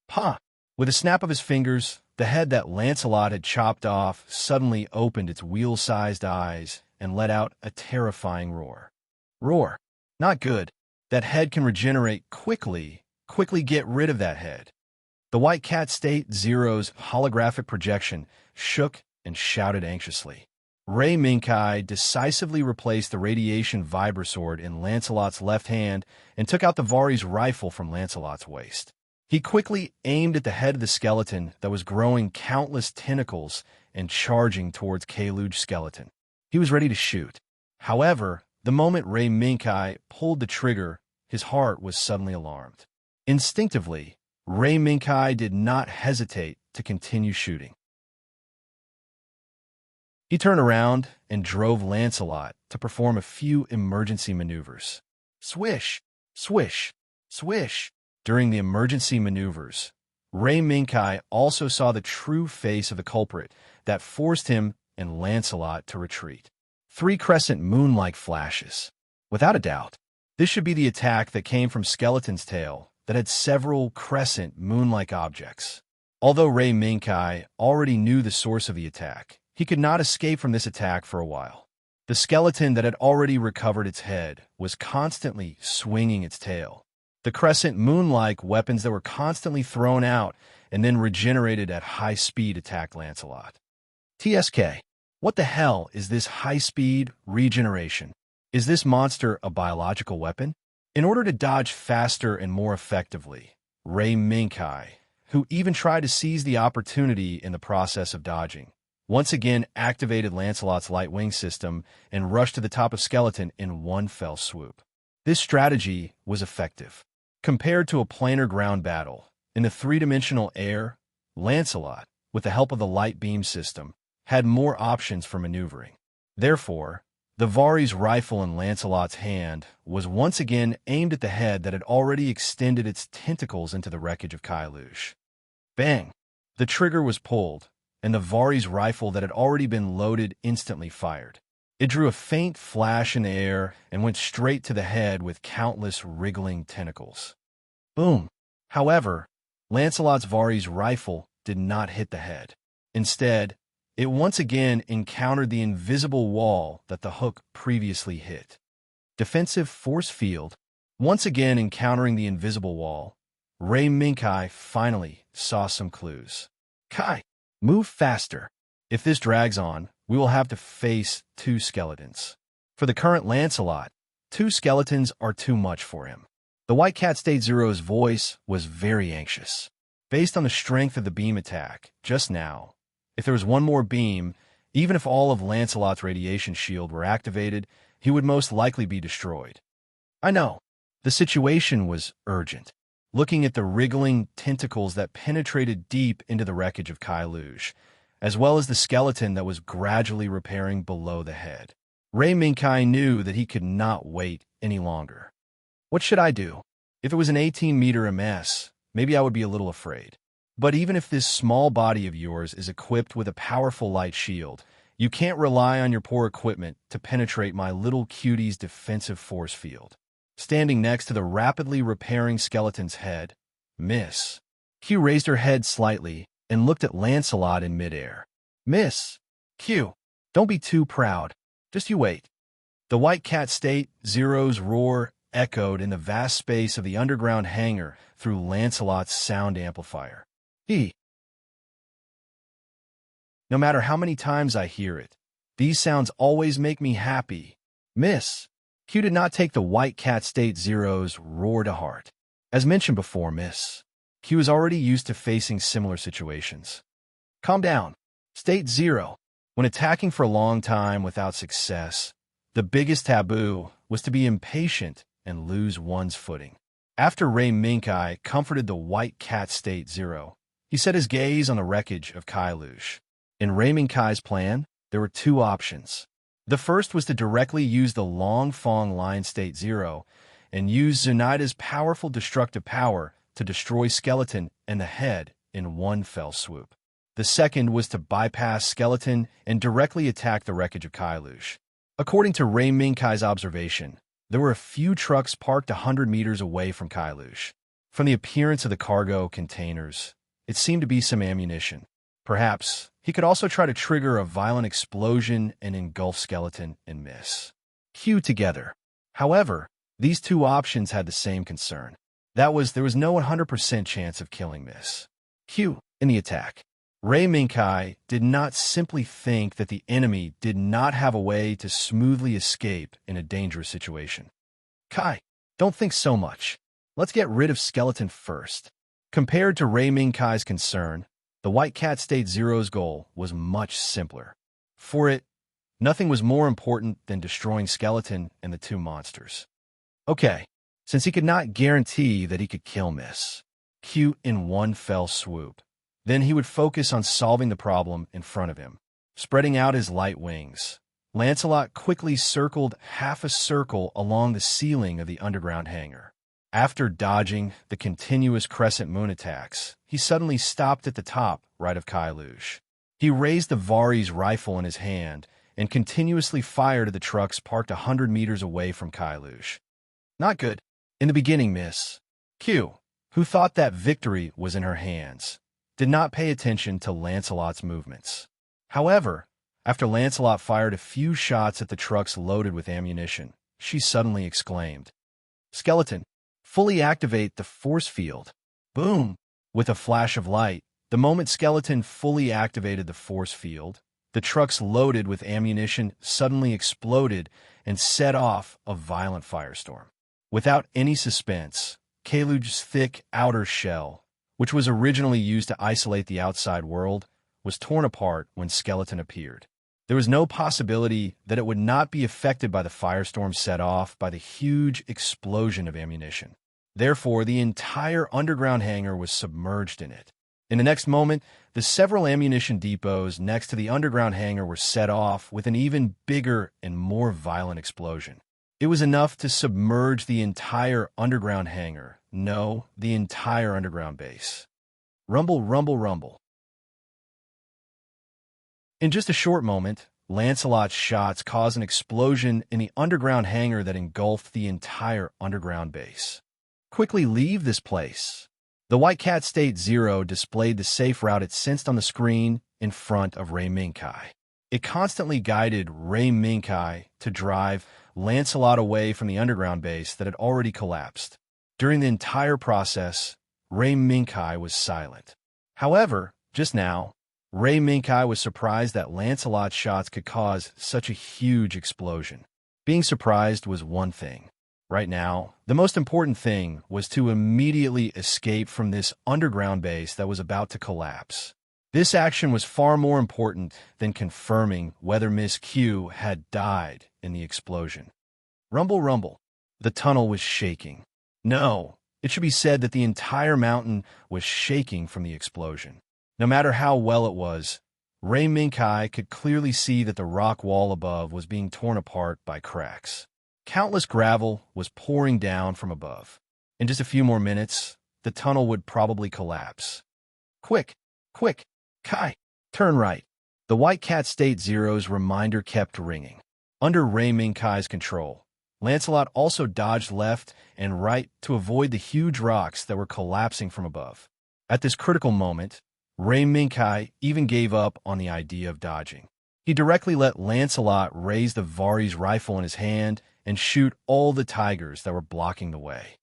Pa! With a snap of his fingers, the head that Lancelot had chopped off suddenly opened its wheel-sized eyes and let out a terrifying roar. Roar. Not good. That head can regenerate quickly. Quickly get rid of that head. The White Cat State Zero's holographic projection shook and shouted anxiously. Ray Minkai decisively replaced the radiation vibrasword in Lancelot's left hand and took out the Vari's rifle from Lancelot's waist. He quickly aimed at the head of the skeleton that was growing countless tentacles and charging towards Kaluge's skeleton. He was ready to shoot. However, the moment Ray Minkai pulled the trigger, his heart was suddenly alarmed. Instinctively, Ray Minkai did not hesitate to continue shooting. He turned around and drove Lancelot to perform a few emergency maneuvers. Swish, swish, swish. During the emergency maneuvers, Ray Minkai also saw the true face of the culprit that forced him and Lancelot to retreat. 3 crescent moon-like flashes. Without a doubt, this should be the attack that came from Skeleton's tail that had several crescent moon-like objects. Although Ray Minkai already knew the source of the attack, he could not escape from this attack for a while. The skeleton that had already recovered its head was constantly swinging its tail. The crescent moon-like weapons that were constantly thrown out and then regenerated at high speed attacked Lancelot. TSK, what the hell is this high-speed regeneration? Is this monster a biological weapon? In order to dodge faster and more effectively, Ray Minkai, who even tried to seize the opportunity in the process of dodging, once again activated Lancelot's light wing system and rushed to the top of Skeleton in one fell swoop. This strategy was effective. Compared to a planar ground battle, in the 3-dimensional air, Lancelot, with the help of the light beam system, had more options for maneuvering. Therefore, the Vari's rifle in Lancelot's hand was once again aimed at the head that had already extended its tentacles into the wreckage of Kaluge. Bang! The trigger was pulled, and the Vari's rifle that had already been loaded instantly fired. It drew a faint flash in the air and went straight to the head with countless wriggling tentacles. Boom! However, Lancelot's Vari's rifle did not hit the head. Instead, it once again encountered the invisible wall that the hook previously hit. Defensive force field. Once again encountering the invisible wall, Ray Minkai finally saw some clues. Kai, move faster. If this drags on, we will have to face 2 skeletons. For the current Lancelot, 2 skeletons are too much for him. The White Cat State Zero's voice was very anxious. Based on the strength of the beam attack, just now, if there was one more beam, even if all of Lancelot's radiation shield were activated, he would most likely be destroyed. I know. The situation was urgent. Looking at the wriggling tentacles that penetrated deep into the wreckage of Kaluge, as well as the skeleton that was gradually repairing below the head, Ray Minkai knew that he could not wait any longer. What should I do? If it was an 18-meter MS, maybe I would be a little afraid. But even if this small body of yours is equipped with a powerful light shield, you can't rely on your poor equipment to penetrate my little cutie's defensive force field. Standing next to the rapidly repairing skeleton's head, Miss Q raised her head slightly and looked at Lancelot in midair. Miss Q, don't be too proud. Just you wait. The White Cat State Zero's roar echoed in the vast space of the underground hangar through Lancelot's sound amplifier. No matter how many times I hear it, these sounds always make me happy. Miss Q did not take the White Cat State Zero's roar to heart. As mentioned before, Miss Q is already used to facing similar situations. Calm down. State Zero. When attacking for a long time without success, the biggest taboo was to be impatient and lose one's footing. After Ray Minkai comforted the White Cat State Zero, he set his gaze on the wreckage of Kaluge. In Ray Minkai's plan, there were 2 options. The first was to directly use the Long Fong Line State Zero and use Zunaida's powerful destructive power to destroy Skeleton and the head in one fell swoop. The second was to bypass Skeleton and directly attack the wreckage of Kaluge. According to Ray Minkai's observation, there were a few trucks parked 100 meters away from Kaluge. From the appearance of the cargo containers, it seemed to be some ammunition. Perhaps he could also try to trigger a violent explosion and engulf Skeleton and Miss Q together. However, these 2 options had the same concern. That was, there was no 100% chance of killing Miss Q. In the attack. Ray Minkai did not simply think that the enemy did not have a way to smoothly escape in a dangerous situation. Kai, don't think so much. Let's get rid of Skeleton first. Compared to Ray Minkai's concern, the White Cat State Zero's goal was much simpler. For it, nothing was more important than destroying Skeleton and the two monsters. Okay, since he could not guarantee that he could kill Miss Q in one fell swoop, then he would focus on solving the problem in front of him. Spreading out his light wings, Lancelot quickly circled half a circle along the ceiling of the underground hangar. After dodging the continuous crescent moon attacks, he suddenly stopped at the top right of Kailush. He raised the Vari's rifle in his hand and continuously fired at the trucks parked 100 meters away from Kailush. Not good. In the beginning, Miss Q, who thought that victory was in her hands, did not pay attention to Lancelot's movements. However, after Lancelot fired a few shots at the trucks loaded with ammunition, she suddenly exclaimed, "Skeleton, fully activate the force field." Boom! With a flash of light, the moment Skeleton fully activated the force field, the trucks loaded with ammunition suddenly exploded and set off a violent firestorm. Without any suspense, Kaluge's thick outer shell, which was originally used to isolate the outside world, was torn apart when Skeleton appeared. There was no possibility that it would not be affected by the firestorm set off by the huge explosion of ammunition. Therefore, the entire underground hangar was submerged in it. In the next moment, the several ammunition depots next to the underground hangar were set off with an even bigger and more violent explosion. It was enough to submerge the entire underground hangar. No, the entire underground base. Rumble, rumble, rumble. In just a short moment, Lancelot's shots caused an explosion in the underground hangar that engulfed the entire underground base. Quickly leave this place. The White Cat State Zero displayed the safe route it sensed on the screen in front of Ray Minkai. It constantly guided Ray Minkai to drive Lancelot away from the underground base that had already collapsed. During the entire process, Ray Minkai was silent. However, just now, Ray Minkai was surprised that Lancelot's shots could cause such a huge explosion. Being surprised was one thing. Right now, the most important thing was to immediately escape from this underground base that was about to collapse. This action was far more important than confirming whether Miss Q had died in the explosion. Rumble, rumble. The tunnel was shaking. No, it should be said that the entire mountain was shaking from the explosion. No matter how well it was, Ray Minkai could clearly see that the rock wall above was being torn apart by cracks. Countless gravel was pouring down from above. In just a few more minutes, the tunnel would probably collapse. Quick, quick, Kai, turn right. The White Cat State Zero's reminder kept ringing. Under Ray Minkai's control, Lancelot also dodged left and right to avoid the huge rocks that were collapsing from above. At this critical moment, Ray Minkai even gave up on the idea of dodging. He directly let Lancelot raise the Vari's rifle in his hand and shoot all the tigers that were blocking the way.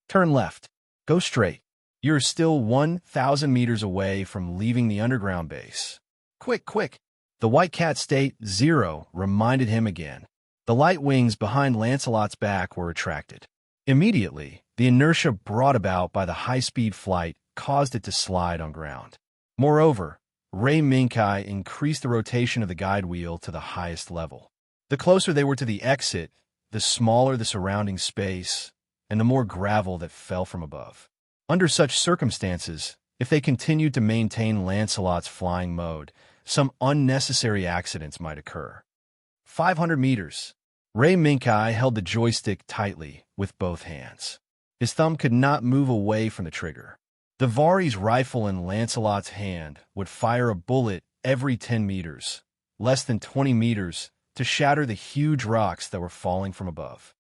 Turn left. Go straight. You're still 1,000 meters away from leaving the underground base. Quick, quick. The White Cat State Zero reminded him again. The light wings behind Lancelot's back were retracted. Immediately, the inertia brought about by the high-speed flight caused it to slide on ground. Moreover, Ray Minkai increased the rotation of the guide wheel to the highest level. The closer they were to the exit, the smaller the surrounding space and the more gravel that fell from above. Under such circumstances, if they continued to maintain Lancelot's flying mode, some unnecessary accidents might occur. 500 meters. Ray Minkai held the joystick tightly with both hands. His thumb could not move away from the trigger. The Vari's rifle in Lancelot's hand would fire a bullet every 10 meters, less than 20 meters, to shatter the huge rocks that were falling from above.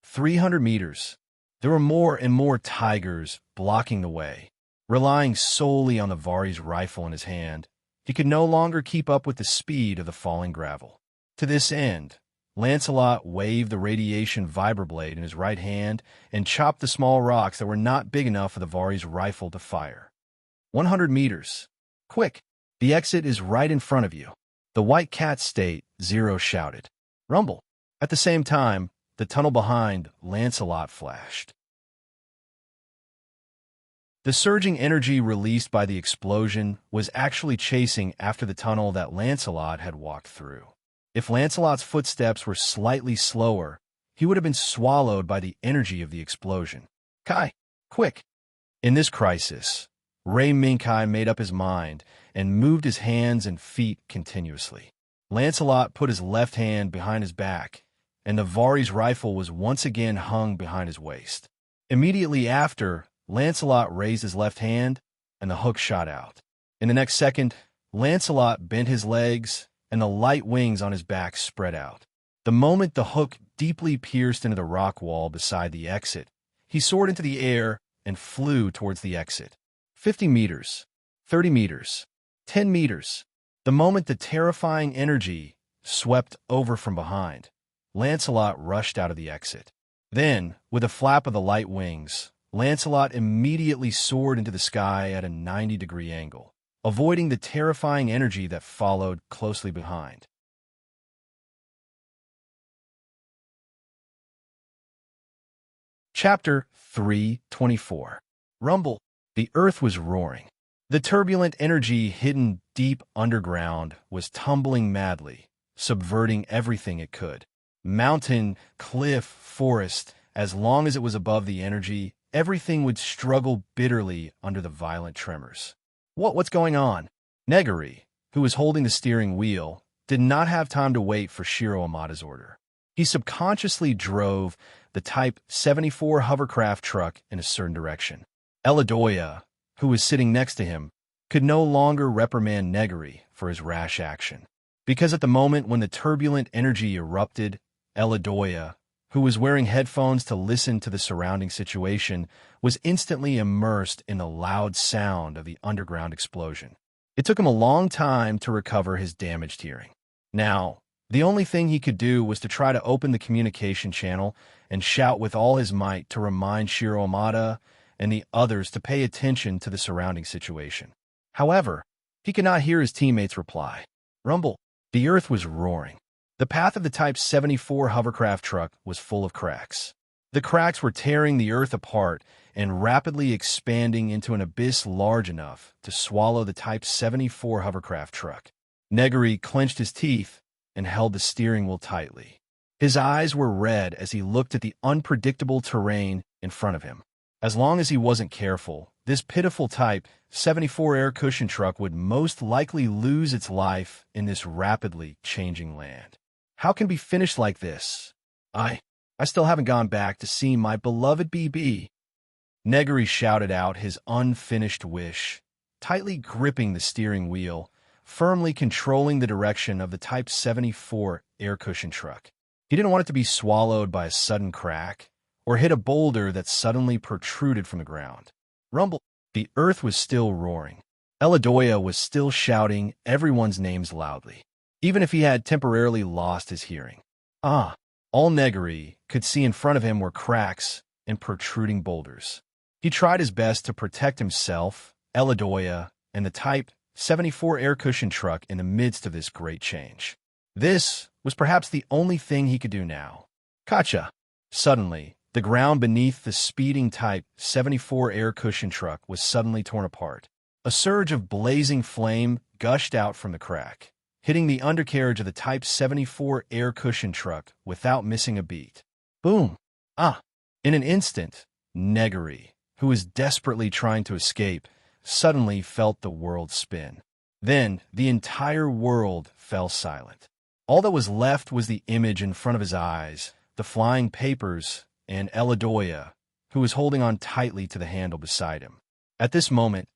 300 meters. There were more and more tigers blocking the way. Relying solely on the Vari's rifle in his hand, he could no longer keep up with the speed of the falling gravel. To this end, Lancelot waved the radiation vibroblade in his right hand and chopped the small rocks that were not big enough for the Vari's rifle to fire. 100 meters. Quick! The exit is right in front of you. The white cat state, Zero shouted. Rumble. At the same time, the tunnel behind Lancelot flashed. The surging energy released by the explosion was actually chasing after the tunnel that Lancelot had walked through. If Lancelot's footsteps were slightly slower, he would have been swallowed by the energy of the explosion. Kai, quick! In this crisis, Ray Minkai made up his mind and moved his hands and feet continuously. Lancelot put his left hand behind his back, and Navari's rifle was once again hung behind his waist. Immediately after, Lancelot raised his left hand, and the hook shot out. In the next second, Lancelot bent his legs, and the light wings on his back spread out. The moment the hook deeply pierced into the rock wall beside the exit, he soared into the air and flew towards the exit. 50 meters, 30 meters, 10 meters. The moment the terrifying energy swept over from behind, Lancelot rushed out of the exit. Then, with a flap of the light wings, Lancelot immediately soared into the sky at a 90-degree angle, avoiding the terrifying energy that followed closely behind. Chapter 3:24. Rumble. The earth was roaring. The turbulent energy hidden deep underground was tumbling madly, subverting everything it could. Mountain, cliff, forest, as long as it was above the energy, everything would struggle bitterly under the violent tremors. What's going on? Neguri, who was holding the steering wheel, did not have time to wait for Shiro Amada's order. He subconsciously drove the Type 74 hovercraft truck in a certain direction. Eladoya, who was sitting next to him, could no longer reprimand Neguri for his rash action. Because at the moment when the turbulent energy erupted, Eladoya, who was wearing headphones to listen to the surrounding situation, was instantly immersed in the loud sound of the underground explosion. It took him a long time to recover his damaged hearing. Now, the only thing he could do was to try to open the communication channel and shout with all his might to remind Shiro Amada and the others to pay attention to the surrounding situation. However, he could not hear his teammates reply. Rumble. The earth was roaring. The path of the Type 74 hovercraft truck was full of cracks. The cracks were tearing the earth apart and rapidly expanding into an abyss large enough to swallow the Type 74 hovercraft truck. Neguri clenched his teeth and held the steering wheel tightly. His eyes were red as he looked at the unpredictable terrain in front of him. As long as he wasn't careful, this pitiful Type 74 air cushion truck would most likely lose its life in this rapidly changing land. How can it be finished like this? I still haven't gone back to see my beloved BB. Neguri shouted out his unfinished wish, tightly gripping the steering wheel, firmly controlling the direction of the Type 74 air cushion truck. He didn't want it to be swallowed by a sudden crack or hit a boulder that suddenly protruded from the ground. Rumble. The earth was still roaring. Eladoya was still shouting everyone's names loudly, even if he had temporarily lost his hearing. All Neguri could see in front of him were cracks and protruding boulders. He tried his best to protect himself, Eladoya, and the Type 74 air cushion truck in the midst of this great change. This was perhaps the only thing he could do now. Kacha! Suddenly, the ground beneath the speeding Type 74 air cushion truck was suddenly torn apart. A surge of blazing flame gushed out from the crack, hitting the undercarriage of the Type 74 air cushion truck without missing a beat. Boom! In an instant, Neguri, who was desperately trying to escape, suddenly felt the world spin. Then, the entire world fell silent. All that was left was the image in front of his eyes, the flying papers, and Eladoya, who was holding on tightly to the handle beside him. At this moment,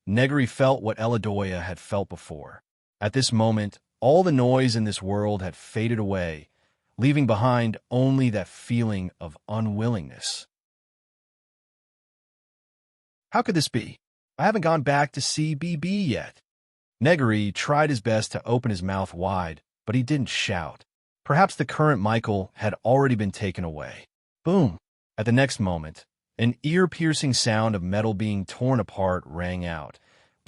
Neguri felt what Eladoya had felt before. At this moment, all the noise in this world had faded away, leaving behind only that feeling of unwillingness. How could this be? I haven't gone back to see BB yet. Neguri tried his best to open his mouth wide, but he didn't shout. Perhaps the current Michael had already been taken away. Boom! At the next moment, an ear-piercing sound of metal being torn apart rang out,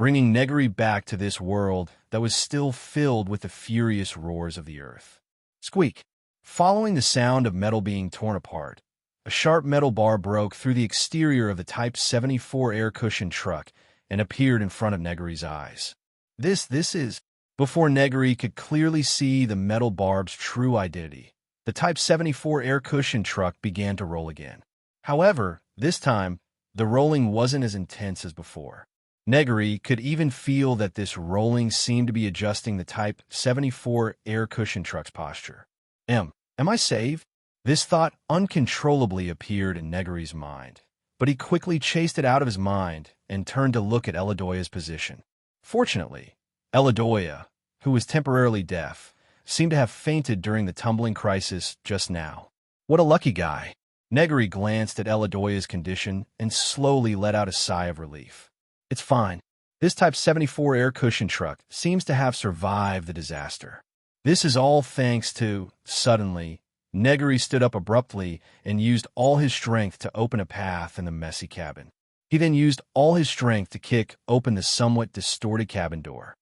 bringing Negri back to this world that was still filled with the furious roars of the earth. Squeak! Following the sound of metal being torn apart, a sharp metal bar broke through the exterior of the Type 74 air-cushioned truck and appeared in front of Negri's eyes. This is... Before Negri could clearly see the metal barb's true identity, the Type 74 air-cushioned truck began to roll again. However, this time, the rolling wasn't as intense as before. Negri could even feel that this rolling seemed to be adjusting the Type 74 air-cushioned truck's posture. Am I saved? This thought uncontrollably appeared in Negri's mind, but he quickly chased it out of his mind and turned to look at Eladoya's position. Fortunately, Eladoya, who was temporarily deaf, seemed to have fainted during the tumbling crisis just now. What a lucky guy. Negri glanced at Eladoya's condition and slowly let out a sigh of relief. It's fine. This Type 74 air-cushion truck seems to have survived the disaster. This is all thanks to... Suddenly, Negri stood up abruptly and used all his strength to open a path in the messy cabin. He then used all his strength to kick open the somewhat distorted cabin door.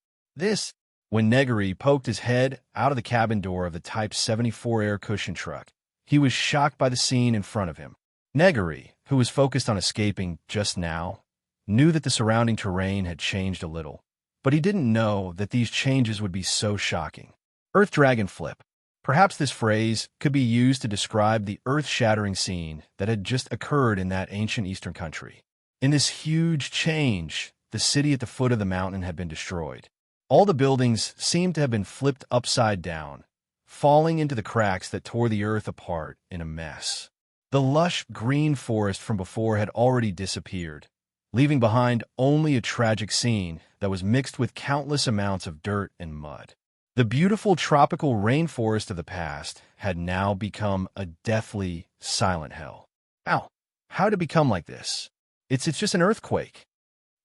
When Negri poked his head out of the cabin door of the Type 74 air-cushion truck, he was shocked by the scene in front of him. Negri, who was focused on escaping just now, knew that the surrounding terrain had changed a little, but he didn't know that these changes would be so shocking. Earth Dragon Flip. Perhaps this phrase could be used to describe the earth-shattering scene that had just occurred in that ancient eastern country. In this huge change, the city at the foot of the mountain had been destroyed. All the buildings seemed to have been flipped upside down, falling into the cracks that tore the earth apart in a mess. The lush green forest from before had already disappeared, leaving behind only a tragic scene that was mixed with countless amounts of dirt and mud. The beautiful tropical rainforest of the past had now become a deathly, silent hell. Ow! How did it become like this? It's just an earthquake.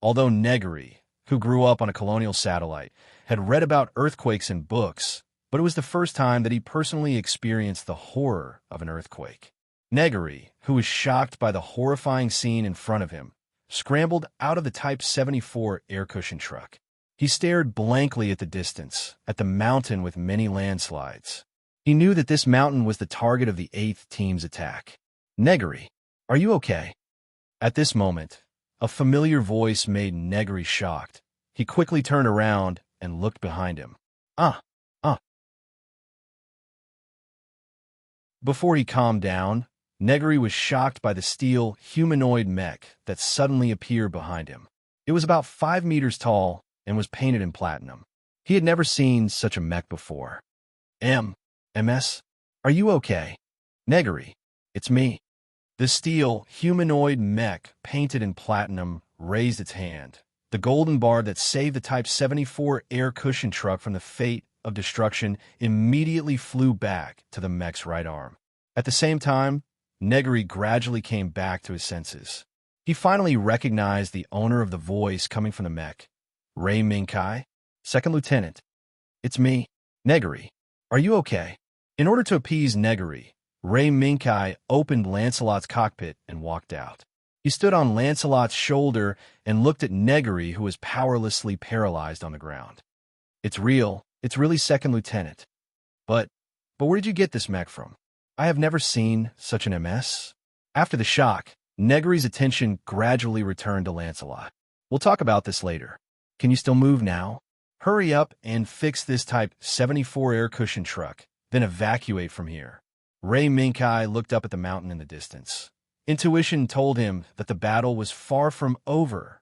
Although Negri, who grew up on a colonial satellite, had read about earthquakes in books, but it was the first time that he personally experienced the horror of an earthquake. Negri, who was shocked by the horrifying scene in front of him, scrambled out of the Type 74 air-cushion truck. He stared blankly at the distance, at the mountain with many landslides. He knew that this mountain was the target of the 8th team's attack. Negri, are you okay? At this moment, a familiar voice made Negri shocked. He quickly turned around and looked behind him. Before he calmed down, Negri was shocked by the steel humanoid mech that suddenly appeared behind him. It was about 5 meters tall and was painted in platinum. He had never seen such a mech before. MS, are you okay? Negri, it's me. The steel humanoid mech, painted in platinum, raised its hand. The golden bar that saved the Type 74 air-cushion truck from the fate of destruction immediately flew back to the mech's right arm. At the same time, Negri gradually came back to his senses. He finally recognized the owner of the voice coming from the mech. Ray Minkai, Second Lieutenant. It's me. Negri, are you okay? In order to appease Negri, Ray Minkai opened Lancelot's cockpit and walked out. He stood on Lancelot's shoulder and looked at Negri, who was powerlessly paralyzed on the ground. It's really Second Lieutenant. But where did you get this mech from? I have never seen such an MS. After the shock, Negri's attention gradually returned to Lancelot. We'll talk about this later. Can you still move now? Hurry up and fix this Type 74 air-cushion truck, then evacuate from here. Ray Minkai looked up at the mountain in the distance. Intuition told him that the battle was far from over.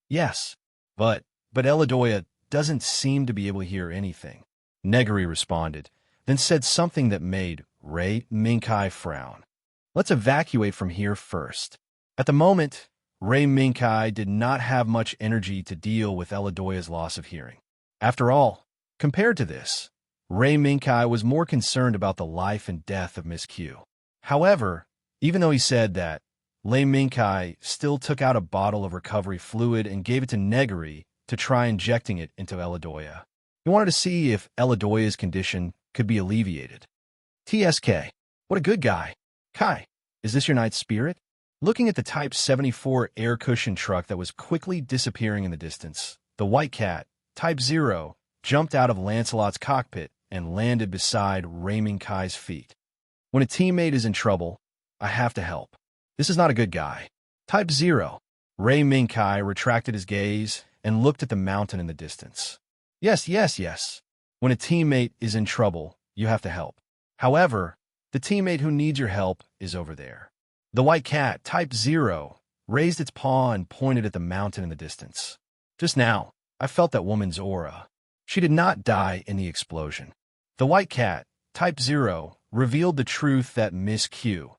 Yes, but Eladoya doesn't seem to be able to hear anything. Negri responded, then said something that made Ray Minkai frown. Let's evacuate from here first. At the moment, Ray Minkai did not have much energy to deal with Eladoya's loss of hearing. After all, compared to this, Ray Minkai was more concerned about the life and death of Miss Q. However, even though he said that, Ray Minkai still took out a bottle of recovery fluid and gave it to Negri to try injecting it into Eladoya. He wanted to see if Eladoya's condition could be alleviated. TSK, what a good guy. Kai, is this your knight's spirit? Looking at the Type 74 air-cushion truck that was quickly disappearing in the distance, The white cat, Type 0, jumped out of Lancelot's cockpit and landed beside Ray Minkai's feet. When a teammate is in trouble, I have to help. This is not a good guy. Type 0. Ray Minkai retracted his gaze and looked at the mountain in the distance. Yes, yes, yes. When a teammate is in trouble, you have to help. However, the teammate who needs your help is over there. The white cat, Type 0, raised its paw and pointed at the mountain in the distance. Just now, I felt that woman's aura. She did not die in the explosion. The white cat, Type 0, revealed the truth that Miss Q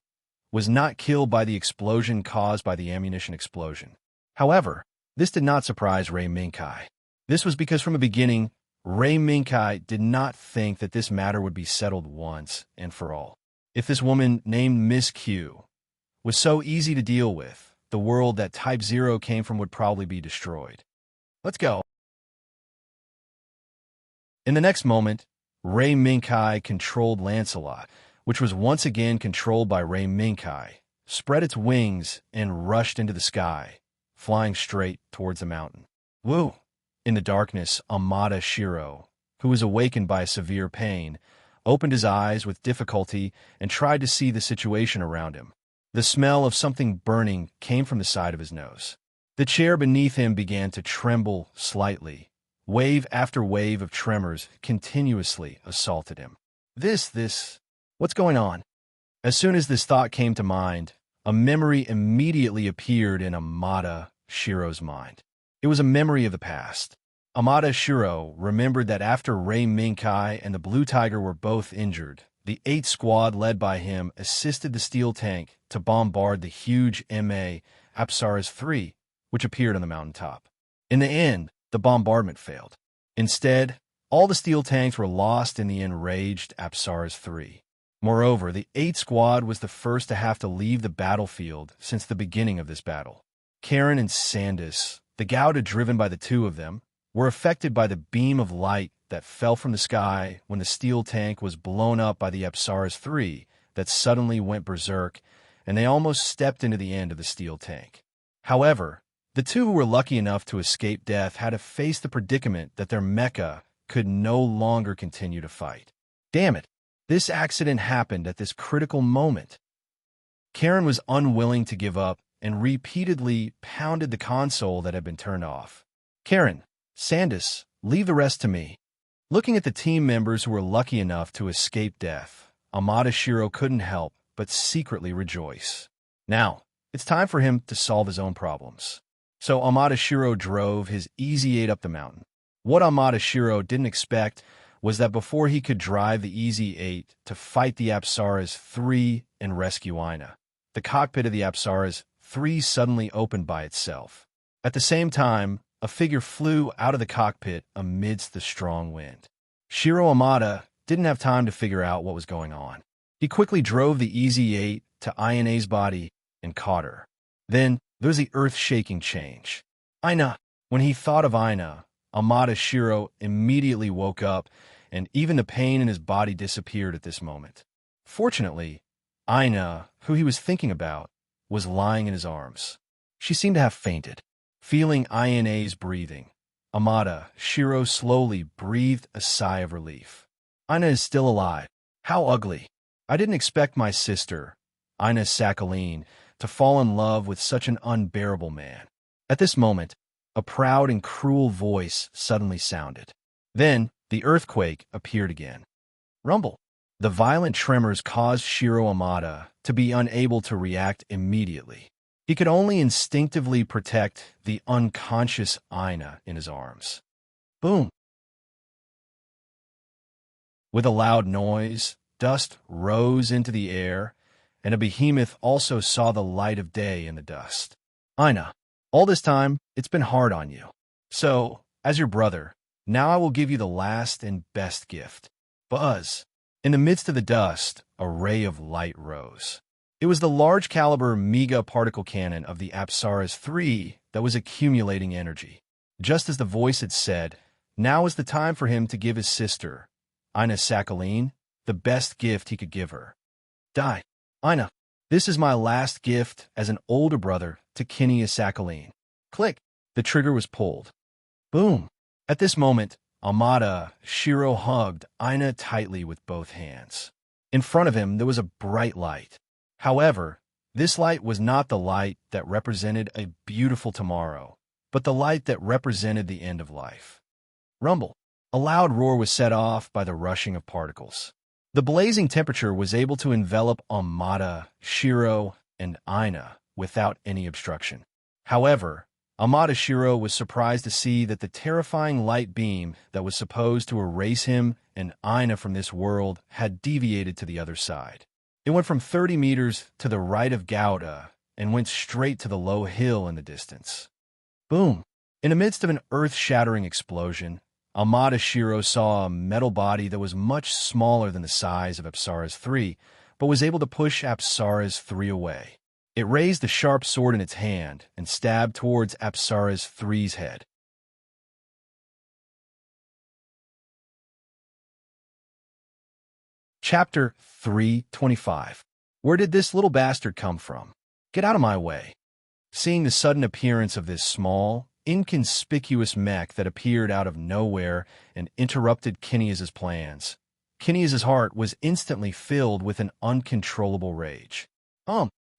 was not killed by the explosion caused by the ammunition explosion. However, this did not surprise Ray Minkai. This was because from the beginning, Ray Minkai did not think that this matter would be settled once and for all. If this woman named Miss Q was so easy to deal with, the world that Type 0 came from would probably be destroyed. Let's go. In the next moment, Ray Minkai controlled Lancelot, which was once again controlled by Ray Minkai, spread its wings and rushed into the sky, flying straight towards the mountain. Woo! In the darkness, Amada Shiro, who was awakened by severe pain, opened his eyes with difficulty and tried to see the situation around him. The smell of something burning came from the side of his nose. The chair beneath him began to tremble slightly. Wave after wave of tremors continuously assaulted him. What's going on? As soon as this thought came to mind, a memory immediately appeared in Amada Shiro's mind. It was a memory of the past. Amada Shiro remembered that after Ray Minkai and the Blue Tiger were both injured, the 8th squad led by him assisted the steel tank to bombard the huge MA Apsaras III, which appeared on the mountaintop. In the end, the bombardment failed. Instead, all the steel tanks were lost in the enraged Apsaras III. Moreover, the 8th squad was the first to have to leave the battlefield since the beginning of this battle. Karen and Sandus, the Gauda driven by the two of them, were affected by the beam of light that fell from the sky when the steel tank was blown up by the Apsaras III that suddenly went berserk, and they almost stepped into the end of the steel tank. However, the two who were lucky enough to escape death had to face the predicament that their mecha could no longer continue to fight. Damn it! This accident happened at this critical moment. Karen was unwilling to give up and repeatedly pounded the console that had been turned off. Karen, Sandus, leave the rest to me. Looking at the team members who were lucky enough to escape death, Amada Shiro couldn't help but secretly rejoice. Now, it's time for him to solve his own problems. So Amada Shiro drove his Easy 8 up the mountain. What Amada Shiro didn't expect was that before he could drive the Easy 8 to fight the Apsaras III and rescue Aina, the cockpit of the Apsaras III suddenly opened by itself. At the same time, a figure flew out of the cockpit amidst the strong wind. Shiro Amada didn't have time to figure out what was going on. He quickly drove the Easy 8 to Ayane's body and caught her. Then there was the earth-shaking change. Aina! When he thought of Aina, Amada Shiro immediately woke up, and even the pain in his body disappeared at this moment. Fortunately, Aina, who he was thinking about, was lying in his arms. She seemed to have fainted. Feeling Ayane's breathing, Amada Shiro slowly breathed a sigh of relief. Aina is still alive. How ugly. I didn't expect my sister, Aina Sakhaline, to fall in love with such an unbearable man. At this moment, a proud and cruel voice suddenly sounded. Then, the earthquake appeared again. Rumble. The violent tremors caused Shiro Amada to be unable to react immediately. He could only instinctively protect the unconscious Aina in his arms. Boom! With a loud noise, dust rose into the air, and a behemoth also saw the light of day in the dust. Aina, all this time, it's been hard on you. So, as your brother, now I will give you the last and best gift. Buzz. In the midst of the dust, a ray of light rose. It was the large-caliber Mega particle cannon of the Apsaras III that was accumulating energy. Just as the voice had said, now is the time for him to give his sister, Aina Sakhaline, the best gift he could give her. Die. Aina, this is my last gift as an older brother to Kinia Sakhaline. Click. The trigger was pulled. Boom! At this moment, Amada Shiro hugged Aina tightly with both hands. In front of him, there was a bright light. However, this light was not the light that represented a beautiful tomorrow, but the light that represented the end of life. Rumble. A loud roar was set off by the rushing of particles. The blazing temperature was able to envelop Amada, Shiro, and Aina without any obstruction. However, Amada Shiro was surprised to see that the terrifying light beam that was supposed to erase him and Aina from this world had deviated to the other side. It went from 30 meters to the right of Gouda and went straight to the low hill in the distance. Boom! In the midst of an earth-shattering explosion, Amada Shiro saw a metal body that was much smaller than the size of Apsara's 3, but was able to push Apsara's 3 away. It raised the sharp sword in its hand and stabbed towards Apsara's 3's head. Chapter 325. Where did this little bastard come from? Get out of my way. Seeing the sudden appearance of this small, inconspicuous mech that appeared out of nowhere and interrupted Kineas's plans, Kineas's heart was instantly filled with an uncontrollable rage.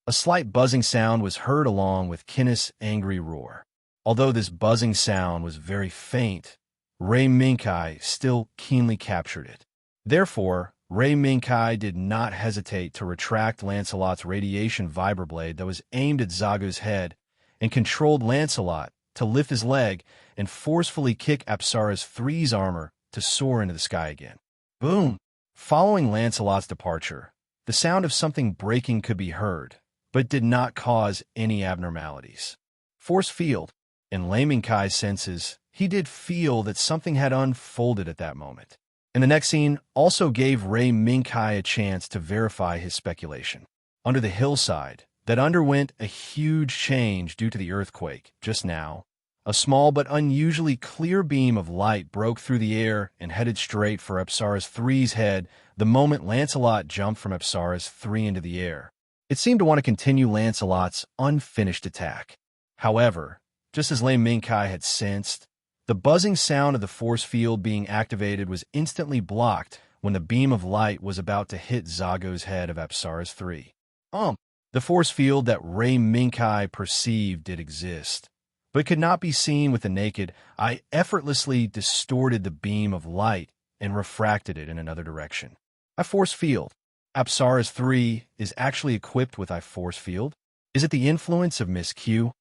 A slight buzzing sound was heard along with Kineas's angry roar. Although this buzzing sound was very faint, Ray Minkai still keenly captured it. Therefore, Ray Minkai did not hesitate to retract Lancelot's radiation vibroblade that was aimed at Zagu's head and controlled Lancelot to lift his leg and forcefully kick Apsara's 3's armor to soar into the sky again. Boom! Following Lancelot's departure, the sound of something breaking could be heard, but did not cause any abnormalities. Force field. In Ray Minkai's senses, he did feel that something had unfolded at that moment. And the next scene also gave Ray Minkai a chance to verify his speculation. Under the hillside, that underwent a huge change due to the earthquake, just now, a small but unusually clear beam of light broke through the air and headed straight for Apsara's 3's head the moment Lancelot jumped from Apsara's 3 into the air. It seemed to want to continue Lancelot's unfinished attack. However, just as Ray Minkai had sensed, the buzzing sound of the force field being activated was instantly blocked when the beam of light was about to hit Zagu's head of Apsara's 3. The force field that Ray Minkai perceived did exist, but could not be seen with the naked eye. Effortlessly distorted the beam of light and refracted it in another direction. A force field. Apsara's 3 is actually equipped with a force field. Is it the influence of Miss Q?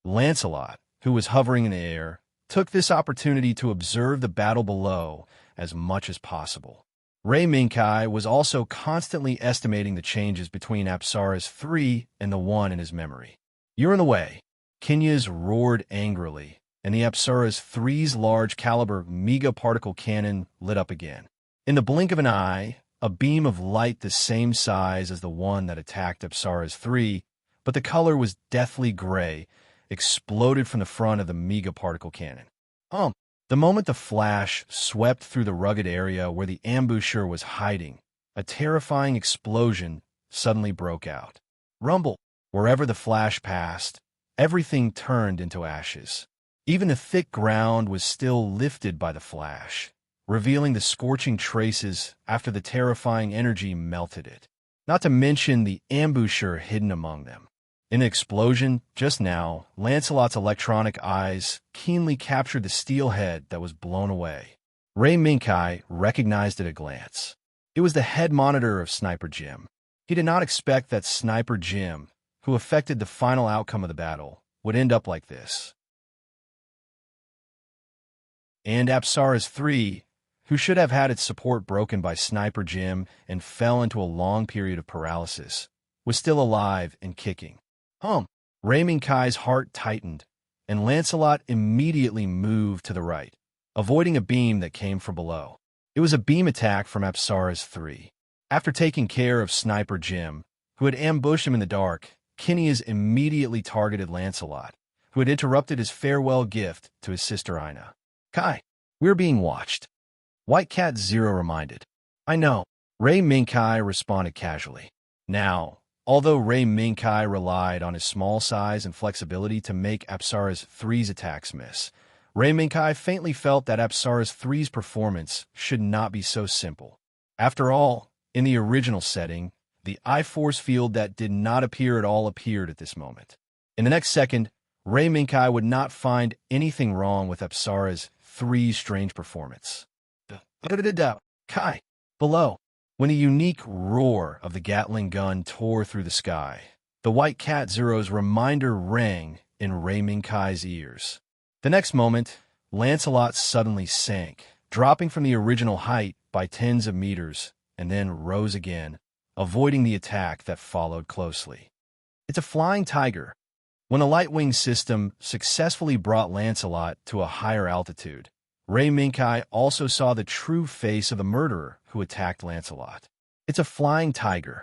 Lancelot, who was hovering in the air, took this opportunity to observe the battle below as much as possible. Ray Minkai was also constantly estimating the changes between Apsara's 3 and the one in his memory. You're in the way. Kineas roared angrily, and the Apsara's 3's large caliber mega particle cannon lit up again. In the blink of an eye, a beam of light the same size as the one that attacked Apsara's 3, but the color was deathly gray, exploded from the front of the mega particle cannon. The moment the flash swept through the rugged area where the ambusher was hiding, a terrifying explosion suddenly broke out. Rumble. Wherever the flash passed, everything turned into ashes. Even the thick ground was still lifted by the flash, revealing the scorching traces after the terrifying energy melted it, not to mention the ambusher hidden among them. In the explosion, just now, Lancelot's electronic eyes keenly captured the steel head that was blown away. Ray Minkai recognized at a glance. It was the head monitor of Sniper Jim. He did not expect that Sniper Jim, who affected the final outcome of the battle, would end up like this. And Apsara's 3, who should have had its support broken by Sniper Jim and fell into a long period of paralysis, was still alive and kicking. Ray Minkai's heart tightened, and Lancelot immediately moved to the right, avoiding a beam that came from below. It was a beam attack from Apsara's 3. After taking care of Sniper Jim, who had ambushed him in the dark, Kineas immediately targeted Lancelot, who had interrupted his farewell gift to his sister Aina. Kai, we're being watched. White Cat Zero reminded. I know. Ray Minkai responded casually. Now, although Ray Minkai relied on his small size and flexibility to make Apsara's 3's attacks miss, Ray Minkai faintly felt that Apsara's three's performance should not be so simple. After all, in the original setting, the I-force field that did not appear at all appeared at this moment. In the next second, Ray Minkai would not find anything wrong with Apsara's three's strange performance. Kai. Below, when a unique roar of the Gatling gun tore through the sky, the White Cat Zero's reminder rang in Ray Minkai's ears. The next moment, Lancelot suddenly sank, dropping from the original height by tens of meters, and then rose again, avoiding the attack that followed closely. It's a flying tiger. When the Lightwing system successfully brought Lancelot to a higher altitude, Ray Minkai also saw the true face of the murderer who attacked Lancelot. It's a flying tiger.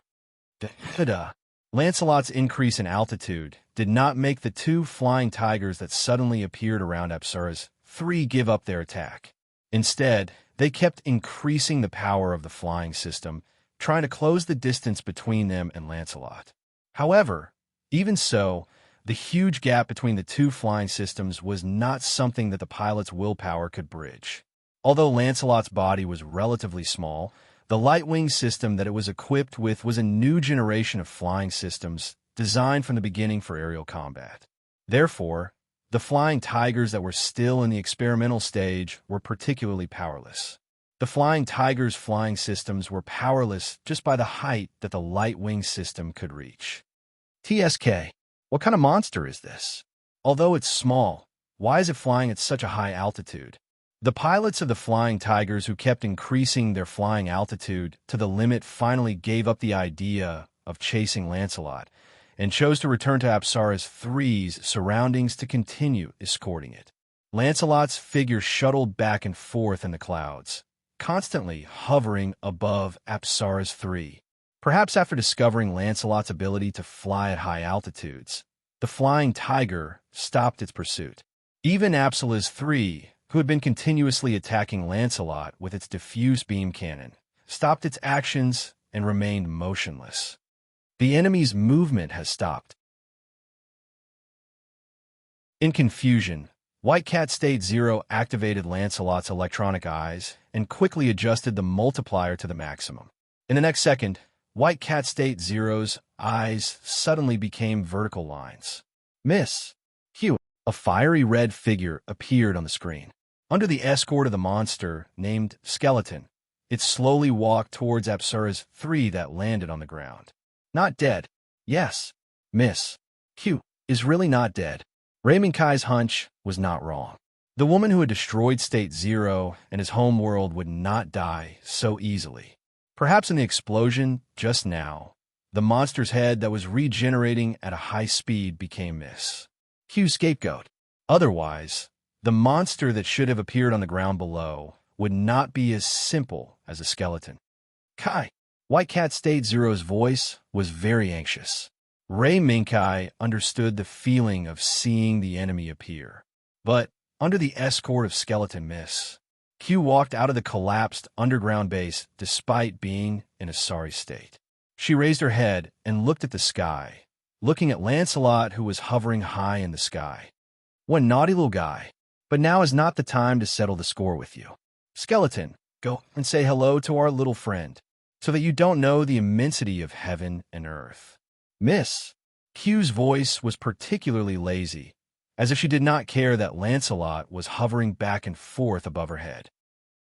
Lancelot's increase in altitude did not make the two flying tigers that suddenly appeared around Apsara's three give up their attack. Instead, they kept increasing the power of the flying system, trying to close the distance between them and Lancelot. However, even so, the huge gap between the two flying systems was not something that the pilot's willpower could bridge. Although Lancelot's body was relatively small, the Lightwing system that it was equipped with was a new generation of flying systems designed from the beginning for aerial combat. Therefore, the flying tigers that were still in the experimental stage were particularly powerless. The flying tigers' flying systems were powerless just by the height that the Lightwing system could reach. TSK. What kind of monster is this? Although it's small, why is it flying at such a high altitude? The pilots of the flying tigers who kept increasing their flying altitude to the limit finally gave up the idea of chasing Lancelot and chose to return to Apsara's three's surroundings to continue escorting it. Lancelot's figure shuttled back and forth in the clouds, constantly hovering above Apsara's three. Perhaps after discovering Lancelot's ability to fly at high altitudes, the flying tiger stopped its pursuit. Even Apsara's three, who had been continuously attacking Lancelot with its diffuse beam cannon, stopped its actions and remained motionless. The enemy's movement has stopped. In confusion, White Cat State Zero activated Lancelot's electronic eyes and quickly adjusted the multiplier to the maximum. In the next second, White Cat State Zero's eyes suddenly became vertical lines. Miss. Q. A fiery red figure appeared on the screen. Under the escort of the monster named Skeleton, it slowly walked towards Apsara's three that landed on the ground. Not dead. Yes. Miss. Q. Is really not dead. Ray Minkai's hunch was not wrong. The woman who had destroyed State Zero and his home world would not die so easily. Perhaps in the explosion just now, the monster's head that was regenerating at a high speed became Miss Q's scapegoat. Otherwise, the monster that should have appeared on the ground below would not be as simple as a skeleton. Kai. White Cat State Zero's voice was very anxious. Ray Minkai understood the feeling of seeing the enemy appear. But under the escort of Skeleton Miss, Q walked out of the collapsed underground base despite being in a sorry state. She raised her head and looked at the sky, looking at Lancelot who was hovering high in the sky. One naughty little guy. But now is not the time to settle the score with you. Skeleton, go and say hello to our little friend, so that you don't know the immensity of heaven and earth. Miss Q's voice was particularly lazy, as if she did not care that Lancelot was hovering back and forth above her head.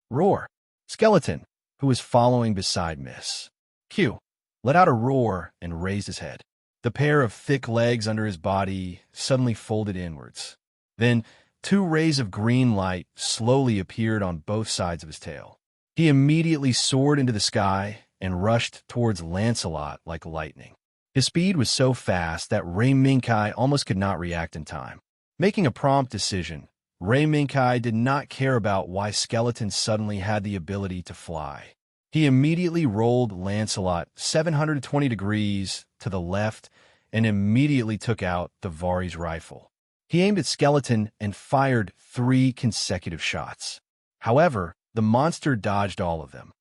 Roar. Skeleton, who was following beside Miss Q, let out a roar and raised his head. The pair of thick legs under his body suddenly folded inwards. Then, two rays of green light slowly appeared on both sides of his tail. He immediately soared into the sky and rushed towards Lancelot like lightning. His speed was so fast that Ray Minkai almost could not react in time. Making a prompt decision, Ray Minkai did not care about why Skeleton suddenly had the ability to fly. He immediately rolled Lancelot 720 degrees to the left and immediately took out the Vari's rifle. He aimed at Skeleton and fired 3 consecutive shots. However, the monster dodged all of them.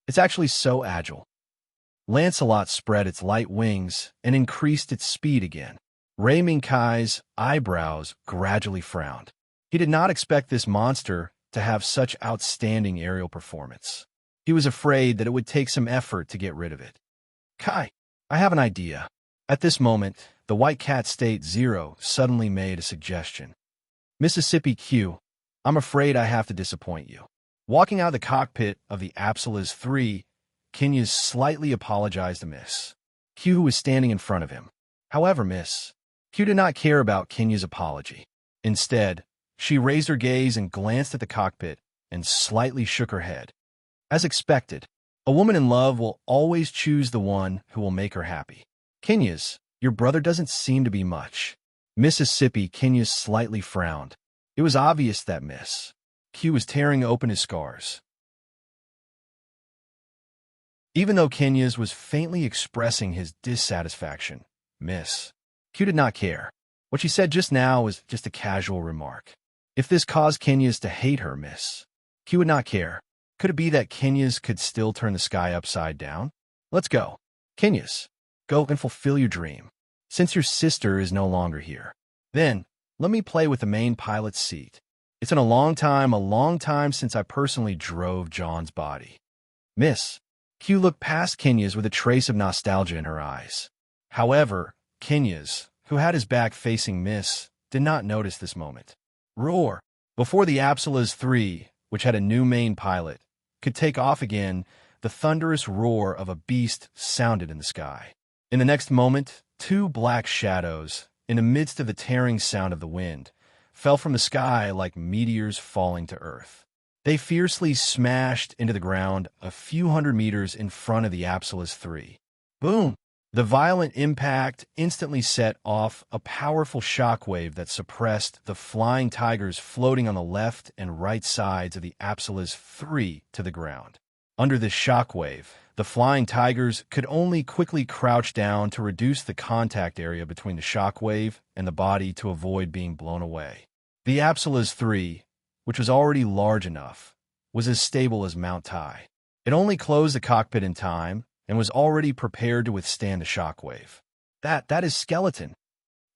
It's actually so agile. Lancelot spread its light wings and increased its speed again. Ray Minkai's eyebrows gradually frowned. He did not expect this monster to have such outstanding aerial performance. He was afraid that it would take some effort to get rid of it. Kai, I have an idea. At this moment, the White Cat State Zero suddenly made a suggestion. Mississippi Q, I'm afraid I have to disappoint you. Walking out of the cockpit of the Apsalas 3, Kenya's slightly apologized to Miss Q, who was standing in front of him. However, Miss Q did not care about Kenya's apology. Instead, she raised her gaze and glanced at the cockpit and slightly shook her head. As expected, a woman in love will always choose the one who will make her happy. Kenya's, your brother doesn't seem to be much. Mississippi Kenya slightly frowned. It was obvious that Miss Q was tearing open his scars. Even though Kenya's was faintly expressing his dissatisfaction, Miss Q did not care. What she said just now was just a casual remark. If this caused Kenya's to hate her, Miss Q would not care. Could it be that Kenya's could still turn the sky upside down? Let's go. Kenya's, go and fulfill your dream. Since your sister is no longer here, then let me play with the main pilot's seat. It's been a long time since I personally drove John's body. Miss Q looked past Kenya's with a trace of nostalgia in her eyes. However, Kenya's, who had his back facing Miss, did not notice this moment. Roar! Before the Apsalas 3, which had a new main pilot, could take off again, the thunderous roar of a beast sounded in the sky. In the next moment, two black shadows, in the midst of the tearing sound of the wind, fell from the sky like meteors falling to earth. They fiercely smashed into the ground a few hundred meters in front of the Apsalas 3. Boom! The violent impact instantly set off a powerful shockwave that suppressed the flying tigers floating on the left and right sides of the Apsalas 3 to the ground. Under this shockwave, the flying tigers could only quickly crouch down to reduce the contact area between the shockwave and the body to avoid being blown away. The Apsalas 3, which was already large enough, was as stable as Mount Tai. It only closed the cockpit in time and was already prepared to withstand the shockwave. That is Skeleton.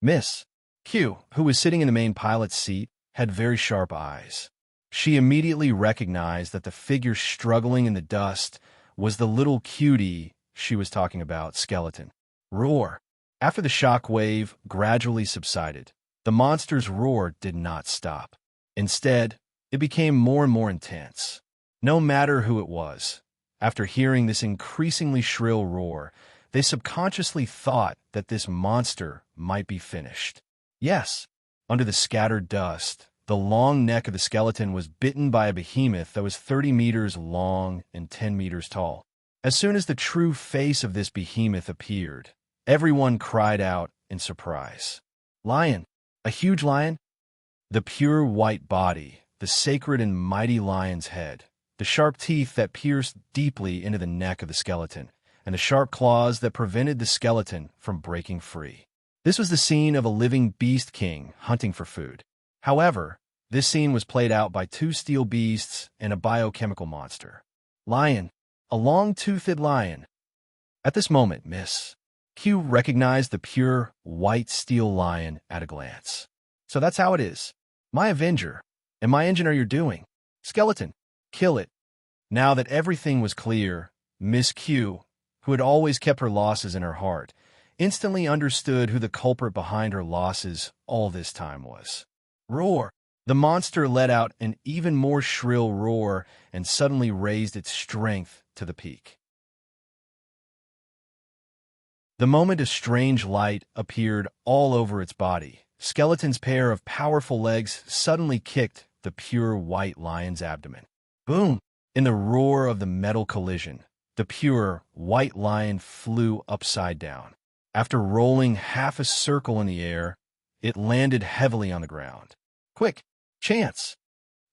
Miss Q, who was sitting in the main pilot's seat, had very sharp eyes. She immediately recognized that the figure struggling in the dust was the little cutie she was talking about, Skeleton. Roar! After the shockwave gradually subsided, the monster's roar did not stop. Instead, it became more and more intense. No matter who it was, after hearing this increasingly shrill roar, they subconsciously thought that this monster might be finished. Yes, under the scattered dust, the long neck of the skeleton was bitten by a behemoth that was 30 meters long and 10 meters tall. As soon as the true face of this behemoth appeared, everyone cried out in surprise. Lion! A huge lion? The pure white body, the sacred and mighty lion's head, the sharp teeth that pierced deeply into the neck of the skeleton, and the sharp claws that prevented the skeleton from breaking free. This was the scene of a living beast king hunting for food. However, this scene was played out by two steel beasts and a biochemical monster. Lion, a long-toothed lion. At this moment, Miss Q recognized the pure white steel lion at a glance. So that's how it is. My Avenger, and my engineer you're doing. Skeleton, kill it. Now that everything was clear, Miss Q, who had always kept her losses in her heart, instantly understood who the culprit behind her losses all this time was. Roar! The monster let out an even more shrill roar and suddenly raised its strength to the peak. The moment a strange light appeared all over its body, Skeleton's pair of powerful legs suddenly kicked the pure white lion's abdomen. Boom! In the roar of the metal collision, the pure white lion flew upside down. After rolling half a circle in the air, it landed heavily on the ground. Quick! Chance!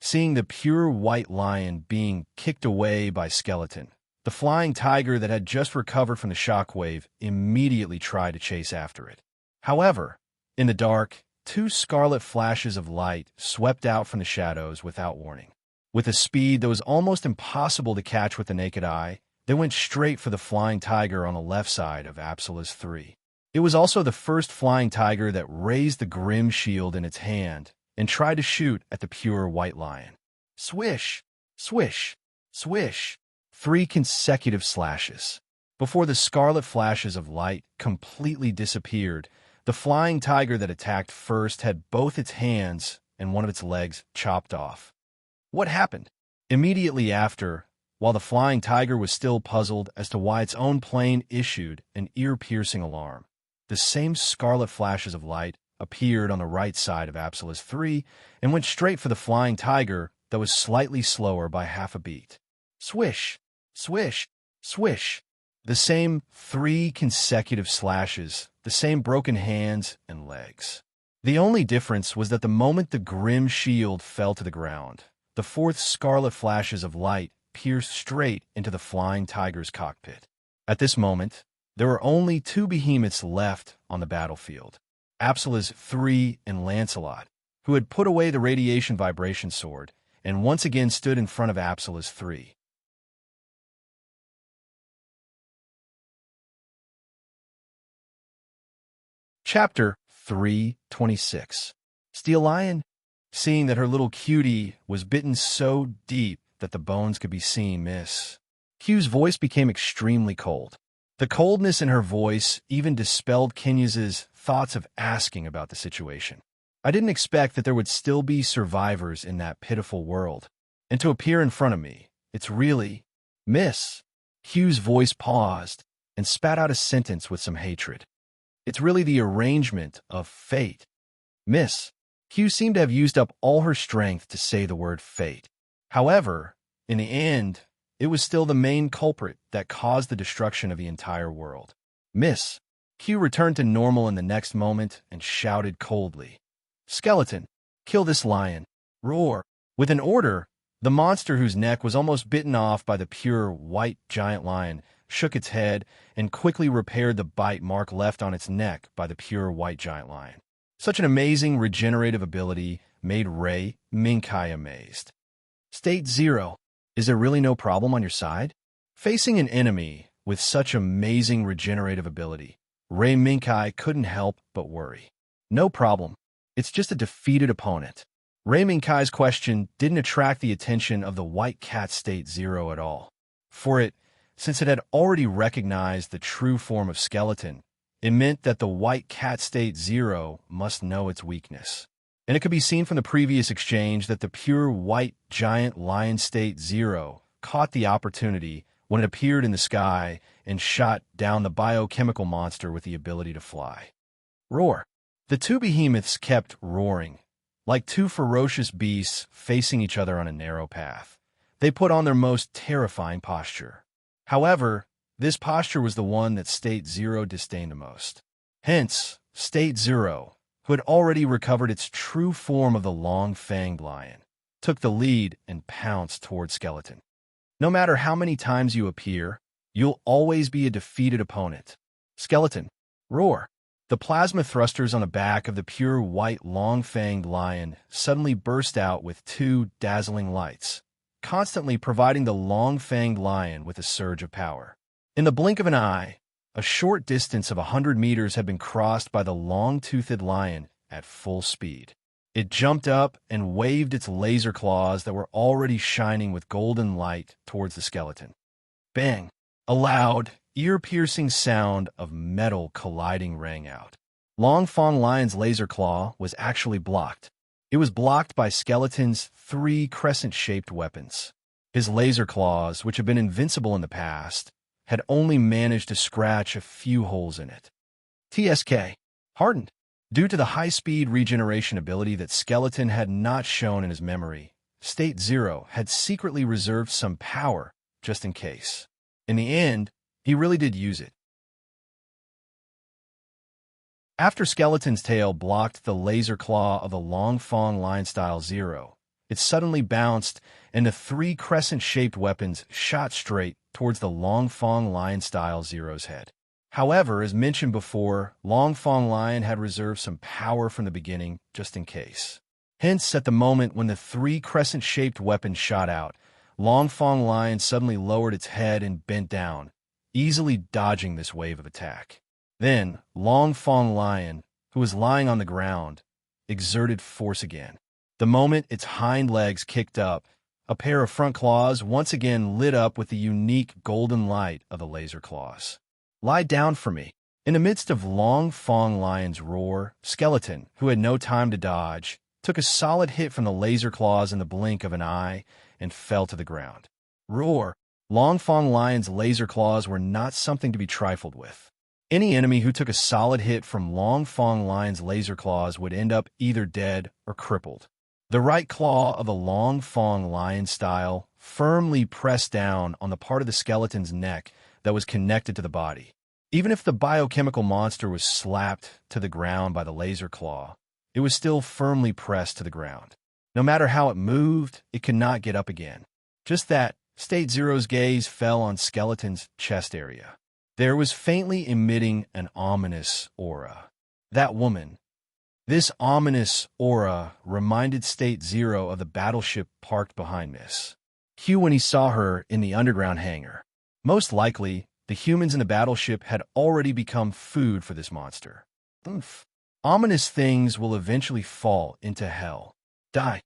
Seeing the pure white lion being kicked away by Skeleton, the flying tiger that had just recovered from the shockwave immediately tried to chase after it. However, in the dark, two scarlet flashes of light swept out from the shadows without warning. With a speed that was almost impossible to catch with the naked eye, they went straight for the flying tiger on the left side of Apsalas 3. It was also the first flying tiger that raised the grim shield in its hand and tried to shoot at the pure white lion. Swish, swish, swish. 3 consecutive slashes. Before the scarlet flashes of light completely disappeared, the flying tiger that attacked first had both its hands and one of its legs chopped off. What happened? Immediately after, while the flying tiger was still puzzled as to why its own plane issued an ear-piercing alarm, the same scarlet flashes of light appeared on the right side of Apsila's 3 and went straight for the flying tiger that was slightly slower by half a beat. Swish, swish, swish. The same 3 consecutive slashes, the same broken hands and legs. The only difference was that the moment the grim shield fell to the ground, the 4th scarlet flashes of light pierced straight into the flying tiger's cockpit. At this moment, there were only 2 behemoths left on the battlefield, Apsila's 3 and Lancelot, who had put away the radiation vibration sword and once again stood in front of Apsila's 3. Chapter 326. Steel Lion? Seeing that her little cutie was bitten so deep that the bones could be seen, Miss Hugh's voice became extremely cold. The coldness in her voice even dispelled Kenya's thoughts of asking about the situation. I didn't expect that there would still be survivors in that pitiful world. And to appear in front of me, it's really... Miss Hugh's voice paused and spat out a sentence with some hatred. It's really the arrangement of fate. Miss Hugh seemed to have used up all her strength to say the word fate. However, in the end, it was still the main culprit that caused the destruction of the entire world. Miss Hugh returned to normal in the next moment and shouted coldly, "Skeleton, kill this lion." Roar. With an order, the monster whose neck was almost bitten off by the pure white giant lion shook its head and quickly repaired the bite mark left on its neck by the pure white giant lion. Such an amazing regenerative ability made Ray Minkai amazed. State 0, is there really no problem on your side? Facing an enemy with such amazing regenerative ability, Ray Minkai couldn't help but worry. No problem. It's just a defeated opponent. Ray Minkai's question didn't attract the attention of the white cat State 0 at all. Since it had already recognized the true form of skeleton, it meant that the white cat State 0 must know its weakness. And it could be seen from the previous exchange that the pure white giant lion State 0 caught the opportunity when it appeared in the sky and shot down the biochemical monster with the ability to fly. Roar. The 2 behemoths kept roaring, like 2 ferocious beasts facing each other on a narrow path. They put on their most terrifying posture. However, this posture was the one that State 0 disdained the most. Hence, State 0, who had already recovered its true form of the long-fanged lion, took the lead and pounced toward Skeleton. No matter how many times you appear, you'll always be a defeated opponent. Skeleton. Roar. The plasma thrusters on the back of the pure white long-fanged lion suddenly burst out with 2 dazzling lights, constantly providing the long-fanged lion with a surge of power. In the blink of an eye, a short distance of 100 meters had been crossed by the long-toothed lion at full speed. It jumped up and waved its laser claws that were already shining with golden light towards the skeleton. Bang! A loud, ear-piercing sound of metal colliding rang out. Long Fong Lion's laser claw was actually blocked. It was blocked by Skeleton's 3 crescent-shaped weapons. His laser claws, which had been invincible in the past, had only managed to scratch a few holes in it. TSK. Hardened. Due to the high-speed regeneration ability that Skeleton had not shown in his memory, State 0 had secretly reserved some power just in case. In the end, he really did use it. After Skeleton's tail blocked the laser claw of the Long Fong Lion Style 0, it suddenly bounced and the 3 crescent-shaped weapons shot straight towards the Long Fong Lion Style 0's head. However, as mentioned before, Long Fong Lion had reserved some power from the beginning just in case. Hence, at the moment when the 3 crescent-shaped weapons shot out, Long Fong Lion suddenly lowered its head and bent down, easily dodging this wave of attack. Then, Long Fong Lion, who was lying on the ground, exerted force again. The moment its hind legs kicked up, a pair of front claws once again lit up with the unique golden light of the laser claws. "Lie down for me." In the midst of Long Fong Lion's roar, Skeleton, who had no time to dodge, took a solid hit from the laser claws in the blink of an eye and fell to the ground. Roar! Long Fong Lion's laser claws were not something to be trifled with. Any enemy who took a solid hit from Long Fong Lion's laser claws would end up either dead or crippled. The right claw of the Long Fong Lion style firmly pressed down on the part of the skeleton's neck that was connected to the body. Even if the biochemical monster was slapped to the ground by the laser claw, it was still firmly pressed to the ground. No matter how it moved, it could not get up again. Just that, State Zero's gaze fell on Skeleton's chest area. There was faintly emitting an ominous aura. That woman. This ominous aura reminded State Zero of the battleship parked behind Miss Q when he saw her in the underground hangar. Most likely, the humans in the battleship had already become food for this monster. Oomph. Ominous things will eventually fall into hell. Die.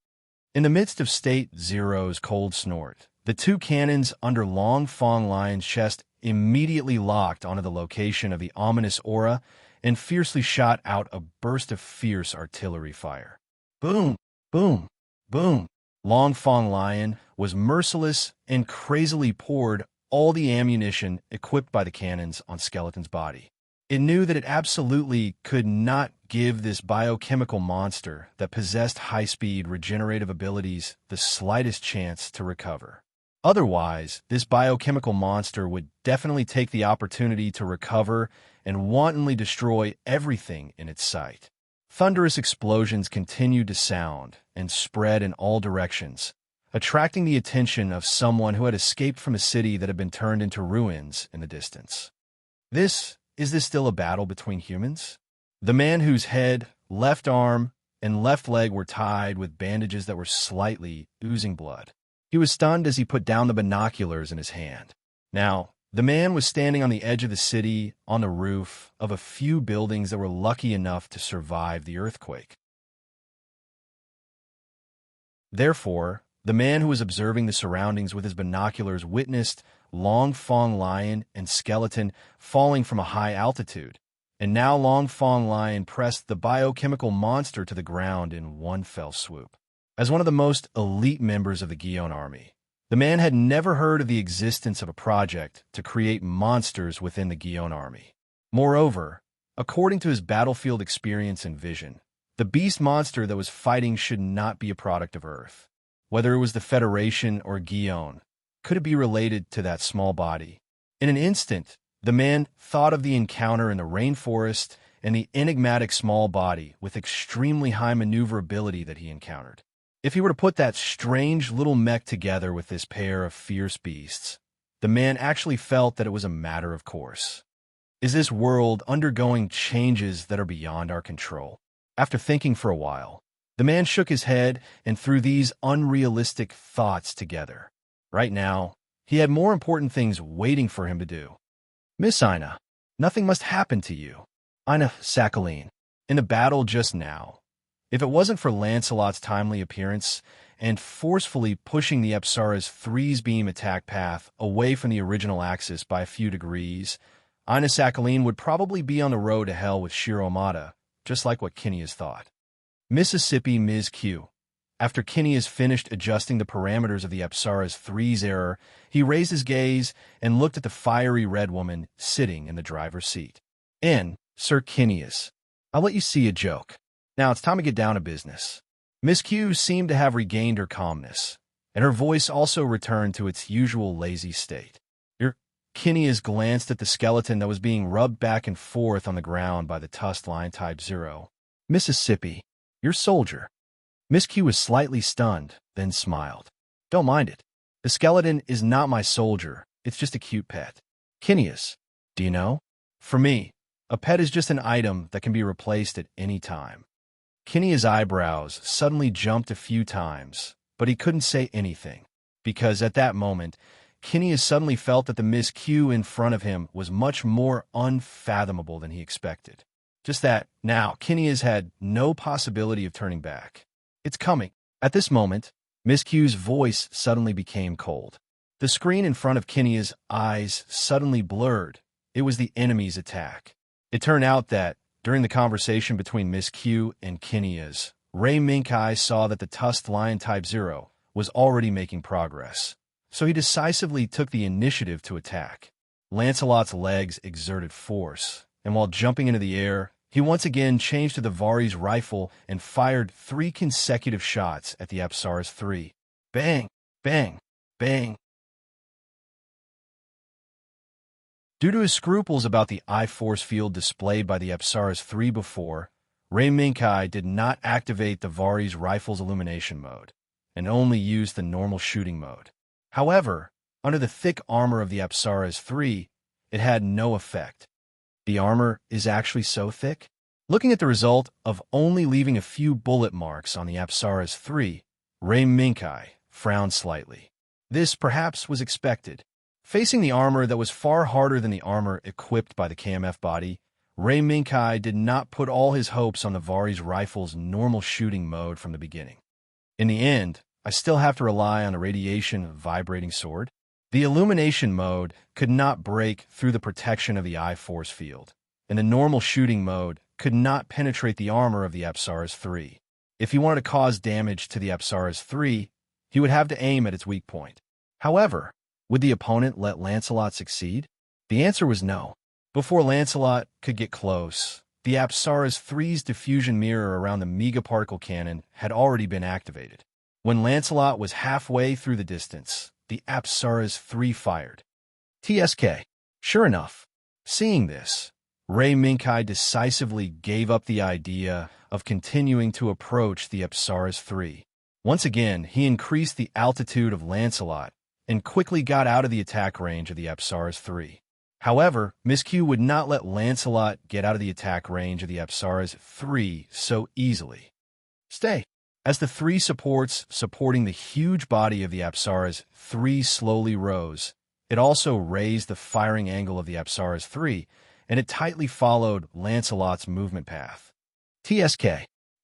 In the midst of State Zero's cold snort, the two cannons under Long Fong Lion's chest immediately locked onto the location of the ominous aura and fiercely shot out a burst of fierce artillery fire. Boom, boom, boom. Long Fong Lion was merciless and crazily poured all the ammunition equipped by the cannons on Skeleton's body. It knew that it absolutely could not give this biochemical monster that possessed high-speed regenerative abilities the slightest chance to recover. Otherwise, this biochemical monster would definitely take the opportunity to recover and wantonly destroy everything in its sight. Thunderous explosions continued to sound and spread in all directions, attracting the attention of someone who had escaped from a city that had been turned into ruins in the distance. Is this still a battle between humans? The man whose head, left arm, and left leg were tied with bandages that were slightly oozing blood. He was stunned as he put down the binoculars in his hand. Now, the man was standing on the edge of the city, on the roof of a few buildings that were lucky enough to survive the earthquake. Therefore, the man who was observing the surroundings with his binoculars witnessed Long Fong Lion and Skeleton falling from a high altitude, and now Long Fong Lion pressed the biochemical monster to the ground in one fell swoop. As one of the most elite members of the Guion army, the man had never heard of the existence of a project to create monsters within the Guion army. Moreover, according to his battlefield experience and vision, the beast monster that was fighting should not be a product of Earth. Whether it was the Federation or Guion, could it be related to that small body? In an instant, the man thought of the encounter in the rainforest and the enigmatic small body with extremely high maneuverability that he encountered. If he were to put that strange little mech together with this pair of fierce beasts, the man actually felt that it was a matter of course. Is this world undergoing changes that are beyond our control? After thinking for a while, the man shook his head and threw these unrealistic thoughts together. Right now, he had more important things waiting for him to do. Miss Ina, nothing must happen to you. Ina Sakhaline, in the battle just now. If it wasn't for Lancelot's timely appearance and forcefully pushing the Apsara's threes-beam attack path away from the original axis by a few degrees, Ina Sakhaline would probably be on the road to hell with Shiro Amada, just like what Kineas thought. Mississippi Ms. Q. After Kineas finished adjusting the parameters of the Apsara's threes error, he raised his gaze and looked at the fiery red woman sitting in the driver's seat. Sir Kineas, I'll let you see a joke. Now it's time to get down to business. Miss Q seemed to have regained her calmness, and her voice also returned to its usual lazy state. Kineas glanced at the skeleton that was being rubbed back and forth on the ground by the tusked Lion Type Zero. Mississippi, your soldier. Miss Q was slightly stunned, then smiled. Don't mind it. The skeleton is not my soldier. It's just a cute pet. Kineas, do you know? For me, a pet is just an item that can be replaced at any time. Kineas' eyebrows suddenly jumped a few times, but he couldn't say anything, because at that moment, Kineas suddenly felt that the Miss Q in front of him was much more unfathomable than he expected. Just that, now, Kineas had no possibility of turning back. It's coming. At this moment, Miss Q's voice suddenly became cold. The screen in front of Kinnea's eyes suddenly blurred. It was the enemy's attack. It turned out that, during the conversation between Miss Q and Kinnea's, Ray Minkai saw that the tusked lion Type 0 was already making progress. So he decisively took the initiative to attack. Lancelot's legs exerted force, and while jumping into the air, he once again changed to the Vari's rifle and fired 3 consecutive shots at the Apsaras 3. Bang! Bang! Bang! Due to his scruples about the I-force field displayed by the Apsaras 3 before, Ray Minkai did not activate the Vari's rifle's illumination mode, and only used the normal shooting mode. However, under the thick armor of the Apsaras 3, it had no effect. The armor is actually so thick? Looking at the result of only leaving a few bullet marks on the Apsaras 3, Ray Minkai frowned slightly. This perhaps was expected. Facing the armor that was far harder than the armor equipped by the KMF body, Ray Minkai did not put all his hopes on the Vari's rifle's normal shooting mode from the beginning. In the end, I still have to rely on a radiation vibrating sword. The illumination mode could not break through the protection of the I-force field, and the normal shooting mode could not penetrate the armor of the Apsaras 3. If he wanted to cause damage to the Apsaras 3, he would have to aim at its weak point. However, would the opponent let Lancelot succeed? The answer was no. Before Lancelot could get close, the Apsaras 3's diffusion mirror around the megaparticle cannon had already been activated. When Lancelot was halfway through the distance, the Apsaras 3 fired. TSK. Sure enough, seeing this, Ray Minkai decisively gave up the idea of continuing to approach the Apsaras 3. Once again, he increased the altitude of Lancelot and quickly got out of the attack range of the Apsaras 3. However, Miss Q would not let Lancelot get out of the attack range of the Apsaras 3 so easily. Stay. As the 3 supports supporting the huge body of the Apsaras 3 slowly rose, it also raised the firing angle of the Apsaras 3, and it tightly followed Lancelot's movement path. TSK.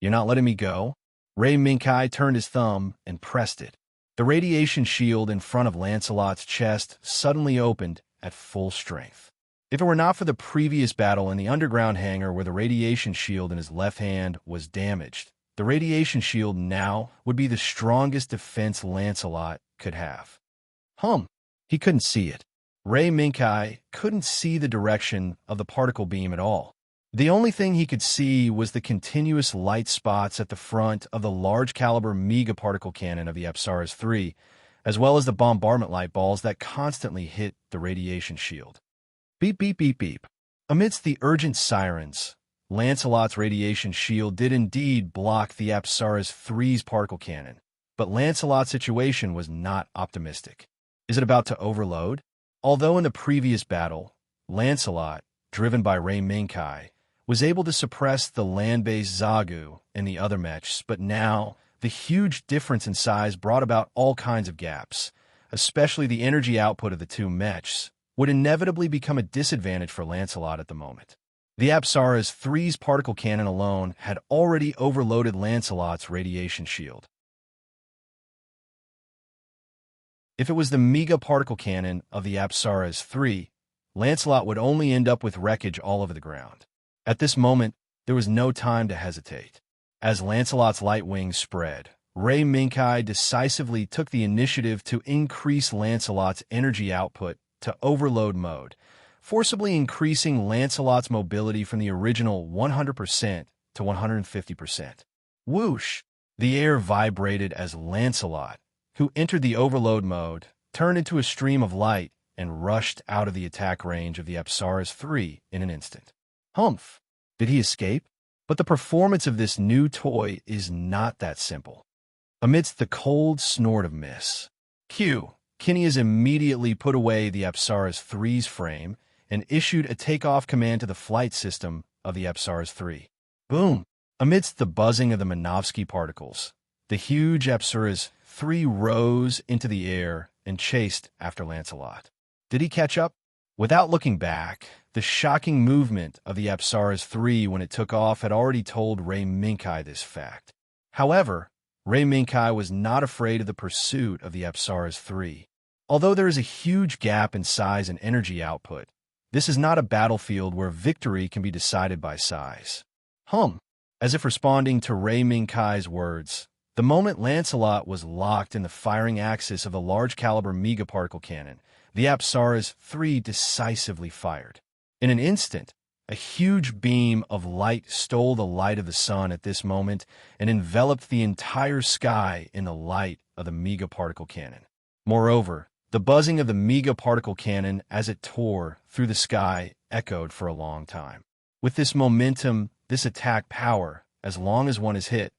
You're not letting me go? Ray Minkai turned his thumb and pressed it. The radiation shield in front of Lancelot's chest suddenly opened at full strength. If it were not for the previous battle in the underground hangar where the radiation shield in his left hand was damaged, the radiation shield now would be the strongest defense Lancelot could have. He couldn't see it. Ray Minkai couldn't see the direction of the particle beam at all. The only thing he could see was the continuous light spots at the front of the large-caliber megaparticle cannon of the Apsaras 3, as well as the bombardment light balls that constantly hit the radiation shield. Beep, beep, beep, beep. Amidst the urgent sirens, Lancelot's radiation shield did indeed block the Apsaras 3's particle cannon, but Lancelot's situation was not optimistic. Is it about to overload? Although in the previous battle, Lancelot, driven by Ray Minkai, was able to suppress the land-based Zagu and the other mechs, but now the huge difference in size brought about all kinds of gaps, especially the energy output of the 2 mechs, would inevitably become a disadvantage for Lancelot at the moment. The Apsaras 3's particle cannon alone had already overloaded Lancelot's radiation shield. If it was the mega particle cannon of the Apsaras 3, Lancelot would only end up with wreckage all over the ground. At this moment, there was no time to hesitate. As Lancelot's light wings spread, Ray Minkai decisively took the initiative to increase Lancelot's energy output to overload mode, forcibly increasing Lancelot's mobility from the original 100% to 150%. Whoosh! The air vibrated as Lancelot, who entered the overload mode, turned into a stream of light and rushed out of the attack range of the Apsaras 3 in an instant. Did he escape? But the performance of this new toy is not that simple. Amidst the cold snort of Miss Q, Kinneas immediately put away the Apsaras 3's frame and issued a takeoff command to the flight system of the Apsaras 3. Boom! Amidst the buzzing of the Minovsky particles, the huge Apsaras 3 rose into the air and chased after Lancelot. Did he catch up? Without looking back, the shocking movement of the Apsaras 3 when it took off had already told Ray Minkai this fact. However, Rei Minkai was not afraid of the pursuit of the Apsaras 3. Although there is a huge gap in size and energy output, this is not a battlefield where victory can be decided by size. As if responding to Rei Minkai's words, the moment Lancelot was locked in the firing axis of the large-caliber megaparticle cannon, the Apsaras 3 decisively fired. In an instant, a huge beam of light stole the light of the sun at this moment and enveloped the entire sky in the light of the megaparticle cannon. Moreover, the buzzing of the megaparticle cannon as it tore through the sky echoed for a long time. With this momentum, this attack power, as long as one is hit,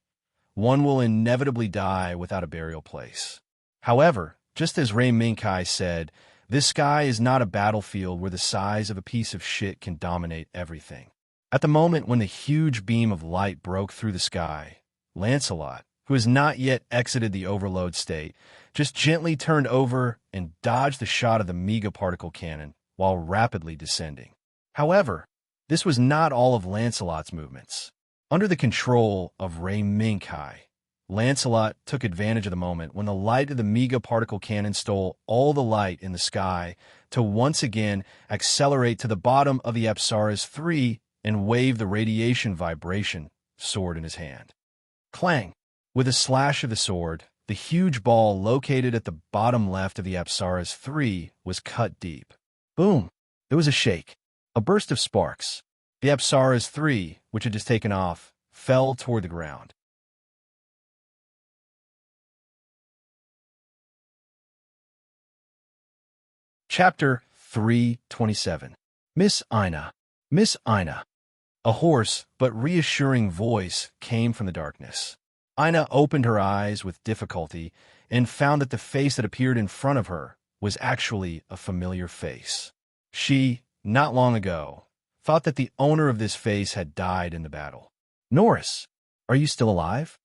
one will inevitably die without a burial place. However, just as Rei Minkai said, this sky is not a battlefield where the size of a piece of shit can dominate everything. At the moment when the huge beam of light broke through the sky, Lancelot, who has not yet exited the overload state, just gently turned over and dodged the shot of the megaparticle cannon while rapidly descending. However, this was not all of Lancelot's movements. Under the control of Rei Minkai, Lancelot took advantage of the moment when the light of the megaparticle cannon stole all the light in the sky to once again accelerate to the bottom of the Apsaras 3 and wave the radiation vibration sword in his hand. Clang! With a slash of the sword, the huge ball located at the bottom left of the Apsaras 3 was cut deep. Boom! There was a shake, a burst of sparks. The Apsaras 3, which had just taken off, fell toward the ground. Chapter 327. Miss Ina. Miss Ina. A hoarse but reassuring voice came from the darkness. Ina opened her eyes with difficulty and found that the face that appeared in front of her was actually a familiar face. She, not long ago, thought that the owner of this face had died in the battle. Norris, are you still alive?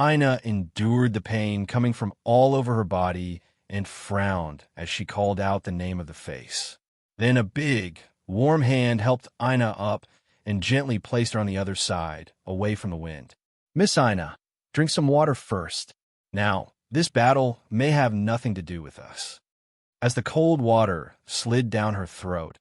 Ina endured the pain coming from all over her body and frowned as she called out the name of the face. Then a big, warm hand helped Ina up and gently placed her on the other side, away from the wind. Miss Ina, drink some water first. Now, this battle may have nothing to do with us. As the cold water slid down her throat,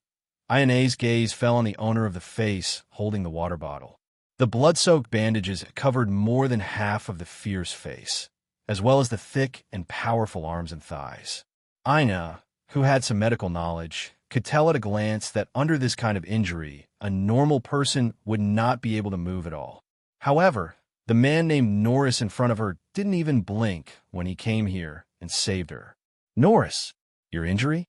Ina's gaze fell on the owner of the face holding the water bottle. The blood-soaked bandages covered more than half of the fierce face, as well as the thick and powerful arms and thighs. Ina, who had some medical knowledge, could tell at a glance that under this kind of injury, a normal person would not be able to move at all. However, the man named Norris in front of her didn't even blink when he came here and saved her. Norris, your injury?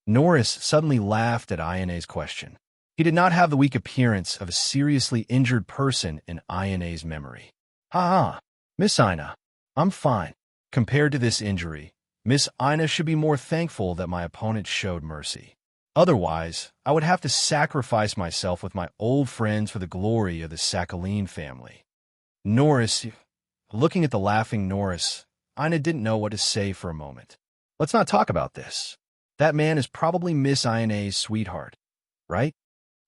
Norris suddenly laughed at Ina's question. He did not have the weak appearance of a seriously injured person in Ina's memory. Ha! Miss Ina, I'm fine. Compared to this injury, Miss Ina should be more thankful that my opponent showed mercy. Otherwise, I would have to sacrifice myself with my old friends for the glory of the Sakhaline family. Norris, looking at the laughing Norris, Ina didn't know what to say for a moment. Let's not talk about this. That man is probably Miss Ina's sweetheart, right?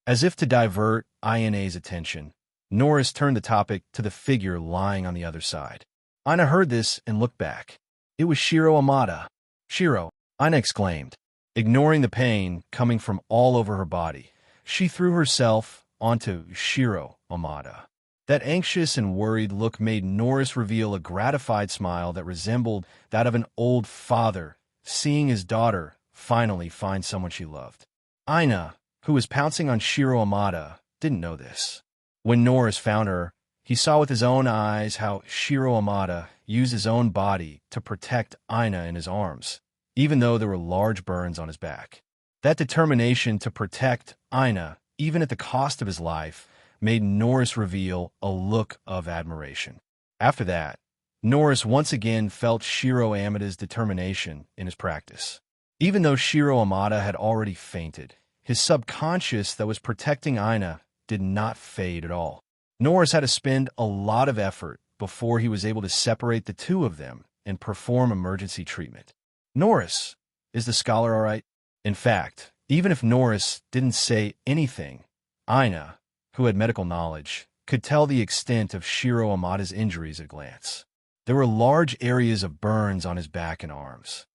As if to divert Ina's attention, Norris turned the topic to the figure lying on the other side. Ina heard this and looked back. It was Shiro Amada. Shiro, Ina exclaimed. Ignoring the pain coming from all over her body, she threw herself onto Shiro Amada. That anxious and worried look made Norris reveal a gratified smile that resembled that of an old father seeing his daughter finally find someone she loved. Ina, who was pouncing on Shiro Amada, didn't know this. When Norris found her, he saw with his own eyes how Shiro Amada used his own body to protect Ina in his arms, even though there were large burns on his back. That determination to protect Ina, even at the cost of his life, made Norris reveal a look of admiration. After that, Norris once again felt Shiro Amada's determination in his practice. Even though Shiro Amada had already fainted, his subconscious that was protecting Ina did not fade at all. Norris had to spend a lot of effort before he was able to separate the two of them and perform emergency treatment. Norris, is the scholar all right? In fact, even if Norris didn't say anything, Ina, who had medical knowledge, could tell the extent of Shiro Amada's injuries at a glance. There were large areas of burns on his back and arms.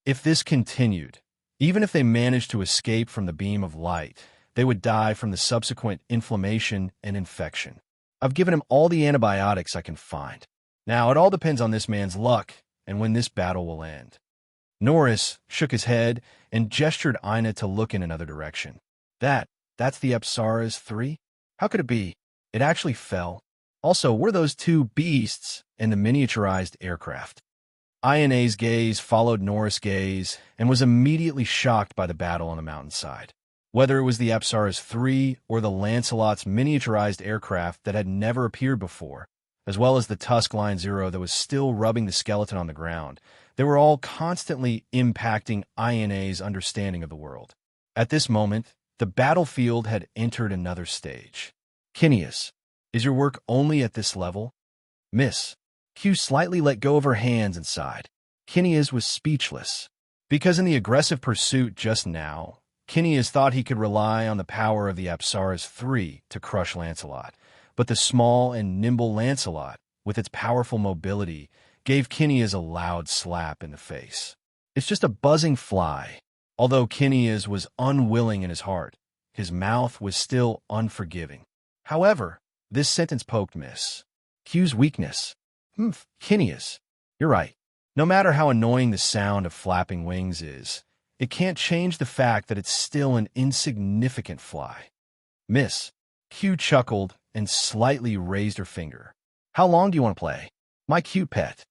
If this continued, even if they managed to escape from the beam of light, they would die from the subsequent inflammation and infection. I've given him all the antibiotics I can find. Now, it all depends on this man's luck and when this battle will end. Norris shook his head and gestured Ina to look in another direction. That's the Apsara's 3? How could it be? It actually fell. Also, were those two beasts in the miniaturized aircraft? Ina's gaze followed Norris' gaze and was immediately shocked by the battle on the mountainside. Whether it was the Apsara's 3 or the Lancelot's miniaturized aircraft that had never appeared before, as well as the Tusk Line Zero that was still rubbing the skeleton on the ground, they were all constantly impacting Ina's understanding of the world. At this moment, the battlefield had entered another stage. Phineas, is your work only at this level? Miss. Q slightly let go of her hands and sighed. Phineas was speechless. Because in the aggressive pursuit just now, Phineas thought he could rely on the power of the Apsara's 3 to crush Lancelot. But the small and nimble Lancelot, with its powerful mobility, gave Phineas a loud slap in the face. It's just a buzzing fly. Although Phineas was unwilling in his heart, his mouth was still unforgiving. However, this sentence poked Miss Q's weakness. Phineas, you're right. No matter how annoying the sound of flapping wings is, it can't change the fact that it's still an insignificant fly. Miss Q chuckled and slightly raised her finger. How long do you want to play? My cute pet.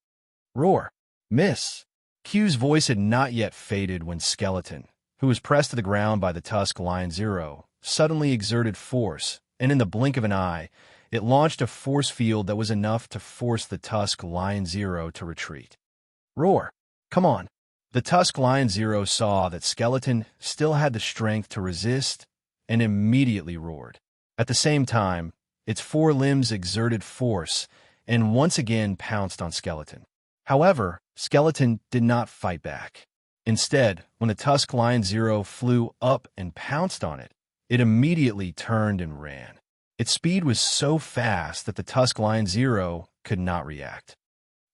Roar. Miss Q's voice had not yet faded when Skeleton, who was pressed to the ground by the Tusk Line Zero, suddenly exerted force, and in the blink of an eye, it launched a force field that was enough to force the Tusk Line Zero to retreat. Roar. Come on. The Tusk Line Zero saw that Skeleton still had the strength to resist and immediately roared. At the same time, its four limbs exerted force and once again pounced on Skeleton. However, Skeleton did not fight back. Instead, when the Tusk Line Zero flew up and pounced on it, it immediately turned and ran. Its speed was so fast that the Tusk Line Zero could not react.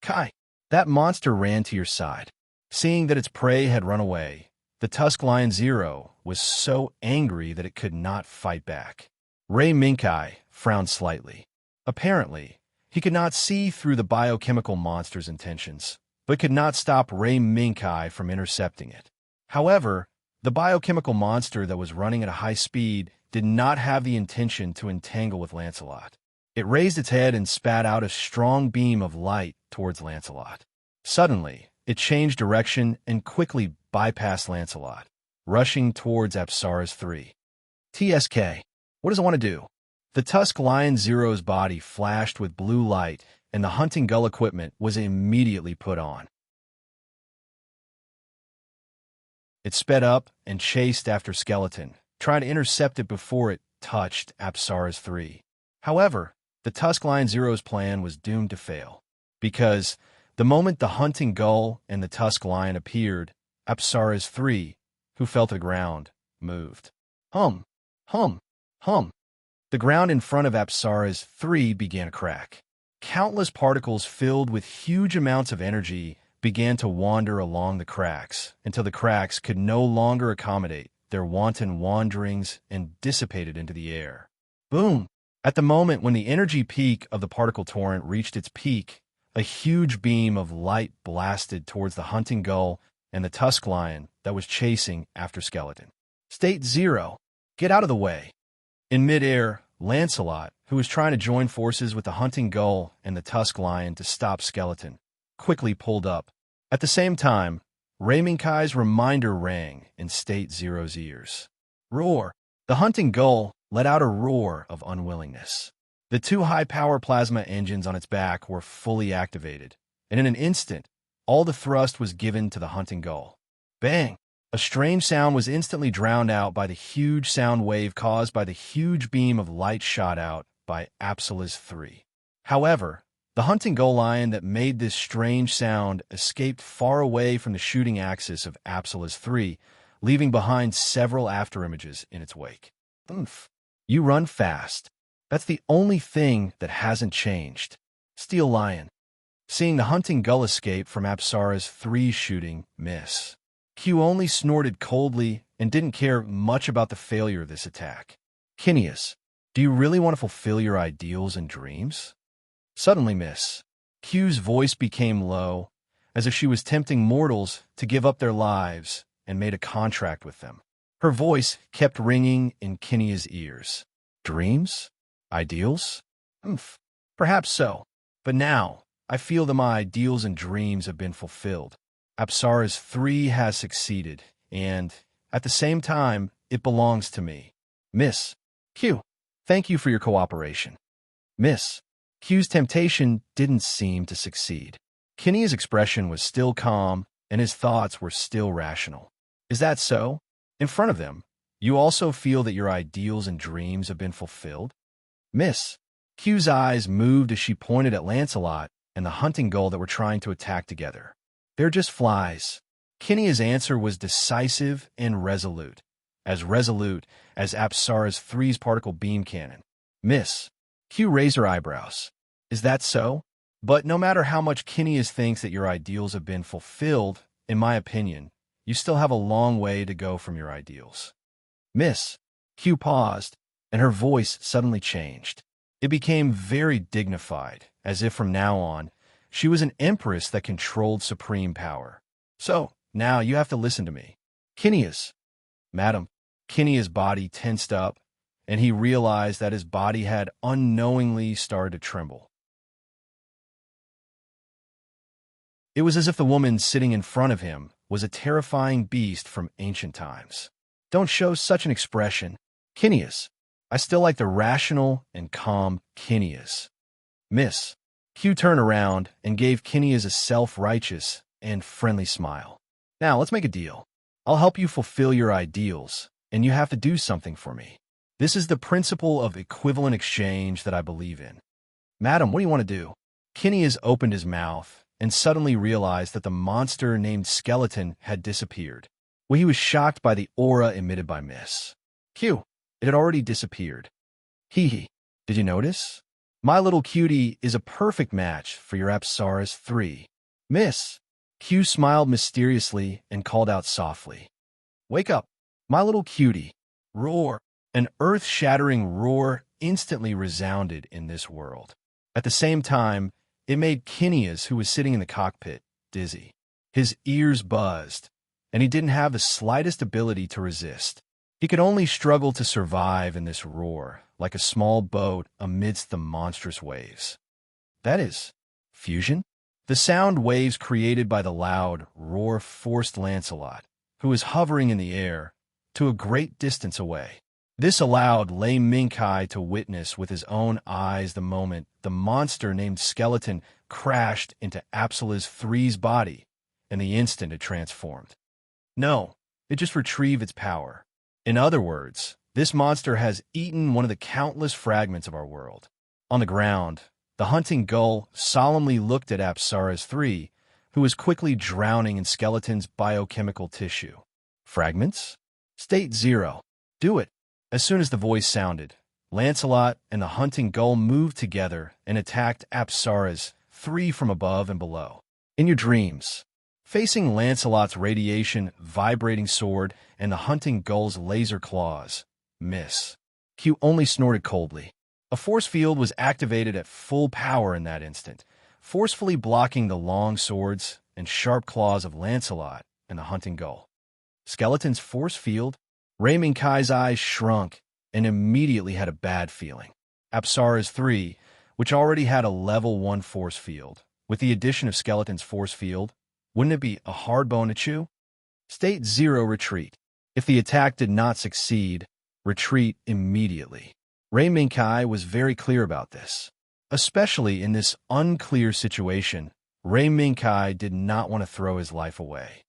Kai, that monster ran to your side. Seeing that its prey had run away, the Tusk Line Zero was so angry that it could not fight back. Ray Minkai frowned slightly. Apparently, he could not see through the biochemical monster's intentions, but could not stop Ray Minkai from intercepting it. However, the biochemical monster that was running at a high speed did not have the intention to entangle with Lancelot. It raised its head and spat out a strong beam of light towards Lancelot. Suddenly, it changed direction and quickly bypassed Lancelot, rushing towards Apsara's 3. TSK, what does it want to do? The Tusk Line Zero's body flashed with blue light, and the hunting gull equipment was immediately put on. It sped up and chased after Skeleton, trying to intercept it before it touched Apsara's 3. However, the Tusk Line Zero's plan was doomed to fail, because the moment the hunting gull and the Tusk Lion appeared, Apsara's 3, who fell to the ground, moved. Hum, hum, hum. The ground in front of Apsara's 3 began to crack. Countless particles filled with huge amounts of energy began to wander along the cracks until the cracks could no longer accommodate their wanton wanderings and dissipated into the air. Boom! At the moment when the energy peak of the particle torrent reached its peak, a huge beam of light blasted towards the hunting gull and the tusk lion that was chasing after Skeleton. State 0, get out of the way. In midair, Lancelot, who was trying to join forces with the hunting gull and the tusk lion to stop Skeleton, quickly pulled up. At the same time, Raiminkai's reminder rang in State Zero's ears. Roar! The hunting gull let out a roar of unwillingness. The two high-power plasma engines on its back were fully activated, and in an instant, all the thrust was given to the hunting gull. Bang! A strange sound was instantly drowned out by the huge sound wave caused by the huge beam of light shot out by Apsala's 3. However, the hunting gull lion that made this strange sound escaped far away from the shooting axis of Apsala's 3, leaving behind several afterimages in its wake. Oomph! You run fast. That's the only thing that hasn't changed. Steel Lion. Seeing the hunting gull escape from Apsara's 3 shooting miss, Q only snorted coldly and didn't care much about the failure of this attack. Kineas, do you really want to fulfill your ideals and dreams? Suddenly, Miss Q's voice became low, as if she was tempting mortals to give up their lives and made a contract with them. Her voice kept ringing in Kinea's ears. Dreams? Ideals? Perhaps so. But now, I feel that my ideals and dreams have been fulfilled. Apsara's 3 has succeeded, and, at the same time, it belongs to me. Miss Q, thank you for your cooperation. Miss Q's temptation didn't seem to succeed. Kinea's expression was still calm, and his thoughts were still rational. Is that so? In front of them, you also feel that your ideals and dreams have been fulfilled? Miss Q's eyes moved as she pointed at Lancelot and the hunting gull that were trying to attack together. They're just flies. Kinea's answer was decisive and resolute as Apsara's 3's particle beam cannon. Miss Q raised her eyebrows. Is that so? But no matter how much Kineas thinks that your ideals have been fulfilled, in my opinion, you still have a long way to go from your ideals. Miss Q paused, and her voice suddenly changed. It became very dignified, as if from now on, she was an empress that controlled supreme power. So, now you have to listen to me. Kineas. Madam, Kinea's body tensed up, and he realized that his body had unknowingly started to tremble. It was as if the woman sitting in front of him was a terrifying beast from ancient times. Don't show such an expression. Kineas. I still like the rational and calm Kineas. Miss Q turned around and gave Kineas a self-righteous and friendly smile. Now, let's make a deal. I'll help you fulfill your ideals, and you have to do something for me. This is the principle of equivalent exchange that I believe in. Madam, what do you want to do? Kineas opened his mouth and suddenly realized that the monster named Skeleton had disappeared. Well, he was shocked by the aura emitted by Miss Q. It had already disappeared. Hee. Did you notice? My little cutie is a perfect match for your Apsara's 3. Miss Q smiled mysteriously and called out softly. Wake up, my little cutie. Roar. An earth-shattering roar instantly resounded in this world. At the same time, it made Kineas, who was sitting in the cockpit, dizzy. His ears buzzed, and he didn't have the slightest ability to resist. He could only struggle to survive in this roar, like a small boat amidst the monstrous waves. That is, fusion? The sound waves created by the loud roar forced Lancelot, who was hovering in the air, to a great distance away. This allowed Lei Mingkai to witness with his own eyes the moment the monster named Skeleton crashed into Apsara's 3's body, and the instant it transformed. No, it just retrieved its power. In other words, this monster has eaten one of the countless fragments of our world. On the ground, the hunting gull solemnly looked at Apsara's 3, who was quickly drowning in Skeleton's biochemical tissue. Fragments? State 0. Do it. As soon as the voice sounded, Lancelot and the hunting gull moved together and attacked Apsara's 3 from above and below. In your dreams, facing Lancelot's radiation vibrating sword and the hunting gull's laser claws, Miss Q only snorted coldly. A force field was activated at full power in that instant, forcefully blocking the long swords and sharp claws of Lancelot and the hunting gull. Skeleton's force field? Lei Mingkai's eyes shrunk and immediately had a bad feeling. Apsara's 3, which already had a level 1 force field, with the addition of Skeleton's force field, wouldn't it be a hard bone to chew? State 0, retreat. If the attack did not succeed, retreat immediately. Lei Mingkai was very clear about this. Especially in this unclear situation, Lei Mingkai did not want to throw his life away.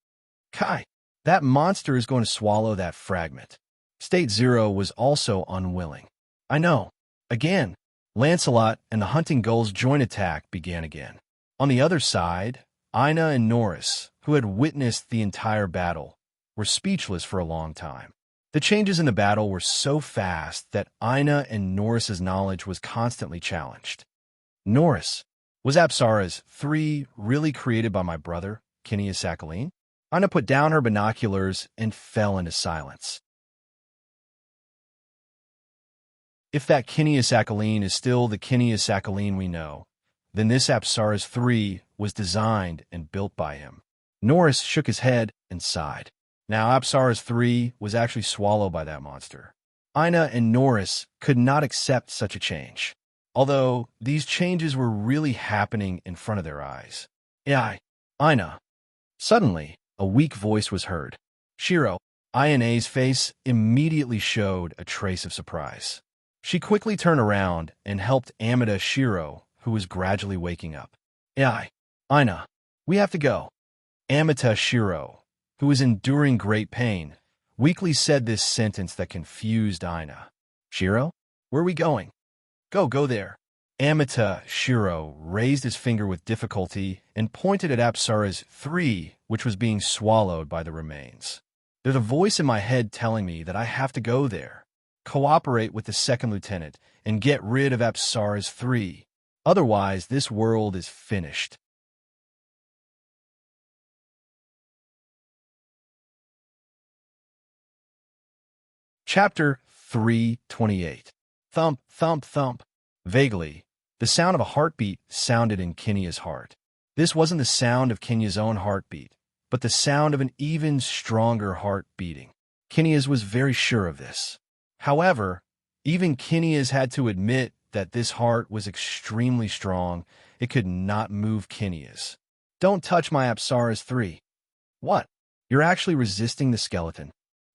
Kai, that monster is going to swallow that fragment. State 0 was also unwilling. I know. Again, Lancelot and the hunting gull's joint attack began again. On the other side, Ina and Norris, who had witnessed the entire battle, were speechless for a long time. The changes in the battle were so fast that Ina and Norris's knowledge was constantly challenged. Norris, was Apsara's 3 really created by my brother, Kineas Sakhaline? Ina put down her binoculars and fell into silence. If that Kineas Sakhaline is still the Kineas Sakhaline we know, then this Apsara's 3 was designed and built by him. Norris shook his head and sighed. Now Apsara's 3 was actually swallowed by that monster. Ina and Norris could not accept such a change, although these changes were really happening in front of their eyes. Ina. Suddenly, a weak voice was heard. Shiro. Ina's face immediately showed a trace of surprise. She quickly turned around and helped Amida Shiro, who was gradually waking up. Ina, we have to go. Amita Shiro, who was enduring great pain, weakly said this sentence that confused Ina. Shiro, where are we going? Go there. Amita Shiro raised his finger with difficulty and pointed at Apsara's 3, which was being swallowed by the remains. There's a voice in my head telling me that I have to go there, cooperate with the second lieutenant, and get rid of Apsara's 3. Otherwise, this world is finished. Chapter 328. Thump, thump, thump. Vaguely, the sound of a heartbeat sounded in Kinya's heart. This wasn't the sound of Kinya's own heartbeat, but the sound of an even stronger heart beating. Kinya's was very sure of this. However, even Kinya's had to admit that this heart was extremely strong. It could not move Kinya's. Don't touch my Apsara's 3. What? You're actually resisting the skeleton.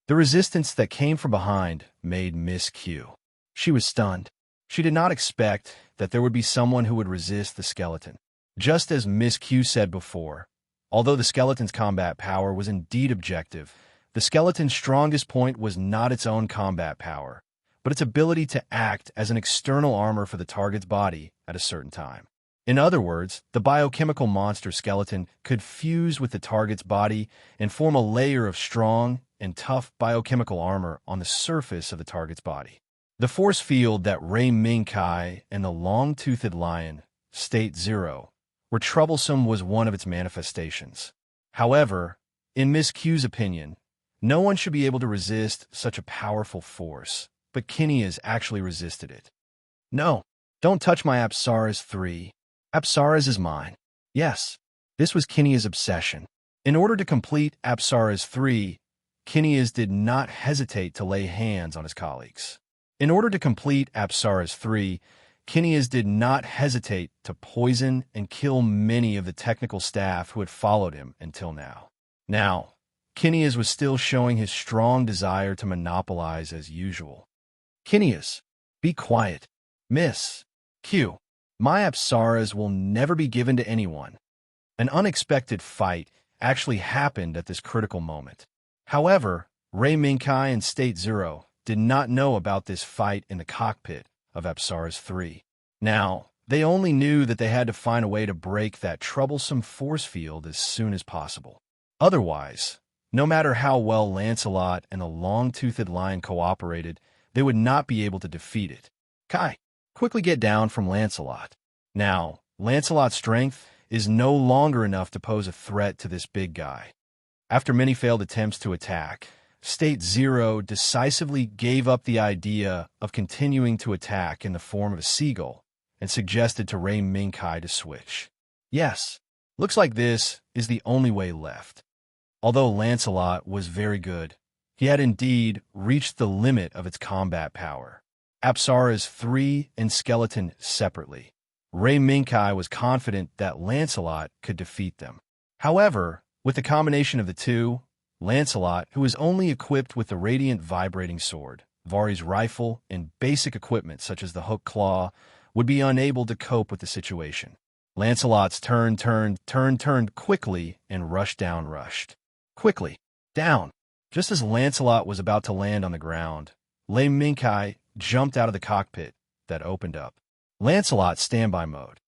The resistance that came from behind made Miss Q. She was stunned. She did not expect that there would be someone who would resist the skeleton. Just as Miss Q said before, although the skeleton's combat power was indeed objective, the skeleton's strongest point was not its own combat power, but its ability to act as an external armor for the target's body at a certain time. In other words, the biochemical monster skeleton could fuse with the target's body and form a layer of strong and tough biochemical armor on the surface of the target's body. The force field that Rei Mingkai and the long-toothed lion, State Zero, were troublesome was one of its manifestations. However, in Miss Q's opinion, no one should be able to resist such a powerful force, but Kinya's actually resisted it. No, don't touch my Apsara's 3. Apsara's is mine. Yes, this was Kinya's obsession. In order to complete Apsara's 3, Kinya's did not hesitate to lay hands on his colleagues. In order to complete Apsara's 3, Kinya's did not hesitate to poison and kill many of the technical staff who had followed him until now. Now, Kinya's was still showing his strong desire to monopolize as usual. Kinya's, be quiet. Miss Q. My Apsaras will never be given to anyone. An unexpected fight actually happened at this critical moment. However, Rei Mingkai and State Zero did not know about this fight in the cockpit of Apsara's 3. Now, they only knew that they had to find a way to break that troublesome force field as soon as possible. Otherwise, no matter how well Lancelot and the long-toothed lion cooperated, they would not be able to defeat it. Kai, quickly get down from Lancelot. Now, Lancelot's strength is no longer enough to pose a threat to this big guy. After many failed attempts to attack, State Zero decisively gave up the idea of continuing to attack in the form of a seagull and suggested to Rei Mingkai to switch. Yes, looks like this is the only way left. Although Lancelot was very good, he had indeed reached the limit of its combat power. Apsara's 3 and Skeleton separately. Rei Mingkai was confident that Lancelot could defeat them. However, with the combination of the two, Lancelot, who was only equipped with the radiant vibrating sword, Vari's rifle, and basic equipment such as the hook claw, would be unable to cope with the situation. Lancelot's turn turned quickly and rushed. Quickly, down. Just as Lancelot was about to land on the ground, Rei Mingkai jumped out of the cockpit that opened up. Lancelot standby mode.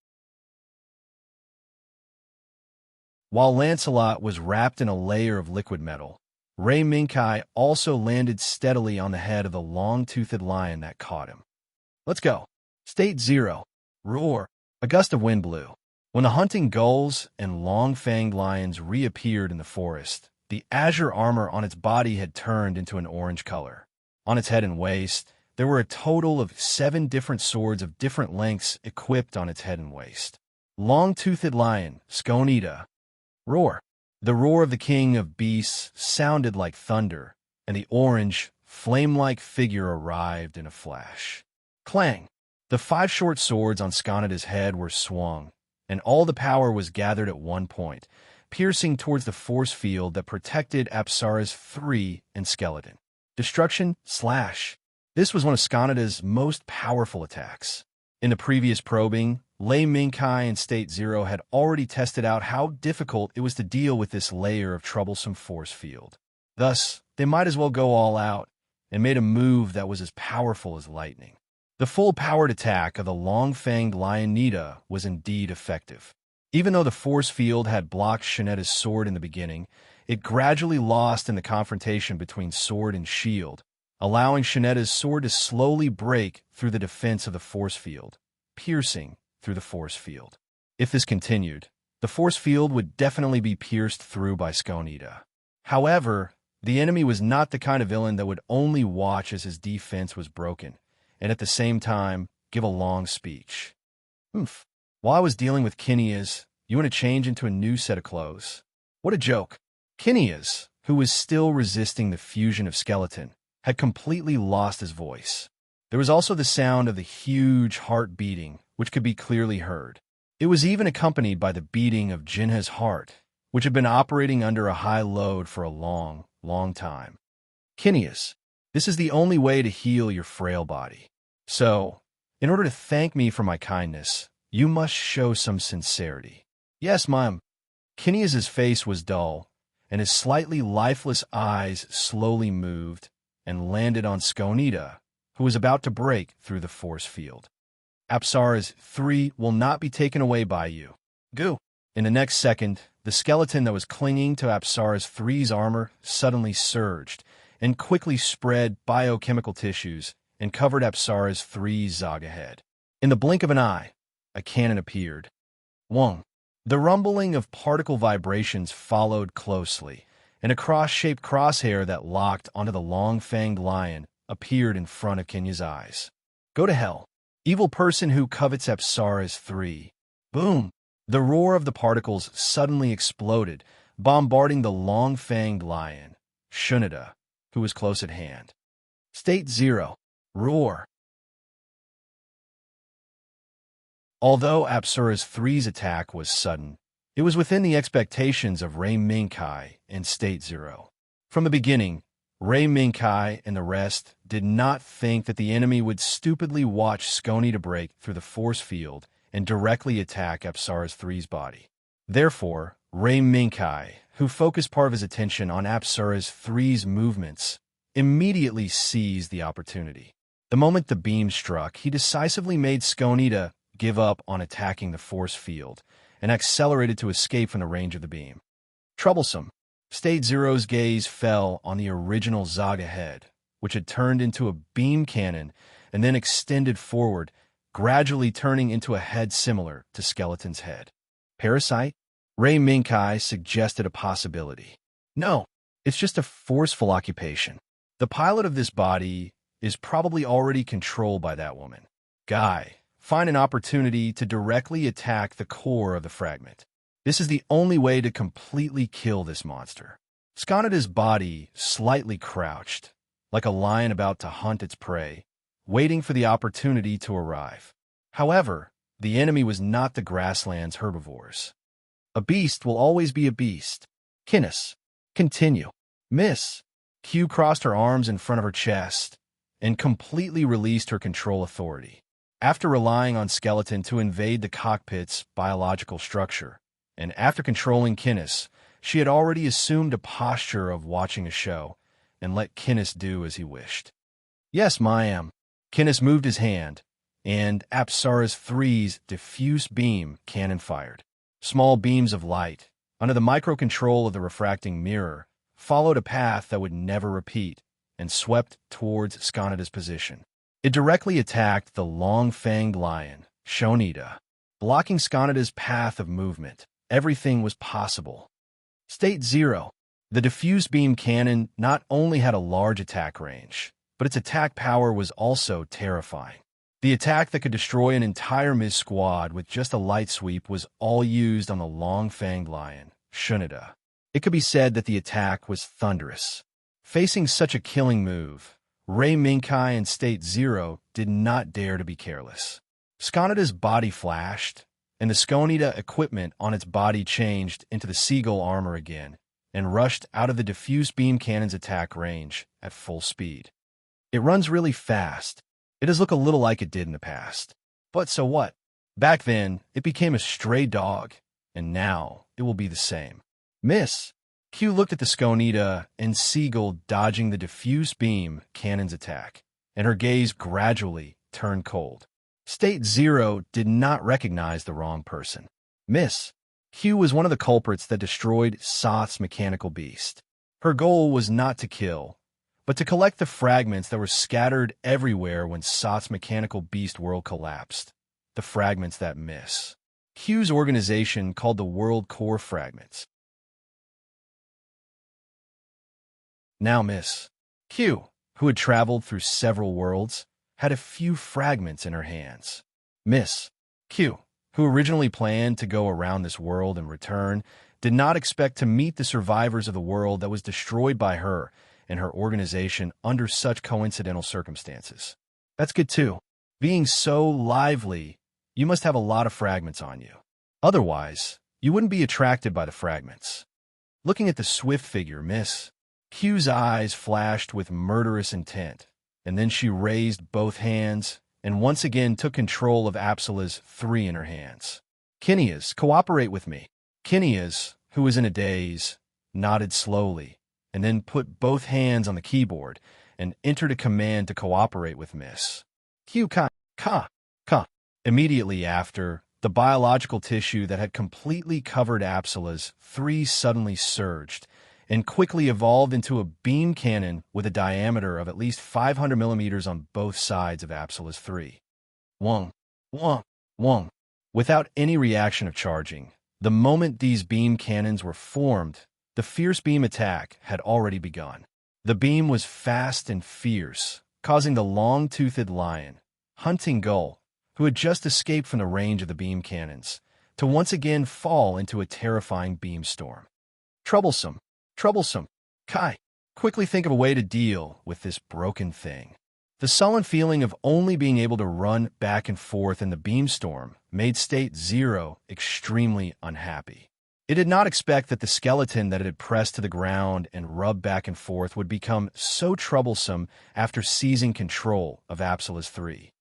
While Lancelot was wrapped in a layer of liquid metal, Ray Minkai also landed steadily on the head of the long-toothed lion that caught him. Let's go. State 0. Roar. A gust of wind blew. When the hunting gulls and long-fanged lions reappeared in the forest, the azure armor on its body had turned into an orange color. On its head and waist, there were a total of 7 different swords of different lengths equipped on its head and waist. Long-toothed lion, Skonita. Roar. The roar of the king of beasts sounded like thunder, and the orange, flame-like figure arrived in a flash. Clang! The 5 short swords on Skonita's head were swung, and all the power was gathered at one point, piercing towards the force field that protected Apsara's 3 and skeleton. Destruction, slash. This was one of Skonita's most powerful attacks. In the previous probing, Lei Minkai and State 0 had already tested out how difficult it was to deal with this layer of troublesome force field. Thus, they might as well go all out, and made a move that was as powerful as lightning. The full-powered attack of the long-fanged lion Nita was indeed effective. Even though the force field had blocked Shaneta's sword in the beginning, it gradually lost in the confrontation between sword and shield, allowing Shaneta's sword to slowly break through the defense of the force field, piercing through the force field. If this continued, the force field would definitely be pierced through by Skonita. However, the enemy was not the kind of villain that would only watch as his defense was broken, and at the same time, give a long speech. While I was dealing with Kineas, you want to change into a new set of clothes? What a joke. Kineas, who was still resisting the fusion of skeleton, had completely lost his voice. There was also the sound of the huge heart beating, which could be clearly heard. It was even accompanied by the beating of Jinha's heart, which had been operating under a high load for a long, long time. Kineas, this is the only way to heal your frail body. So, in order to thank me for my kindness, you must show some sincerity. Yes, ma'am. Kineas's face was dull, and his slightly lifeless eyes slowly moved and landed on Skonita, who was about to break through the force field. Apsara's 3 will not be taken away by you. Goo! In the next second, the skeleton that was clinging to Apsara's 3's armor suddenly surged and quickly spread biochemical tissues and covered Apsara's 3's Zaga head. In the blink of an eye, a cannon appeared. Wong. The rumbling of particle vibrations followed closely, and a cross-shaped crosshair that locked onto the long-fanged lion appeared in front of Kenya's eyes. Go to hell. Evil person who covets Apsara's 3. Boom! The roar of the particles suddenly exploded, bombarding the long-fanged lion, Shunada, who was close at hand. State 0. Roar. Although Apsara's 3's attack was sudden, it was within the expectations of Ray Minkai and State 0. From the beginning, Ray Minkai and the rest did not think that the enemy would stupidly watch Skonita break through the force field and directly attack Apsara's 3's body. Therefore, Ray Minkai, who focused part of his attention on Apsara's 3's movements, immediately seized the opportunity. The moment the beam struck, he decisively made Skonita give up on attacking the force field and accelerated to escape from the range of the beam. Troublesome. State 0's gaze fell on the original Zaga head, which had turned into a beam cannon and then extended forward, gradually turning into a head similar to Skeleton's head. Parasite? Ray Minkai suggested a possibility. No, it's just a forceful occupation. The pilot of this body is probably already controlled by that woman. Guy, find an opportunity to directly attack the core of the fragment. This is the only way to completely kill this monster. Skonita's body slightly crouched, like a lion about to hunt its prey, waiting for the opportunity to arrive. However, the enemy was not the grassland's herbivores. A beast will always be a beast. Kinnis. Continue. Miss. Q crossed her arms in front of her chest and completely released her control authority. After relying on Skeleton to invade the cockpit's biological structure, and after controlling Kinnis, she had already assumed a posture of watching a show and let Kinnis do as he wished. Yes, ma'am. Kinnis moved his hand, and Apsara's 3's diffuse beam cannon fired. Small beams of light, under the micro-control of the refracting mirror, followed a path that would never repeat and swept towards Skanada's position. It directly attacked the long-fanged lion, Shonida, blocking Skanada's path of movement. Everything was possible. State 0. The diffuse beam cannon not only had a large attack range, but its attack power was also terrifying. The attack that could destroy an entire Mist squad with just a light sweep was all used on the long-fanged lion, Shonida. It could be said that the attack was thunderous. Facing such a killing move, Ray Minkai and State 0 did not dare to be careless. Skanada's body flashed, and the Skonida equipment on its body changed into the seagull armor again and rushed out of the diffuse beam cannon's attack range at full speed. It runs really fast. It does look a little like it did in the past. But so what? Back then, it became a stray dog, and now it will be the same. Miss. Q looked at the Skonida and seagull dodging the diffuse beam cannon's attack, and her gaze gradually turned cold. State 0 did not recognize the wrong person. Miss. Q was one of the culprits that destroyed Soth's mechanical beast. Her goal was not to kill, but to collect the fragments that were scattered everywhere when Soth's mechanical beast world collapsed. The fragments that Miss Q's organization called the World Core Fragments. Now Miss Q, who had traveled through several worlds, had a few fragments in her hands. Miss Q, who originally planned to go around this world and return, did not expect to meet the survivors of the world that was destroyed by her and her organization under such coincidental circumstances. That's good too. Being so lively, you must have a lot of fragments on you. Otherwise, you wouldn't be attracted by the fragments. Looking at the swift figure, Miss Q's eyes flashed with murderous intent, and then she raised both hands and once again took control of Apsila's 3 in her hands. Kineas, cooperate with me. Kineas, who was in a daze, nodded slowly, and then put both hands on the keyboard and entered a command to cooperate with Miss Q. Ka. Immediately after, the biological tissue that had completely covered Apsila's 3 suddenly surged and quickly evolved into a beam cannon with a diameter of at least 500 millimeters on both sides of Apsila's 3. Wong. Without any reaction of charging, the moment these beam cannons were formed, the fierce beam attack had already begun. The beam was fast and fierce, causing the long-toothed lion, Hunting Gull, who had just escaped from the range of the beam cannons, to once again fall into a terrifying beam storm. Troublesome. Kai, quickly think of a way to deal with this broken thing. The sullen feeling of only being able to run back and forth in the beam storm made State 0 extremely unhappy. It did not expect that the skeleton that it had pressed to the ground and rubbed back and forth would become so troublesome after seizing control of Apsila's 3.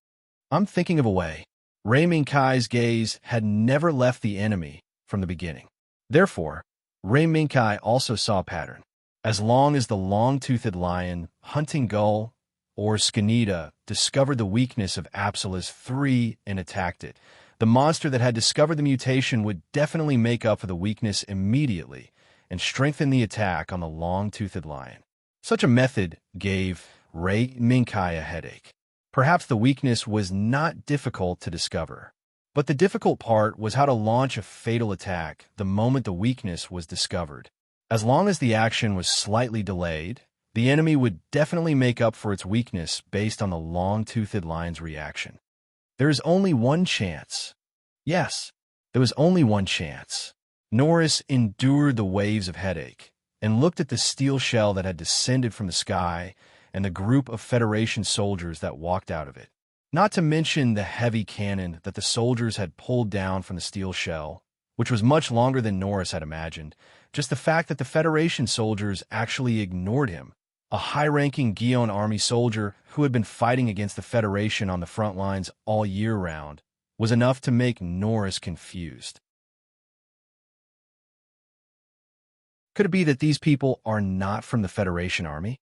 I'm thinking of a way. Ray Minkai's gaze had never left the enemy from the beginning. Therefore, Ray Minkai also saw a pattern. As long as the long-toothed lion, Hunting Gull, or Skanida discovered the weakness of Apsila's 3 and attacked it, the monster that had discovered the mutation would definitely make up for the weakness immediately and strengthen the attack on the long-toothed lion. Such a method gave Ray Minkai a headache. Perhaps the weakness was not difficult to discover, but the difficult part was how to launch a fatal attack the moment the weakness was discovered. As long as the action was slightly delayed, the enemy would definitely make up for its weakness based on the long-toothed lion's reaction. There is only one chance. Yes, there was only one chance. Norris endured the waves of headache and looked at the steel shell that had descended from the sky and the group of Federation soldiers that walked out of it. Not to mention the heavy cannon that the soldiers had pulled down from the steel shell, which was much longer than Norris had imagined. Just the fact that the Federation soldiers actually ignored him, a high-ranking Gion army soldier who had been fighting against the Federation on the front lines all year round, was enough to make Norris confused. Could it be that these people are not from the Federation army?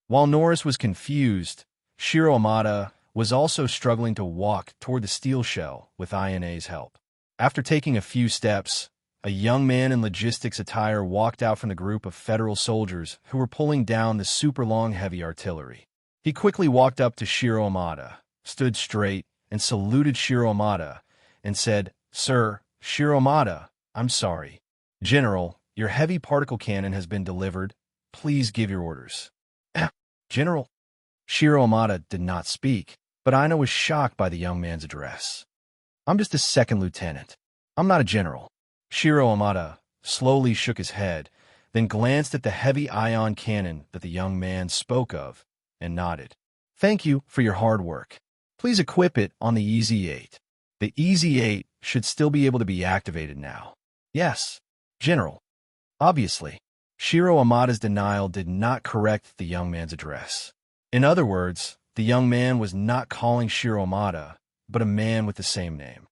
While Norris was confused, Shiro Amada was also struggling to walk toward the steel shell with INA's help. After taking a few steps, a young man in logistics attire walked out from the group of federal soldiers who were pulling down the super-long heavy artillery. He quickly walked up to Shiro Amada, stood straight, and saluted Shiro Amada, and said, "Sir, Shiro Amada, I'm sorry. General, your heavy particle cannon has been delivered. Please give your orders." General? Shiro Amada did not speak, but Aina was shocked by the young man's address. "I'm just a second lieutenant. I'm not a general." Shiro Amada slowly shook his head, then glanced at the heavy ion cannon that the young man spoke of, and nodded. "Thank you for your hard work. Please equip it on the EZ-8. The EZ-8 should still be able to be activated now." "Yes, General." Obviously, Shiro Amada's denial did not correct the young man's address. In other words, the young man was not calling Shiro Amada, but a man with the same name.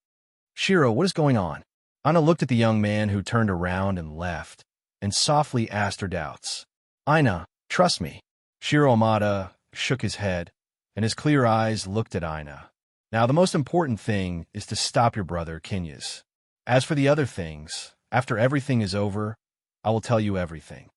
"Shiro, what is going on?" Aina looked at the young man who turned around and left, and softly asked her doubts. "Aina, trust me." Shiro Amada shook his head, and his clear eyes looked at Aina. "Now, the most important thing is to stop your brother, Kinyas. As for the other things, after everything is over, I will tell you everything."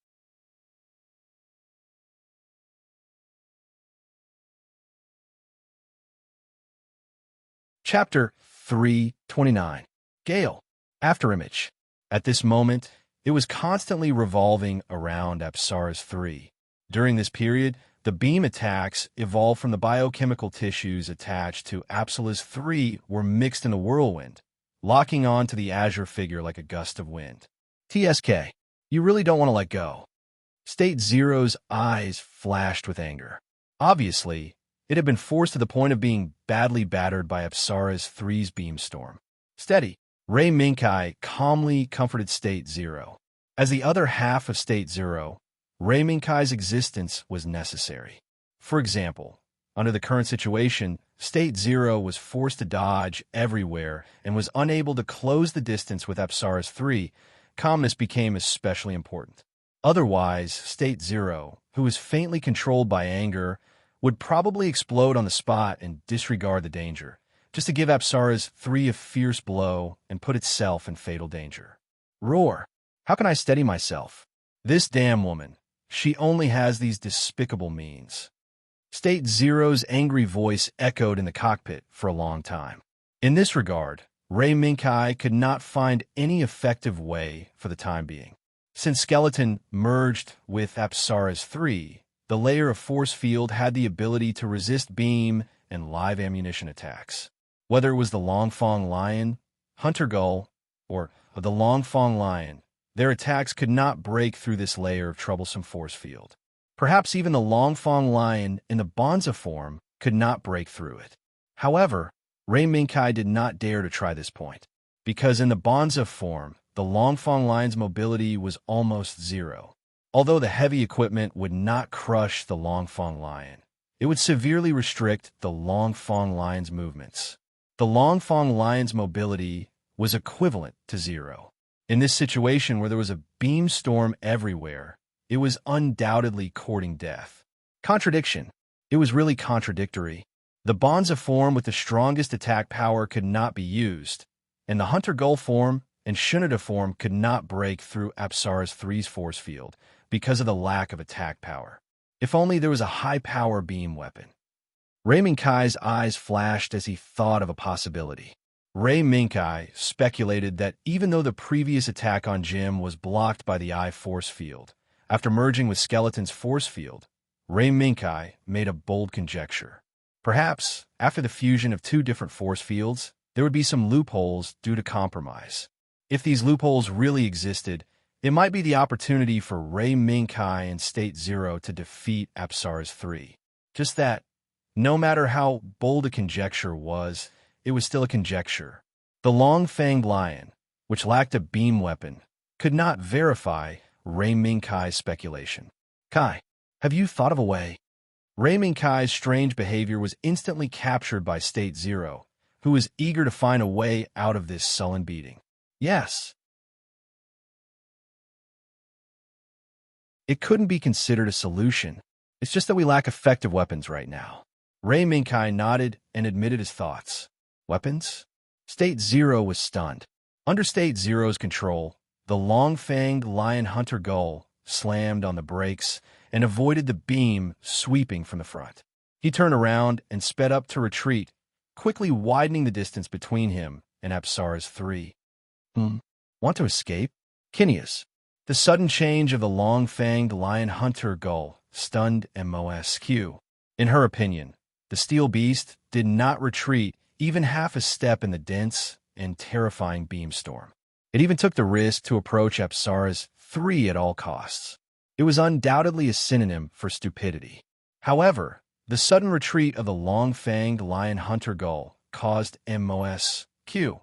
Chapter 329. Gale. Afterimage. At this moment, it was constantly revolving around Apsaras 3. During this period, the beam attacks evolved from the biochemical tissues attached to Apsaras 3 were mixed in a whirlwind, locking on to the azure figure like a gust of wind. "TSK, you really don't want to let go." State Zero's eyes flashed with anger. Obviously, it had been forced to the point of being badly battered by Apsaras 3's beamstorm. "Steady." Ray Minkai calmly comforted State Zero. As the other half of State Zero, Ray Minkai's existence was necessary. For example, under the current situation, State Zero was forced to dodge everywhere and was unable to close the distance with Apsaras 3. Calmness became especially important. Otherwise, State Zero, who was faintly controlled by anger, would probably explode on the spot and disregard the danger, just to give Apsaras 3 a fierce blow and put itself in fatal danger. "Roar! How can I steady myself? This damn woman, she only has these despicable means." State Zero's angry voice echoed in the cockpit for a long time. In this regard, Ray Minkai could not find any effective way for the time being. Since Skeleton merged with Apsaras 3, the layer of force field had the ability to resist beam and live ammunition attacks. Whether it was the Longfong Lion, Hunter Gull, or the Longfong Lion, their attacks could not break through this layer of troublesome force field. Perhaps even the Longfong Lion in the Bonza form could not break through it. However, Ray Minkai did not dare to try this point, because in the Bonza form, the Longfong Lion's mobility was almost zero. Although the heavy equipment would not crush the Longfong Lion, it would severely restrict the Longfong Lion's movements. The Longfong Lion's mobility was equivalent to zero. In this situation where there was a beam storm everywhere, it was undoubtedly courting death. Contradiction. It was really contradictory. The Bonza form with the strongest attack power could not be used, and the Hunter Gull form and Shunada form could not break through Apsaras 3's force field because of the lack of attack power. If only there was a high-power beam weapon. Ray Minkai's eyes flashed as he thought of a possibility. Ray Minkai speculated that even though the previous attack on Jim was blocked by the I force field, after merging with Skeleton's force field, Ray Minkai made a bold conjecture. Perhaps, after the fusion of two different force fields, there would be some loopholes due to compromise. If these loopholes really existed, it might be the opportunity for Ray Minkai and State Zero to defeat Apsaras 3. Just that, no matter how bold a conjecture was, it was still a conjecture. The long-fanged lion, which lacked a beam weapon, could not verify Ray Minkai's speculation. "Kai, have you thought of a way?" Ray Minkai's strange behavior was instantly captured by State Zero, who was eager to find a way out of this sullen beating. "Yes." "It couldn't be considered a solution. It's just that we lack effective weapons right now." Ray Minkai nodded and admitted his thoughts. "Weapons?" State Zero was stunned. Under State Zero's control, the long-fanged lion hunter gull slammed on the brakes and avoided the beam sweeping from the front. He turned around and sped up to retreat, quickly widening the distance between him and Apsara's 3. Want to escape? Kineas. The sudden change of the long-fanged lion hunter gull stunned Mosq. In her opinion, the steel beast did not retreat even half a step in the dense and terrifying beamstorm. It even took the risk to approach Apsara's 3 at all costs. It was undoubtedly a synonym for stupidity. However, the sudden retreat of the long-fanged lion hunter gull caused Mosq to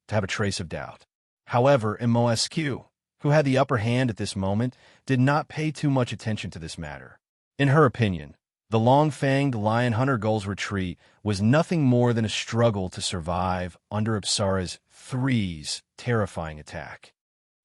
have a trace of doubt. However, Mosq, who had the upper hand at this moment, did not pay too much attention to this matter. In her opinion, the long-fanged lion hunter gull's retreat was nothing more than a struggle to survive under Apsara's 3's terrifying attack.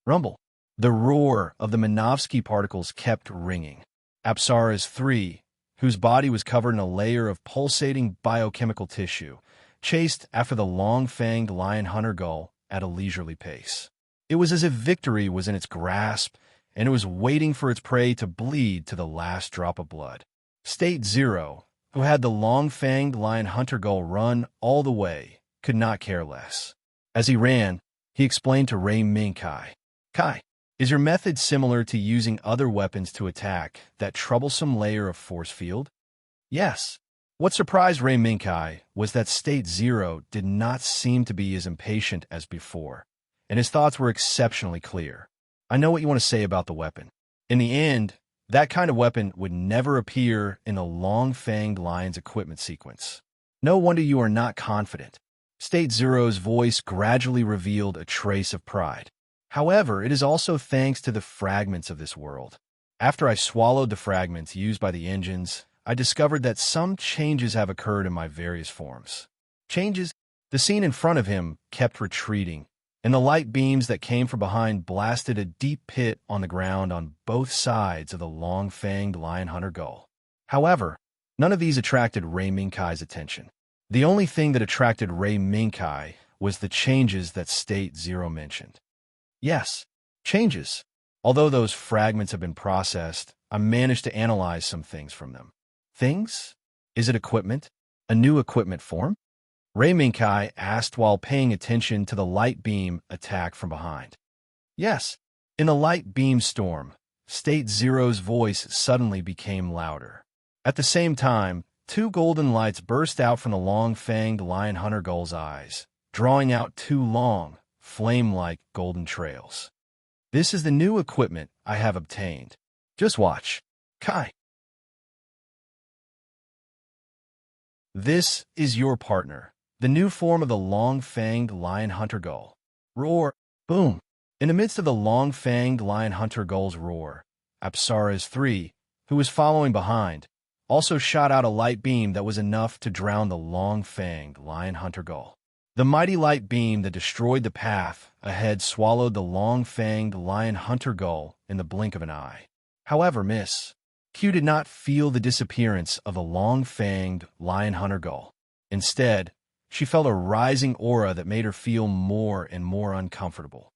Rumble. The roar of the Minovsky particles kept ringing. Apsara's 3, whose body was covered in a layer of pulsating biochemical tissue, chased after the long-fanged lion hunter gull at a leisurely pace. It was as if victory was in its grasp, and it was waiting for its prey to bleed to the last drop of blood. State 0, who had the long-fanged lion hunter gull run all the way, could not care less. As he ran, he explained to Ray Minkai, "Kai, is your method similar to using other weapons to attack that troublesome layer of force field?" Yes. What surprised Ray Minkai was that State 0 did not seem to be as impatient as before, and his thoughts were exceptionally clear. "I know what you want to say about the weapon. In the end, that kind of weapon would never appear in the long-fanged lion's equipment sequence. No wonder you are not confident." State 0's voice gradually revealed a trace of pride. "However, it is also thanks to the fragments of this world. After I swallowed the fragments used by the engines, I discovered that some changes have occurred in my various forms." Changes? The scene in front of him kept retreating, and the light beams that came from behind blasted a deep pit on the ground on both sides of the long-fanged lion hunter gull. However, none of these attracted Ray Minkai's attention. The only thing that attracted Ray Minkai was the changes that State 0 mentioned. Yes, changes. Although those fragments have been processed, I managed to analyze some things from them. Things? Is it equipment? A new equipment form? Ray Minkai asked while paying attention to the light beam attack from behind. Yes. In the light beam storm, State 0's voice suddenly became louder. At the same time, 2 golden lights burst out from the long-fanged lion hunter gull's eyes, drawing out 2 long, flame-like golden trails. "This is the new equipment I have obtained. Just watch. Kai. This is your partner, the new form of the long-fanged lion hunter gull." Roar. Boom. In the midst of the long-fanged lion hunter gull's roar, Apsara's 3, who was following behind, also shot out a light beam that was enough to drown the long-fanged lion hunter gull. The mighty light beam that destroyed the path ahead swallowed the long-fanged lion hunter gull in the blink of an eye. However, Miss Q did not feel the disappearance of the long-fanged lion hunter gull. Instead, she felt a rising aura that made her feel more and more uncomfortable.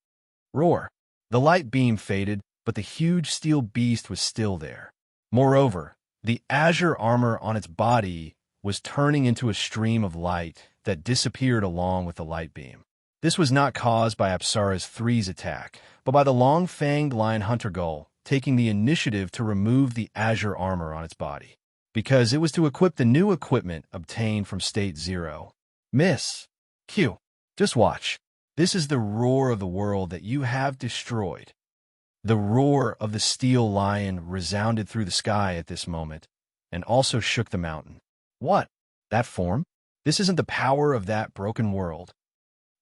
Roar. The light beam faded, but the huge steel beast was still there. Moreover, the azure armor on its body was turning into a stream of light that disappeared along with the light beam. This was not caused by Apsara's 3's attack, but by the long-fanged lion hunter gull taking the initiative to remove the azure armor on its body, because it was to equip the new equipment obtained from State 0. Miss Q, just watch. This is the roar of the world that you have destroyed. The roar of the steel lion resounded through the sky at this moment, and also shook the mountain. What? That form? This isn't the power of that broken world.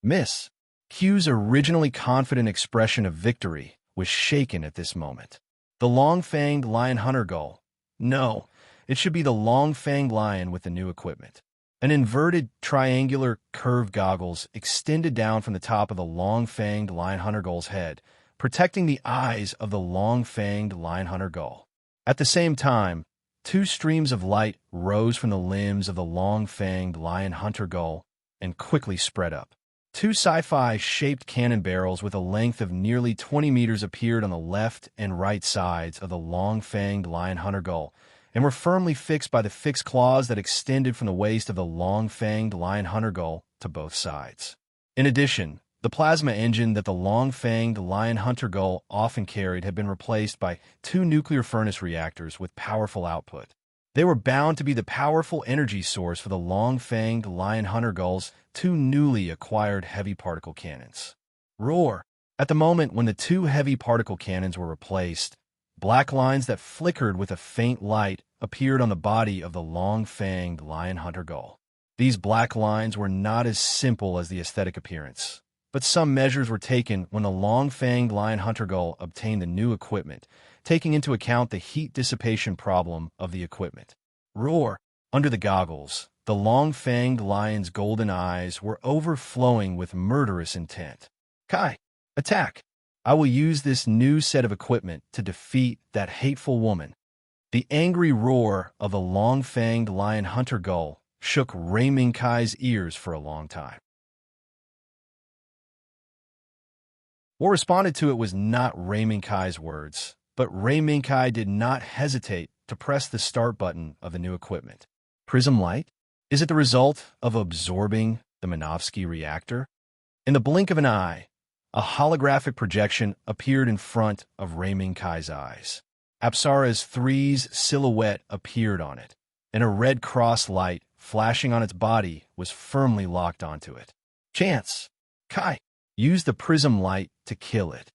Miss Q's originally confident expression of victory was shaken at this moment. The long-fanged lion hunter gull. No, it should be the long-fanged lion with the new equipment. An inverted, triangular, curved goggles extended down from the top of the long-fanged lion hunter gull's head, protecting the eyes of the long-fanged lion hunter gull. At the same time, 2 streams of light rose from the limbs of the long-fanged lion hunter gull and quickly spread up. Two sci-fi shaped cannon barrels with a length of nearly 20 meters appeared on the left and right sides of the long-fanged lion hunter gull, and were firmly fixed by the fixed claws that extended from the waist of the long-fanged lion hunter gull to both sides. In addition, the plasma engine that the long-fanged lion hunter gull often carried had been replaced by two nuclear furnace reactors with powerful output. They were bound to be the powerful energy source for the long-fanged lion hunter gull's two newly acquired heavy particle cannons. Roar! At the moment when the two heavy particle cannons were replaced, black lines that flickered with a faint light appeared on the body of the long-fanged lion hunter gull. These black lines were not as simple as the aesthetic appearance, but some measures were taken when the long-fanged lion hunter gull obtained the new equipment, taking into account the heat dissipation problem of the equipment. Roar! Under the goggles, the long-fanged lion's golden eyes were overflowing with murderous intent. Kai! Attack! I will use this new set of equipment to defeat that hateful woman. The angry roar of the long-fanged lion hunter gull shook Rei Mingkai's ears for a long time. What responded to it was not Rei Mingkai's words, but Rei Mingkai did not hesitate to press the start button of the new equipment. Prism light? Is it the result of absorbing the Minovsky reactor? In the blink of an eye, a holographic projection appeared in front of Rei Mingkai's eyes. Apsara's 3's silhouette appeared on it, and a red cross light flashing on its body was firmly locked onto it. Chance! Kai! Use the prism light to kill it.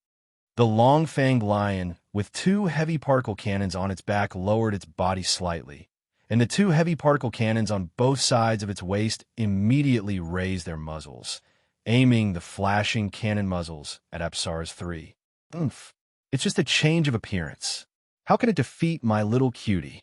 The long-fanged lion, with two heavy particle cannons on its back, lowered its body slightly, and the two heavy particle cannons on both sides of its waist immediately raised their muzzles, aiming the flashing cannon muzzles at Apsara's 3. Oomph! It's just a change of appearance. How can it defeat my little cutie?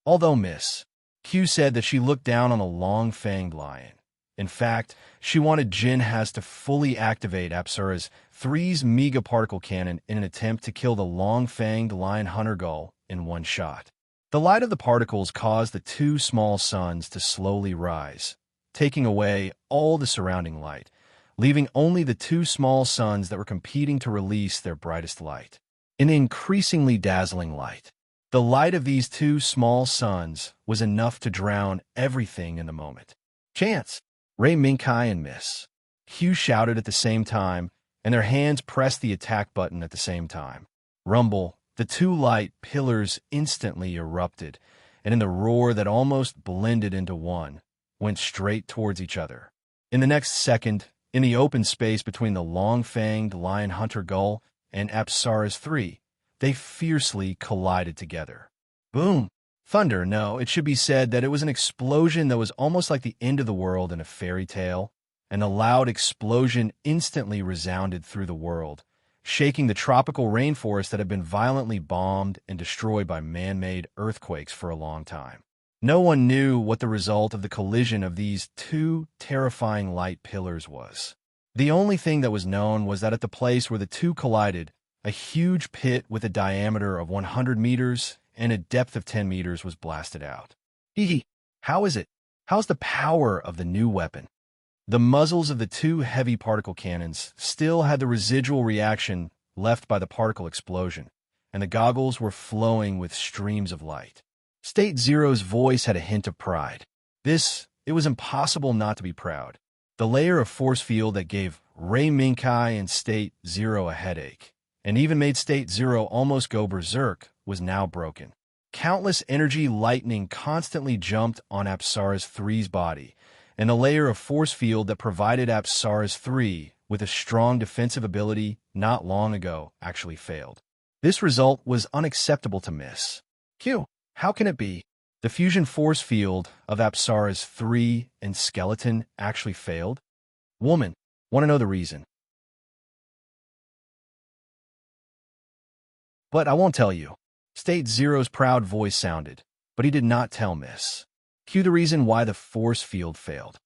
Although Miss Q said that she looked down on the long-fanged lion. In fact, she wanted Jinhaz to fully activate Apsara's 3's mega particle cannon in an attempt to kill the long-fanged lion hunter gull in one shot. The light of the particles caused the two small suns to slowly rise, taking away all the surrounding light, leaving only the two small suns that were competing to release their brightest light. An increasingly dazzling light. The light of these two small suns was enough to drown everything in the moment. Chance! Rei Mingkai and Miss Q shouted at the same time, and their hands pressed the attack button at the same time. Rumble! The two light pillars instantly erupted, and in the roar that almost blended into one, went straight towards each other. In the next second, in the open space between the long-fanged lion hunter gull and Apsara's 3, they fiercely collided together. Boom! Thunder, no, it should be said that it was an explosion that was almost like the end of the world in a fairy tale, and the loud explosion instantly resounded through the world, shaking the tropical rainforest that had been violently bombed and destroyed by man-made earthquakes for a long time. No one knew what the result of the collision of these two terrifying light pillars was. The only thing that was known was that at the place where the two collided, a huge pit with a diameter of 100 meters and a depth of 10 meters was blasted out. Hee. How is it? How's the power of the new weapon? The muzzles of the two heavy particle cannons still had the residual reaction left by the particle explosion, and the goggles were flowing with streams of light. State Zero's voice had a hint of pride. It was impossible not to be proud. The layer of force field that gave Rei Mingkai and State Zero a headache, and even made State Zero almost go berserk, was now broken. Countless energy lightning constantly jumped on Apsara's 3's body, and the layer of force field that provided Apsara's 3 with a strong defensive ability not long ago actually failed. This result was unacceptable to Miss Q. How can it be? The fusion force field of Apsara's 3 and skeleton actually failed? Woman, want to know the reason? But I won't tell you. State Zero's proud voice sounded, but he did not tell Miss Q the reason why the force field failed.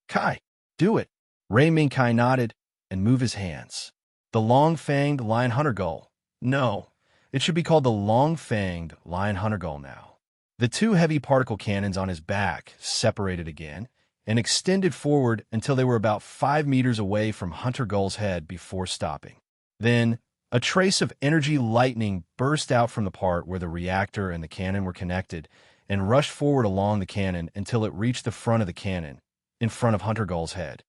Kai, do it. Rei Mingkai nodded and moved his hands. The long-fanged lion hunter gull. No, it should be called the long-fanged lion hunter gull now. The two heavy particle cannons on his back separated again, and extended forward until they were about 5 meters away from Hunter Gull's head before stopping. Then, a trace of energy lightning burst out from the part where the reactor and the cannon were connected and rushed forward along the cannon until it reached the front of the cannon, in front of Hunter Gull's head.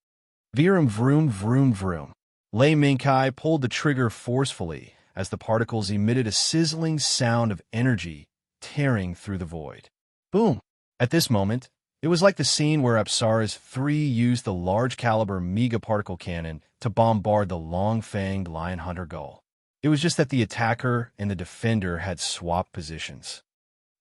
Vroom, vroom, vroom, vroom. Lei Mingkai pulled the trigger forcefully as the particles emitted a sizzling sound of energy tearing through the void. Boom! At this moment, it was like the scene where Apsara's 3 used the large-caliber mega-particle cannon to bombard the long-fanged lion hunter gull. It was just that the attacker and the defender had swapped positions.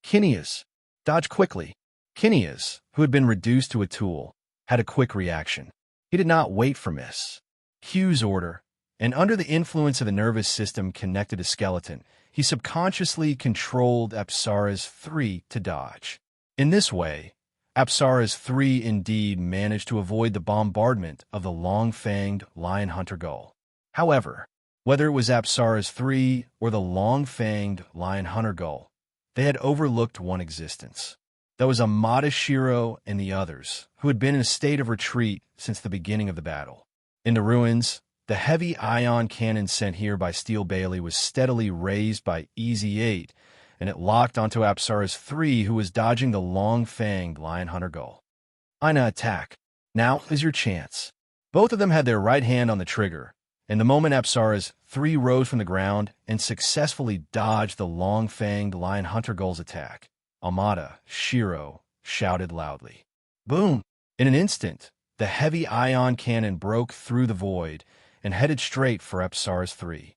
Kineas, dodge quickly. Kineas, who had been reduced to a tool, had a quick reaction. He did not wait for Miss Q's order, and under the influence of the nervous system connected to skeleton, he subconsciously controlled Apsara's 3 to dodge. In this way, Apsara's 3 indeed managed to avoid the bombardment of the long-fanged lion hunter gull. However, whether it was Apsara's 3 or the long-fanged lion hunter gull, they had overlooked one existence. That was Amada Shiro and the others, who had been in a state of retreat since the beginning of the battle. In the ruins, the heavy ion cannon sent here by Steel Bailey was steadily raised by EZ-8, and it locked onto Apsara's 3, who was dodging the long-fanged lion hunter gull. Aina, attack. Now is your chance. Both of them had their right hand on the trigger, and the moment Apsara's 3 rose from the ground and successfully dodged the long-fanged lion hunter gull's attack, Amada Shiro shouted loudly. Boom! In an instant, the heavy ion cannon broke through the void and headed straight for Apsara's 3.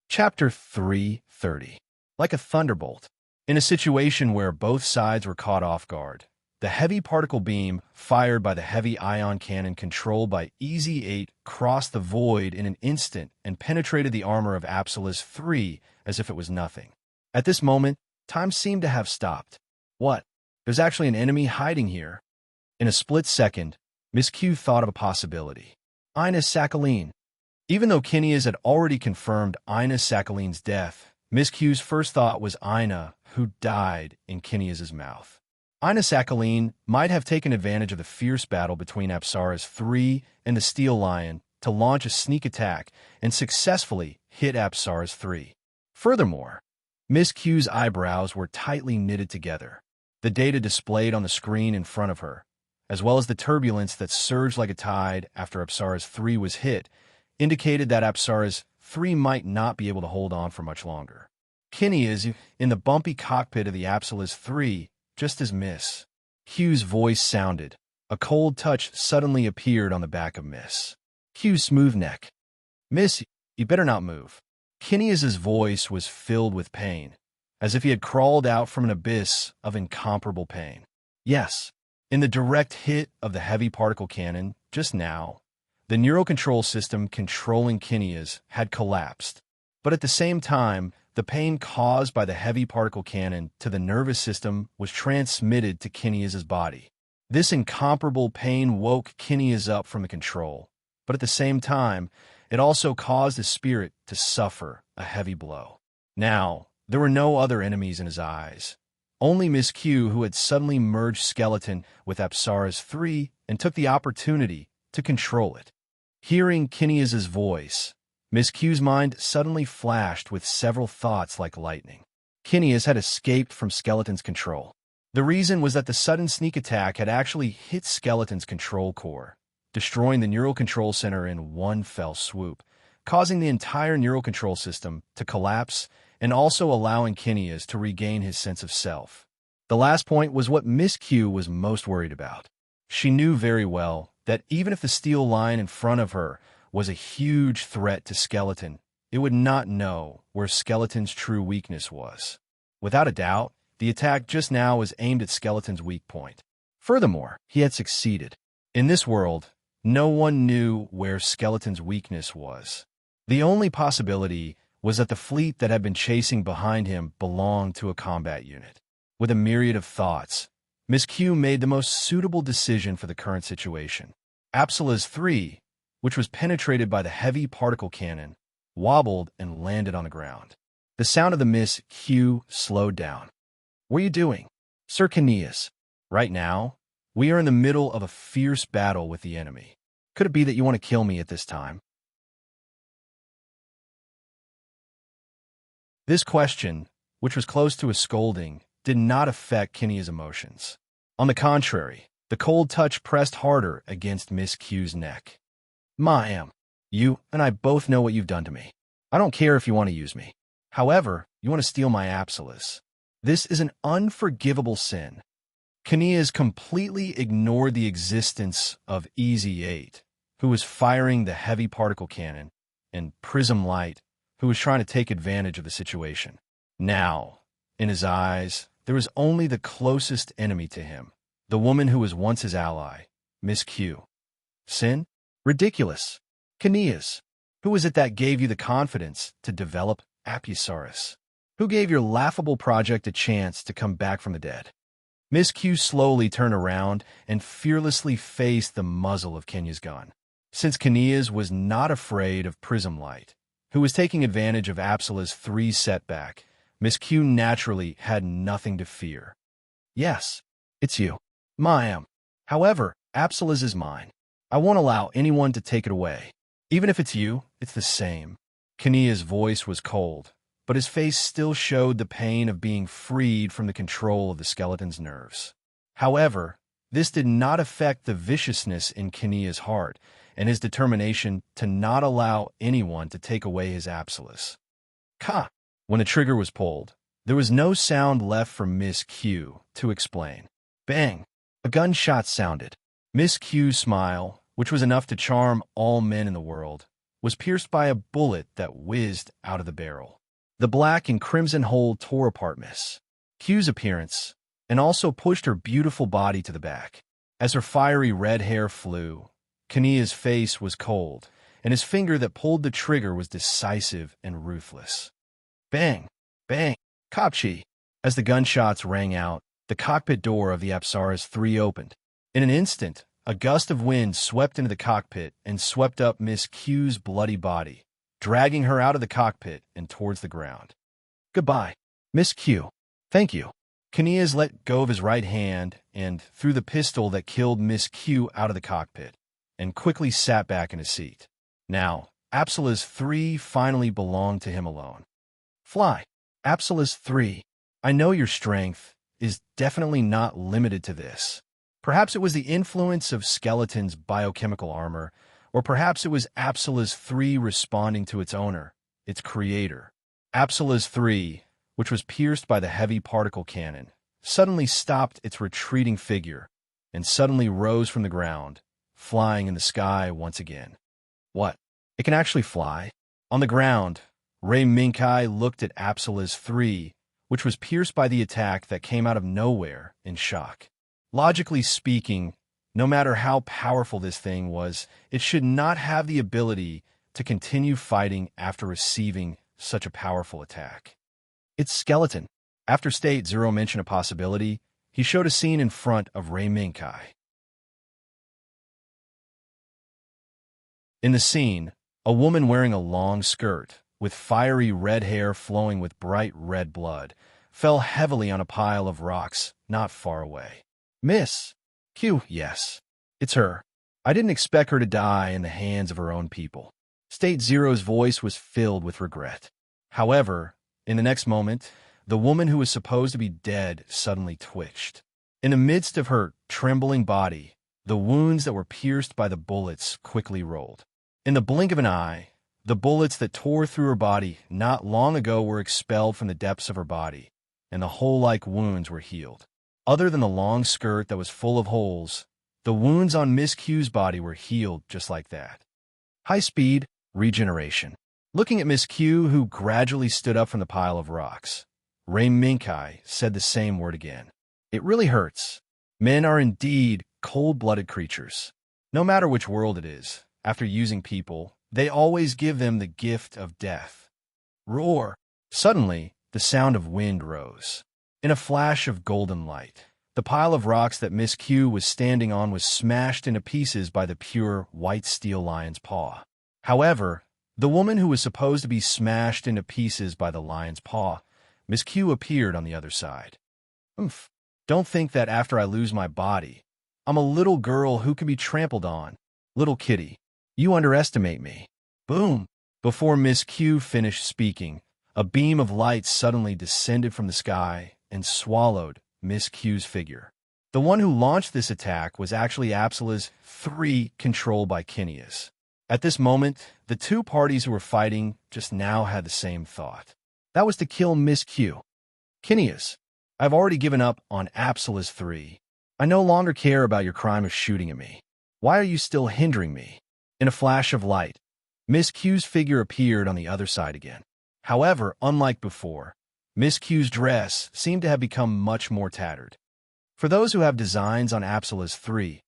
Chapter 330. Like a thunderbolt. In a situation where both sides were caught off guard, the heavy particle beam, fired by the heavy ion cannon controlled by EZ-8, crossed the void in an instant and penetrated the armor of Apsala's 3 as if it was nothing. At this moment, time seemed to have stopped. What? There's actually an enemy hiding here. In a split second, Miss Q thought of a possibility. Aina Sakhaline. Even though Kineas had already confirmed Aina Sakhaline's death, Miss Q's first thought was Aina, who died in Kineas's mouth. Aina Sakhaline might have taken advantage of the fierce battle between Apsara's 3 and the Steel Lion to launch a sneak attack and successfully hit Apsara's 3. Furthermore, Miss Q's eyebrows were tightly knitted together. The data displayed on the screen in front of her, as well as the turbulence that surged like a tide after Apsara's 3 was hit, indicated that Apsara's 3 might not be able to hold on for much longer. Kineas, in the bumpy cockpit of the Apsala's 3, just as Miss Q's voice sounded, a cold touch suddenly appeared on the back of Miss Q's smooth neck. Miss, you better not move. Kineas's voice was filled with pain, as if he had crawled out from an abyss of incomparable pain. Yes, in the direct hit of the heavy particle cannon, just now, the neural control system controlling Kineas had collapsed, but at the same time, the pain caused by the heavy particle cannon to the nervous system was transmitted to Kineas's body. This incomparable pain woke Kineas up from the control, but at the same time, it also caused his spirit to suffer a heavy blow. Now, there were no other enemies in his eyes. Only Miss Q, who had suddenly merged skeleton with Apsara's 3 and took the opportunity to control it. Hearing Kineas's voice, Miss Q's mind suddenly flashed with several thoughts like lightning. Kineas had escaped from Skeleton's control. The reason was that the sudden sneak attack had actually hit Skeleton's control core, destroying the neural control center in one fell swoop, causing the entire neural control system to collapse and also allowing Kineas to regain his sense of self. The last point was what Miss Q was most worried about. She knew very well that even if the steel line in front of her was a huge threat to Skeleton, it would not know where Skeleton's true weakness was. Without a doubt, the attack just now was aimed at Skeleton's weak point. Furthermore, he had succeeded. In this world, no one knew where Skeleton's weakness was. The only possibility was that the fleet that had been chasing behind him belonged to a combat unit. With a myriad of thoughts, Miss Q made the most suitable decision for the current situation. Apsala's 3, which was penetrated by the heavy particle cannon, wobbled and landed on the ground. The sound of the Miss Q slowed down. "What are you doing?" "Sir Caneas, right now, we are in the middle of a fierce battle with the enemy. Could it be that you want to kill me at this time?" This question, which was close to a scolding, did not affect Kinea's emotions. On the contrary, the cold touch pressed harder against Miss Q's neck. "Ma'am, you and I both know what you've done to me. I don't care if you want to use me. However, you want to steal my Absolus. This is an unforgivable sin." Kineas completely ignored the existence of Easy 8, who was firing the heavy particle cannon, and Prism Light, who was trying to take advantage of the situation. Now, in his eyes, there was only the closest enemy to him, the woman who was once his ally, Miss Q. Sin? Ridiculous. Kineas, who was it that gave you the confidence to develop Apusaurus? Who gave your laughable project a chance to come back from the dead? Miss Q slowly turned around and fearlessly faced the muzzle of Kenya's gun. Since Kineas was not afraid of Prism Light, who was taking advantage of Apsila's 3 setback, Miss Q naturally had nothing to fear. "Yes, it's you. Ma'am. However, Apsila's is mine. I won't allow anyone to take it away. Even if it's you, it's the same." Kinea's voice was cold, but his face still showed the pain of being freed from the control of the skeleton's nerves. However, this did not affect the viciousness in Kinea's heart and his determination to not allow anyone to take away his Absolus. "Ka!" When the trigger was pulled, there was no sound left for Miss Q to explain. Bang! A gunshot sounded. Miss Q's smile, which was enough to charm all men in the world, was pierced by a bullet that whizzed out of the barrel. The black and crimson hole tore apart Miss Q's appearance and also pushed her beautiful body to the back. As her fiery red hair flew, Kinea's face was cold, and his finger that pulled the trigger was decisive and ruthless. Bang! Bang! Kopchi! As the gunshots rang out, the cockpit door of the Apsaris 3 opened. In an instant, a gust of wind swept into the cockpit and swept up Miss Q's bloody body, dragging her out of the cockpit and towards the ground. "Goodbye, Miss Q. Thank you." Kineas let go of his right hand and threw the pistol that killed Miss Q out of the cockpit, and quickly sat back in his seat. Now, Apsila's 3 finally belonged to him alone. "Fly, Apsila's 3. I know your strength is definitely not limited to this. Perhaps it was the influence of Skeleton's biochemical armor, or perhaps it was Apsila's 3 responding to its owner, its creator. Apsila's 3, which was pierced by the heavy particle cannon, suddenly stopped its retreating figure and suddenly rose from the ground, flying in the sky once again. What? It can actually fly? On the ground, Ray Minkai looked at Apsila's 3, which was pierced by the attack that came out of nowhere, in shock. Logically speaking, no matter how powerful this thing was, it should not have the ability to continue fighting after receiving such a powerful attack. It's Skeleton. After State Zero mentioned a possibility, he showed a scene in front of Ray Minkai. In the scene, a woman wearing a long skirt, with fiery red hair flowing with bright red blood, fell heavily on a pile of rocks not far away. Miss Q, yes, it's her. I didn't expect her to die in the hands of her own people. State Zero's voice was filled with regret. However, in the next moment, the woman who was supposed to be dead suddenly twitched. In the midst of her trembling body, the wounds that were pierced by the bullets quickly rolled. In the blink of an eye, the bullets that tore through her body not long ago were expelled from the depths of her body, and the hole-like wounds were healed. Other than the long skirt that was full of holes, the wounds on Miss Q's body were healed just like that. High-speed regeneration. Looking at Miss Q, who gradually stood up from the pile of rocks, Ray Minkai said the same word again. It really hurts. Men are indeed cold-blooded creatures. No matter which world it is, after using people, they always give them the gift of death. Roar! Suddenly, the sound of wind rose. In a flash of golden light, the pile of rocks that Miss Q was standing on was smashed into pieces by the pure white steel lion's paw. However, The woman who was supposed to be smashed into pieces by the lion's paw, Miss Q, appeared on the other side. Oomph. Don't think that after I lose my body, I'm a little girl who can be trampled on. Little kitty, you underestimate me. Boom! Before Miss Q finished speaking, a beam of light suddenly descended from the sky and swallowed Miss Q's figure. The one who launched this attack was actually Apsila's 3, controlled by Kineas. At this moment, the two parties who were fighting just now had the same thought. That was to kill Miss Q. Kineas, I've already given up on Apsila's 3. I no longer care about your crime of shooting at me. Why are you still hindering me? In a flash of light, Miss Q's figure appeared on the other side again. However, unlike before, Miss Q's dress seemed to have become much more tattered. For those who have designs on Apsila's 3,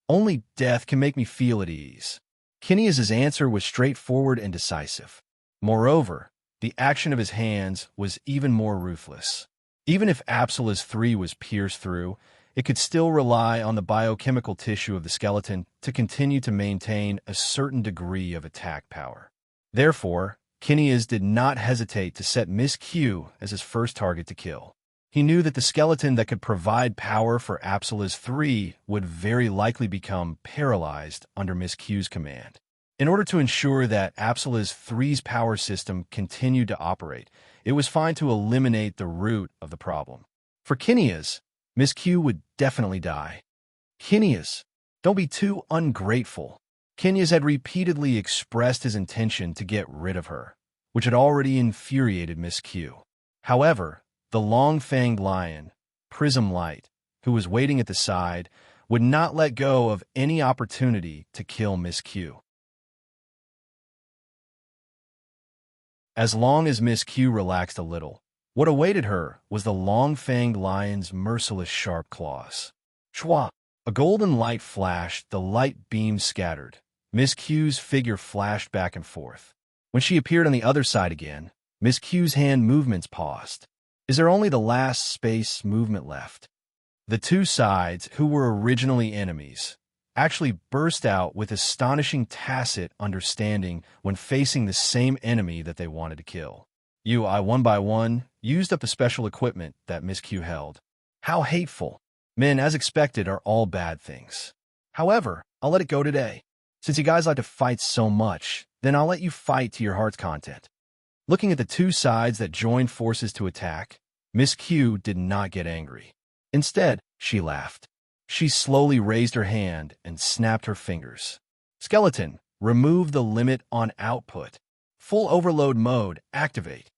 only death can make me feel at ease. Kineas's answer was straightforward and decisive. Moreover, the action of his hands was even more ruthless. Even if Apsila's 3 was pierced through, it could still rely on the biochemical tissue of the skeleton to continue to maintain a certain degree of attack power. Therefore, Kineas did not hesitate to set Miss Q as his first target to kill. He knew that the skeleton that could provide power for Apsila's 3 would very likely become paralyzed under Miss Q's command. In order to ensure that Apsila's 3's power system continued to operate, it was fine to eliminate the root of the problem. For Kineas, Miss Q would definitely die. Kineas, don't be too ungrateful. Kineas had repeatedly expressed his intention to get rid of her, which had already infuriated Miss Q. However, the long-fanged lion, Prism Light, who was waiting at the side, would not let go of any opportunity to kill Miss Q. As long as Miss Q relaxed a little, what awaited her was the long-fanged lion's merciless sharp claws. Shwa! A golden light flashed, the light beam scattered. Miss Q's figure flashed back and forth. When she appeared on the other side again, Miss Q's hand movements paused. Is there only the last space movement left? The two sides, who were originally enemies, actually burst out with astonishing tacit understanding when facing the same enemy that they wanted to kill. I, one by one, used up the special equipment that Miss Q held. How hateful. Men, as expected, are all bad things. However, I'll let it go today. Since you guys like to fight so much, then I'll let you fight to your heart's content. Looking at the two sides that joined forces to attack, Miss Q did not get angry. Instead, she laughed. She slowly raised her hand and snapped her fingers. Skeleton, remove the limit on output. Full overload mode, activate.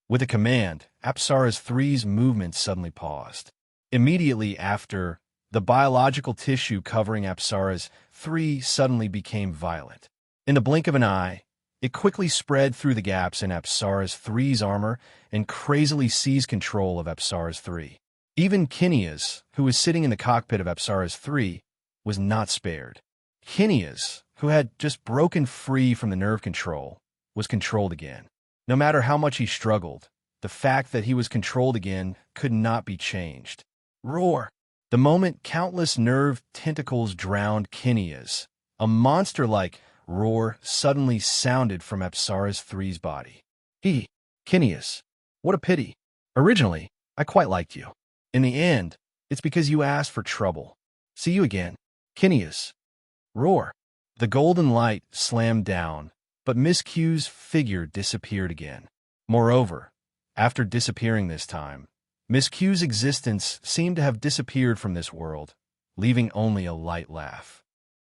With a command, Apsara's 3's movement suddenly paused. Immediately after, the biological tissue covering Apsara's 3 suddenly became violent. In the blink of an eye, it quickly spread through the gaps in Apsara's 3's armor and crazily seized control of Apsara's 3. Even Kineas, who was sitting in the cockpit of Apsara's 3, was not spared. Kineas, who had just broken free from the nerve control, was controlled again. No matter how much he struggled, the fact that he was controlled again could not be changed. Roar! The moment countless nerve tentacles drowned Kineas, a monster-like roar suddenly sounded from Apsara's 3's body. Kineas, what a pity. Originally, I quite liked you. In the end, it's because you asked for trouble. See you again. Kineas. Roar. The golden light slammed down, but Miss Q's figure disappeared again. Moreover, after disappearing this time, Miss Q's existence seemed to have disappeared from this world, leaving only a light laugh.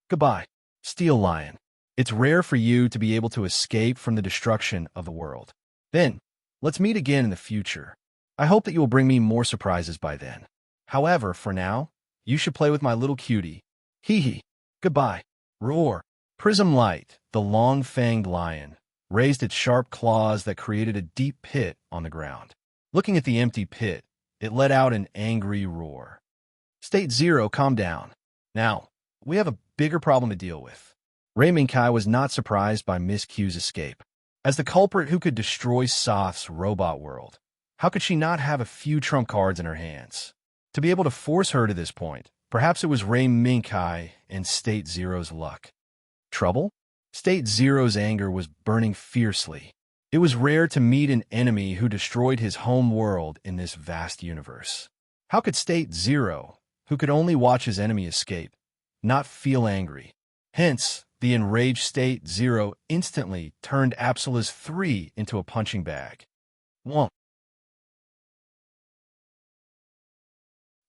Goodbye, Steel Lion. It's rare for you to be able to escape from the destruction of the world. Then, let's meet again in the future. I hope that you will bring me more surprises by then. However, for now, you should play with my little cutie. Hee. Goodbye. Roar. Prism Light, the long-fanged lion, raised its sharp claws that created a deep pit on the ground. Looking at the empty pit, it let out an angry roar. State 0, calm down. Now, we have a bigger problem to deal with. Mecha was not surprised by Miss Q's escape. As the culprit who could destroy Soth's robot world, how could she not have a few trump cards in her hands? To be able to force her to this point, perhaps it was Mecha and State Zero's luck. Trouble? State Zero's anger was burning fiercely. It was rare to meet an enemy who destroyed his home world in this vast universe. How could State Zero, who could only watch his enemy escape, not feel angry? Hence, the enraged State Zero instantly turned Apsila's 3 into a punching bag. Womp.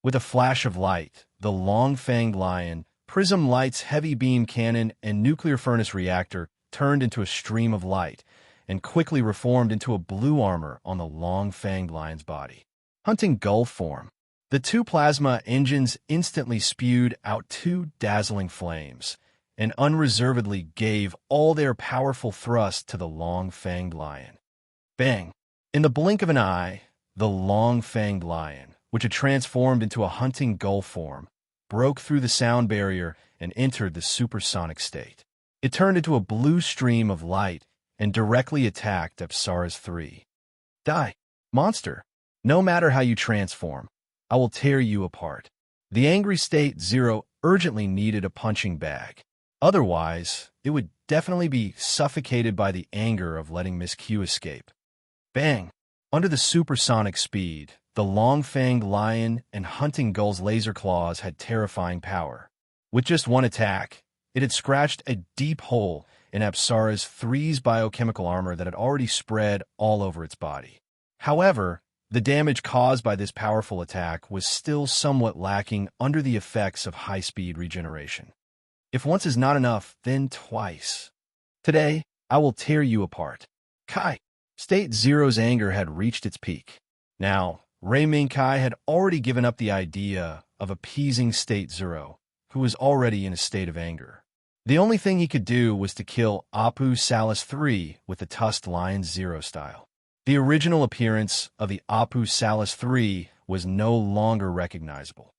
With a flash of light, the long-fanged lion, Prism Light's heavy beam cannon and nuclear furnace reactor turned into a stream of light and quickly reformed into a blue armor on the long-fanged lion's body. Hunting gull form. The 2 plasma engines instantly spewed out 2 dazzling flames and unreservedly gave all their powerful thrust to the long-fanged lion. Bang! In the blink of an eye, the long-fanged lion, which had transformed into a hunting gull form, broke through the sound barrier and entered the supersonic state. It turned into a blue stream of light and directly attacked Apsara's 3. Die, monster! No matter how you transform, I will tear you apart. The angry State Zero urgently needed a punching bag. Otherwise, it would definitely be suffocated by the anger of letting Miss Q escape. Bang! Under the supersonic speed, the long-fanged lion and hunting gull's laser claws had terrifying power. With just one attack, it had scratched a deep hole in Apsara's 3's biochemical armor that had already spread all over its body. However, the damage caused by this powerful attack was still somewhat lacking under the effects of high-speed regeneration. If once is not enough, then twice. Today, I will tear you apart. Kai! State Zero's anger had reached its peak. Now, Ray Minkai had already given up the idea of appeasing State Zero, who was already in a state of anger. The only thing he could do was to kill Apu Salas 3 with the Tusked Lion Zero style. The original appearance of the Apu Salas 3 was no longer recognizable.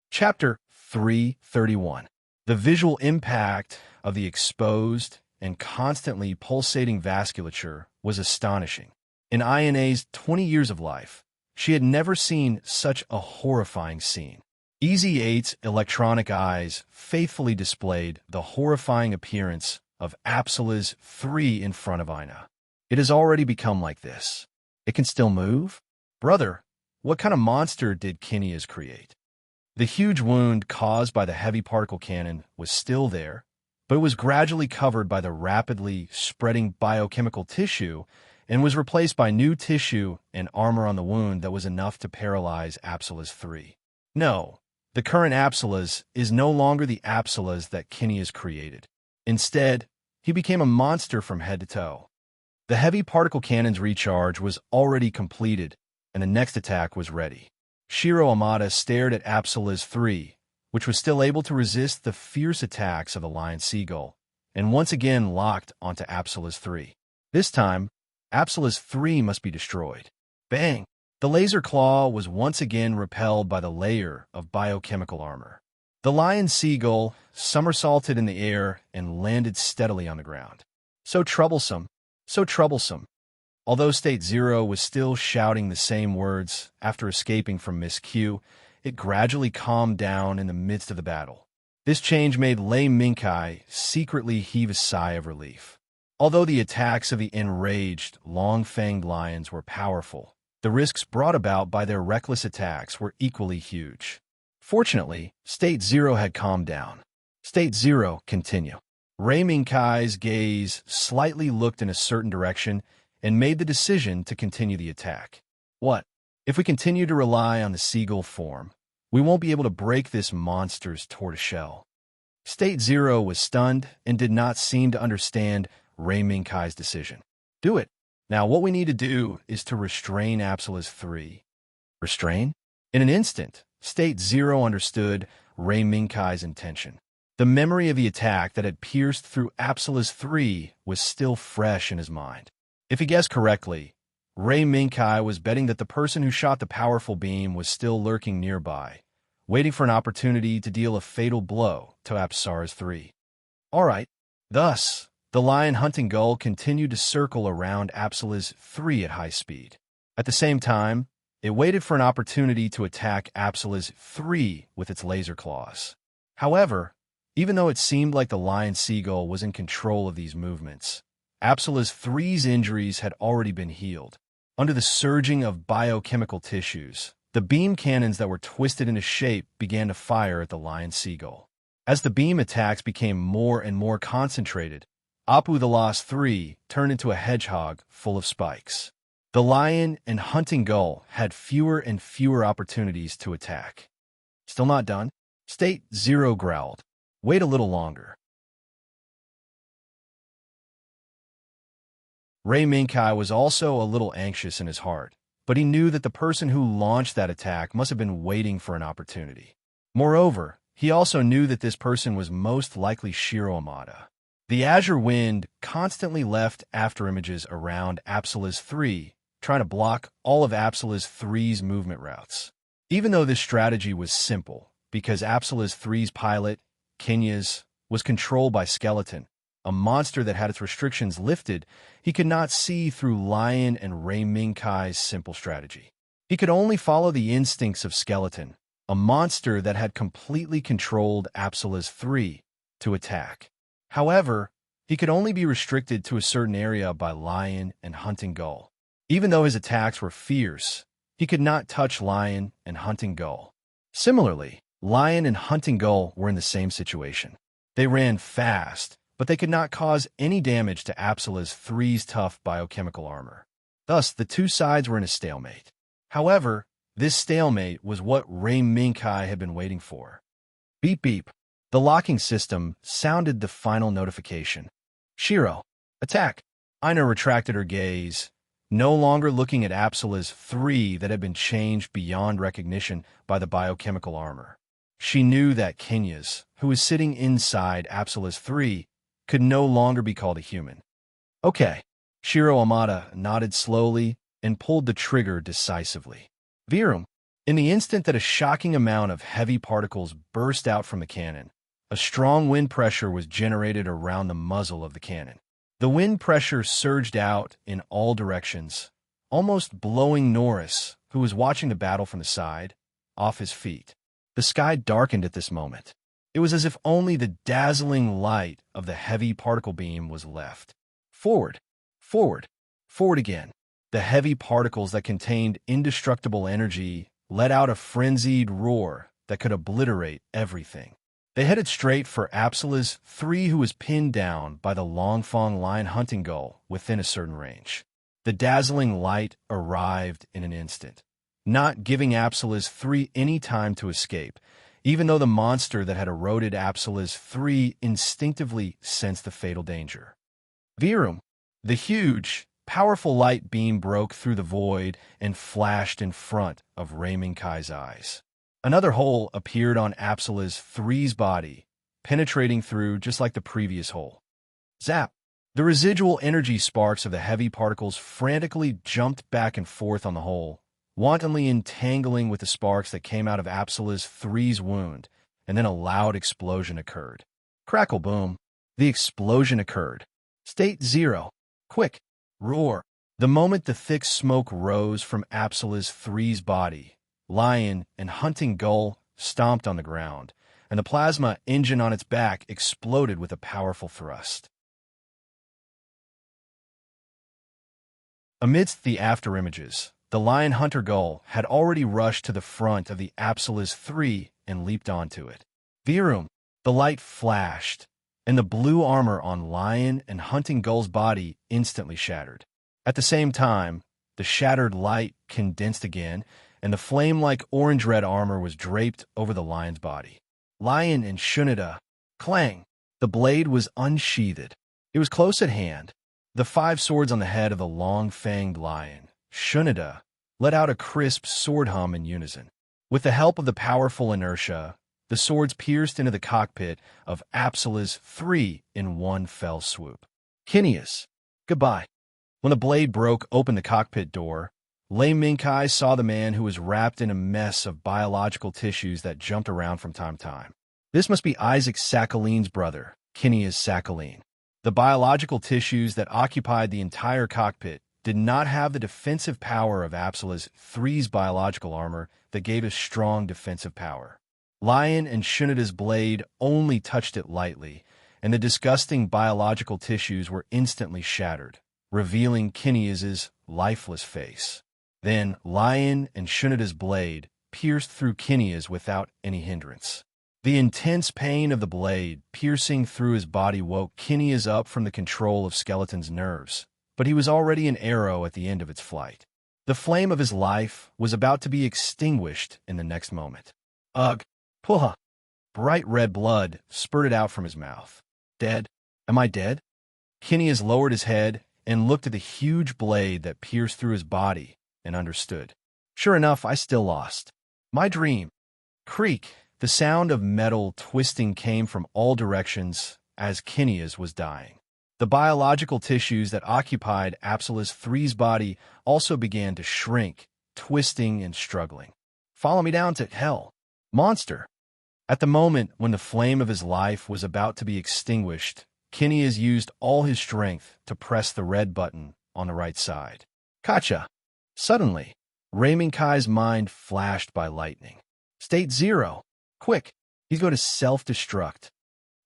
Chapter 331. The visual impact of the exposed and constantly pulsating vasculature was astonishing. In INA's 20 years of life, she had never seen such a horrifying scene. EZ8's electronic eyes faithfully displayed the horrifying appearance of Apsila's 3 in front of Ina. It has already become like this. It can still move? Brother, what kind of monster did Kinias create? The huge wound caused by the heavy particle cannon was still there, but it was gradually covered by the rapidly spreading biochemical tissue and was replaced by new tissue and armor on the wound that was enough to paralyze Apsila's 3. No, the current Apsila's is no longer the Apsila's that Kinias created. Instead, he became a monster from head to toe. The heavy particle cannon's recharge was already completed, and the next attack was ready. Shiro Amada stared at Apsila's 3, which was still able to resist the fierce attacks of the lion seagull, and once again locked onto Apsila's 3. This time, Apsila's 3 must be destroyed. Bang! The laser claw was once again repelled by the layer of biochemical armor. The lion seagull somersaulted in the air and landed steadily on the ground. So troublesome, so troublesome. Although State Zero was still shouting the same words after escaping from Miss Q, it gradually calmed down in the midst of the battle. This change made Lei Minkai secretly heave a sigh of relief. Although the attacks of the enraged, long-fanged lions were powerful, the risks brought about by their reckless attacks were equally huge. Fortunately, State Zero had calmed down. State Zero, continue. Ray Minkai's gaze slightly looked in a certain direction and made the decision to continue the attack. What? If we continue to rely on the seagull form, we won't be able to break this monster's tortoiseshell. State Zero was stunned and did not seem to understand Ray Minkai's decision. Do it. Now what we need to do is to restrain Apsila's 3. Restrain? In an instant, State Zero understood Ray Minkai's intention. The memory of the attack that had pierced through Apsila's 3 was still fresh in his mind. If he guessed correctly, Ray Minkai was betting that the person who shot the powerful beam was still lurking nearby, waiting for an opportunity to deal a fatal blow to Apsara's 3. All right. Thus, the lion hunting gull continued to circle around Apsila's 3 at high speed. At the same time, It waited for an opportunity to attack Apsila's 3 with its laser claws. However, even though it seemed like the lion seagull was in control of these movements, Apsila's 3's injuries had already been healed. Under the surging of biochemical tissues, the beam cannons that were twisted into shape began to fire at the lion seagull. As the beam attacks became more and more concentrated, Apu the Lost 3 turned into a hedgehog full of spikes. The lion and hunting gull had fewer and fewer opportunities to attack. Still not done? State 0 growled. Wait a little longer. Ray Minkai was also a little anxious in his heart, but he knew that the person who launched that attack must have been waiting for an opportunity. Moreover, he also knew that this person was most likely Shiro Amada. The Azure Wind constantly left afterimages around Apsila's 3, trying to block all of Apsila's 3's movement routes. Even though this strategy was simple, because Apsila's 3's pilot, Kinya's, was controlled by Skeleton, a monster that had its restrictions lifted, he could not see through Lion and Ray Minkai's simple strategy. He could only follow the instincts of Skeleton, a monster that had completely controlled Apsila's 3, to attack. However, he could only be restricted to a certain area by Lion and Hunting Gull. Even though his attacks were fierce, he could not touch Lion and Hunting Gull. Similarly, Lion and Hunting Gull were in the same situation. They ran fast, but they could not cause any damage to Apsila's 3's tough biochemical armor. Thus, the two sides were in a stalemate. However, this stalemate was what Ray Minkai had been waiting for. Beep beep. The locking system sounded the final notification. Shiro, attack! Aina retracted her gaze, no longer looking at Apsila's 3 that had been changed beyond recognition by the biochemical armor. She knew that Kinya's, who was sitting inside Apsila's 3, could no longer be called a human. Okay. Shiro Amada nodded slowly and pulled the trigger decisively. Virum. In the instant that a shocking amount of heavy particles burst out from the cannon, a strong wind pressure was generated around the muzzle of the cannon. The wind pressure surged out in all directions, almost blowing Norris, who was watching the battle from the side, off his feet. The sky darkened at this moment. It was as if only the dazzling light of the heavy particle beam was left. Forward, forward, forward again. The heavy particles that contained indestructible energy let out a frenzied roar that could obliterate everything. They headed straight for Apsila's 3, who was pinned down by the Longfong lion hunting gull within a certain range. The dazzling light arrived in an instant, not giving Apsila's 3 any time to escape, even though the monster that had eroded Apsila's 3 instinctively sensed the fatal danger. Virum, the huge, powerful light beam broke through the void and flashed in front of Ray Minkai's eyes. Another hole appeared on Apsila's 3's body, penetrating through just like the previous hole. Zap! The residual energy sparks of the heavy particles frantically jumped back and forth on the hole, wantonly entangling with the sparks that came out of Apsila's 3's wound, and then a loud explosion occurred. Crackle boom. The explosion occurred. State 0. Quick. Roar. The moment the thick smoke rose from Apsila's 3's body, Lion and Hunting Gull stomped on the ground, and the plasma engine on its back exploded with a powerful thrust. Amidst the afterimages, the lion hunter gull had already rushed to the front of the Apsila's 3 and leaped onto it. Virum, the light flashed, and the blue armor on Lion and Hunting Gull's body instantly shattered. At the same time, the shattered light condensed again, and the flame-like orange-red armor was draped over the lion's body. Lion and Shunada, clang! The blade was unsheathed. It was close at hand. The 5 swords on the head of the long-fanged lion, Shunada, let out a crisp sword hum in unison. With the help of the powerful inertia, the swords pierced into the cockpit of Apsila's 3 in one fell swoop. Kinya's, goodbye. When the blade broke open the cockpit door, Lei Minkai saw the man who was wrapped in a mess of biological tissues that jumped around from time to time. This must be Isaac Sakaline's brother, Kinya's Sakaline. The biological tissues that occupied the entire cockpit did not have the defensive power of Apsila's 3's biological armor that gave it strong defensive power. Lion and Shunada's blade only touched it lightly, and the disgusting biological tissues were instantly shattered, revealing Kineas's lifeless face. Then Lion and Shunada's blade pierced through Kineas without any hindrance. The intense pain of the blade piercing through his body woke Kineas up from the control of Skeleton's nerves, but he was already an arrow at the end of its flight. The flame of his life was about to be extinguished in the next moment. Ugh! Puh! Bright red blood spurted out from his mouth. Dead? Am I dead? Kineas lowered his head and looked at the huge blade that pierced through his body and understood. Sure enough, I still lost. My dream. Creak! The sound of metal twisting came from all directions as Kineas was dying. The biological tissues that occupied Apsila's 3's body also began to shrink, twisting and struggling. Follow me down to hell, monster! At the moment when the flame of his life was about to be extinguished, Kineas used all his strength to press the red button on the right side. Gotcha! Suddenly, Raiminkai's mind flashed by lightning. State 0. Quick! He's going to self-destruct.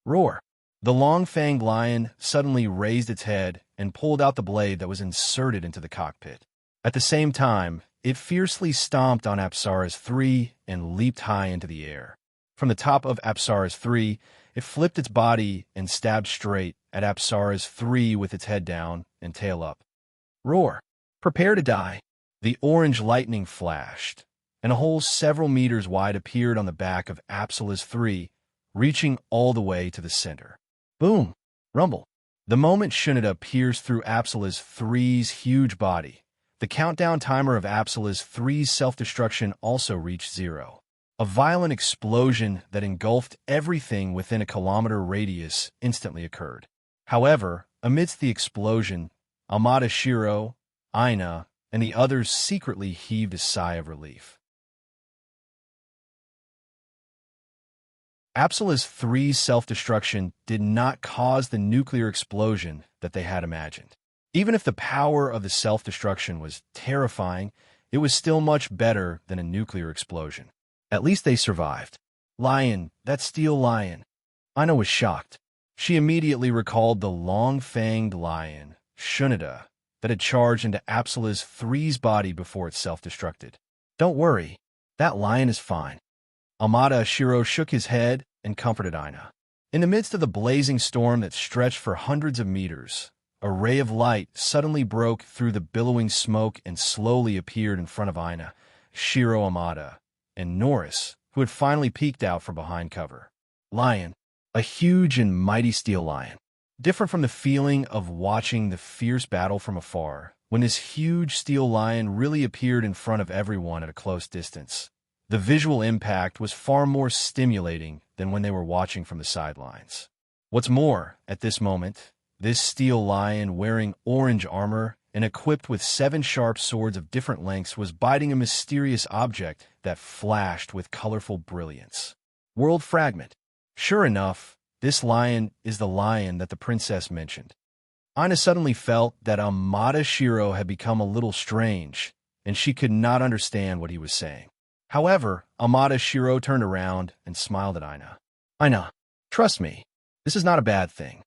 Roar! The long-fanged lion suddenly raised its head and pulled out the blade that was inserted into the cockpit. At the same time, it fiercely stomped on Apsara's 3 and leaped high into the air. From the top of Apsara's 3, it flipped its body and stabbed straight at Apsara's 3 with its head down and tail up. Roar! Prepare to die! The orange lightning flashed, and a hole several meters wide appeared on the back of Apsila's 3, reaching all the way to the center. Boom! Rumble! The moment Shunada pierced through Apsila's 3's huge body, the countdown timer of Apsila's 3's self-destruction also reached 0. A violent explosion that engulfed everything within a kilometer radius instantly occurred. However, amidst the explosion, Amada Shiro, Aina, and the others secretly heaved a sigh of relief. Apsila's 3's self-destruction did not cause the nuclear explosion that they had imagined. Even if the power of the self-destruction was terrifying, it was still much better than a nuclear explosion. At least they survived. Lion, that steel lion. Aina was shocked. She immediately recalled the long-fanged lion, Shunada, that had charged into Apsila's 3's body before it self-destructed. Don't worry, that lion is fine. Amada Ashiro shook his head and comforted Aina. In the midst of the blazing storm that stretched for hundreds of meters, a ray of light suddenly broke through the billowing smoke and slowly appeared in front of Aina, Shiro Amada, and Norris, who had finally peeked out from behind cover. Lion, a huge and mighty steel lion. Different from the feeling of watching the fierce battle from afar, when this huge steel lion really appeared in front of everyone at a close distance. The visual impact was far more stimulating than when they were watching from the sidelines. What's more, at this moment, this steel lion wearing orange armor and equipped with 7 sharp swords of different lengths was biting a mysterious object that flashed with colorful brilliance. World fragment. Sure enough, this lion is the lion that the princess mentioned. Aina suddenly felt that Amada Shiro had become a little strange, and she could not understand what he was saying. However, Amada Shiro turned around and smiled at Aina. Aina, trust me, this is not a bad thing.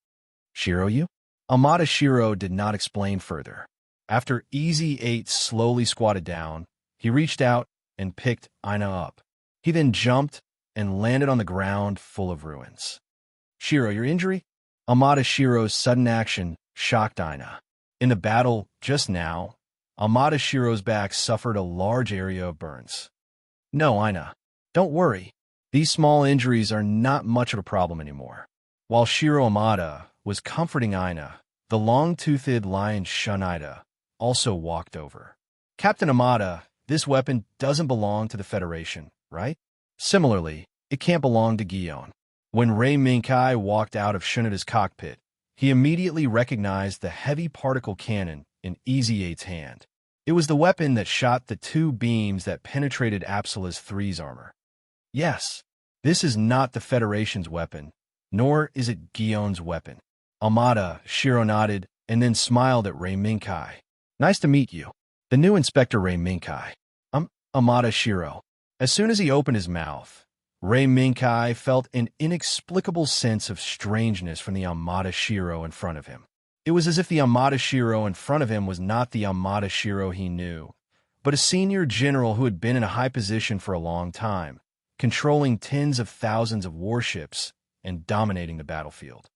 Shiro you? Amada Shiro did not explain further. After Easy 8 slowly squatted down, he reached out and picked Aina up. He then jumped and landed on the ground full of ruins. Shiro, your injury? Amada Shiro's sudden action shocked Aina. In the battle just now, Amada Shiro's back suffered a large area of burns. No, Aina, don't worry. These small injuries are not much of a problem anymore. While Shiro Amada was comforting Aina, the long-toothed lion Shunada also walked over. Captain Amada, this weapon doesn't belong to the Federation, right? Similarly, it can't belong to Gion. When Raiminkai walked out of Shunada's cockpit, he immediately recognized the heavy particle cannon in Easy 8's hand. It was the weapon that shot the 2 beams that penetrated Apsila's 3's armor. Yes, this is not the Federation's weapon, nor is it Gion's weapon. Amada Shiro nodded and then smiled at Raiminkai. Nice to meet you. The new Inspector Ray Minkai. I'm Amada Shiro. As soon as he opened his mouth, Ray Minkai felt an inexplicable sense of strangeness from the Amada Shiro in front of him. It was as if the Amada Shiro in front of him was not the Amada Shiro he knew, but a senior general who had been in a high position for a long time, controlling tens of thousands of warships and dominating the battlefield.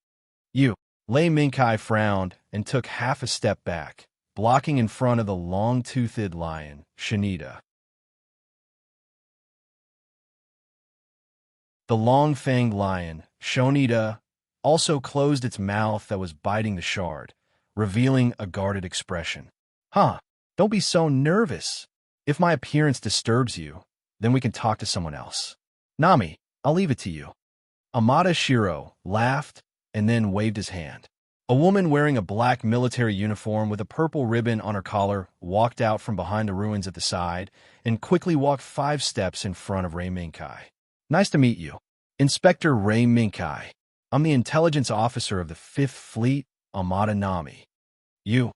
Ray Minkai frowned and took half a step back, blocking in front of the long-toothed lion, Shanita. The long-fanged lion, Shonita, also closed its mouth that was biting the shard, revealing a guarded expression. Don't be so nervous. If my appearance disturbs you, then we can talk to someone else. Nami, I'll leave it to you. Amada Shiro laughed and then waved his hand. A woman wearing a black military uniform with a purple ribbon on her collar walked out from behind the ruins at the side and quickly walked 5 steps in front of Ray Minkai. Nice to meet you. Inspector Ray Minkai. I'm the intelligence officer of the 5th Fleet, Amada Nami. You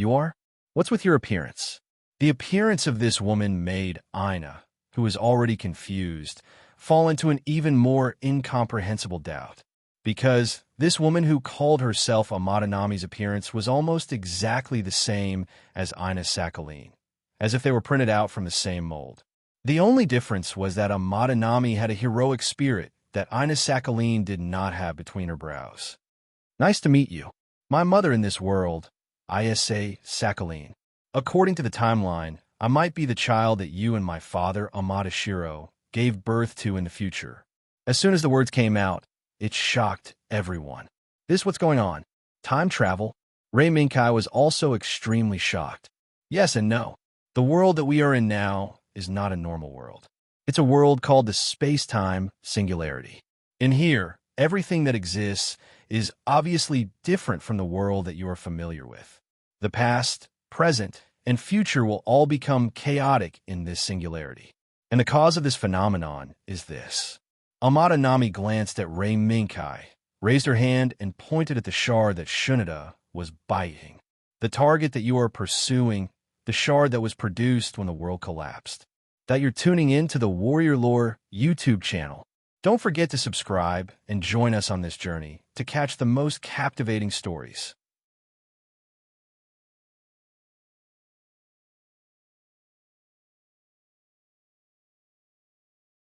are? What's with your appearance? The appearance of this woman made Aina, who was already confused, fall into an even more incomprehensible doubt. Because this woman who called herself Amada Nami's appearance was almost exactly the same as Aina Sakhaline, as if they were printed out from the same mold. The only difference was that Amada Nami had a heroic spirit that Aina Sakhaline did not have between her brows. Nice to meet you. My mother in this world, Isa Sakhaline. According to the timeline, I might be the child that you and my father, Amada Shiro, gave birth to in the future. As soon as the words came out, it shocked everyone. This what's going on? Time travel? Ray Minkai was also extremely shocked. Yes and no. The world that we are in now is not a normal world. It's a world called the space-time singularity. In here, everything that exists is obviously different from the world that you are familiar with. The past, present, and future will all become chaotic in this singularity. And the cause of this phenomenon is this. Amada Nami glanced at Ray Minkai, raised her hand, and pointed at the shard that Shunita was biting. The target that you are pursuing, the shard that was produced when the world collapsed. That you're tuning in to the Warrior Lore YouTube channel. Don't forget to subscribe and join us on this journey to catch the most captivating stories.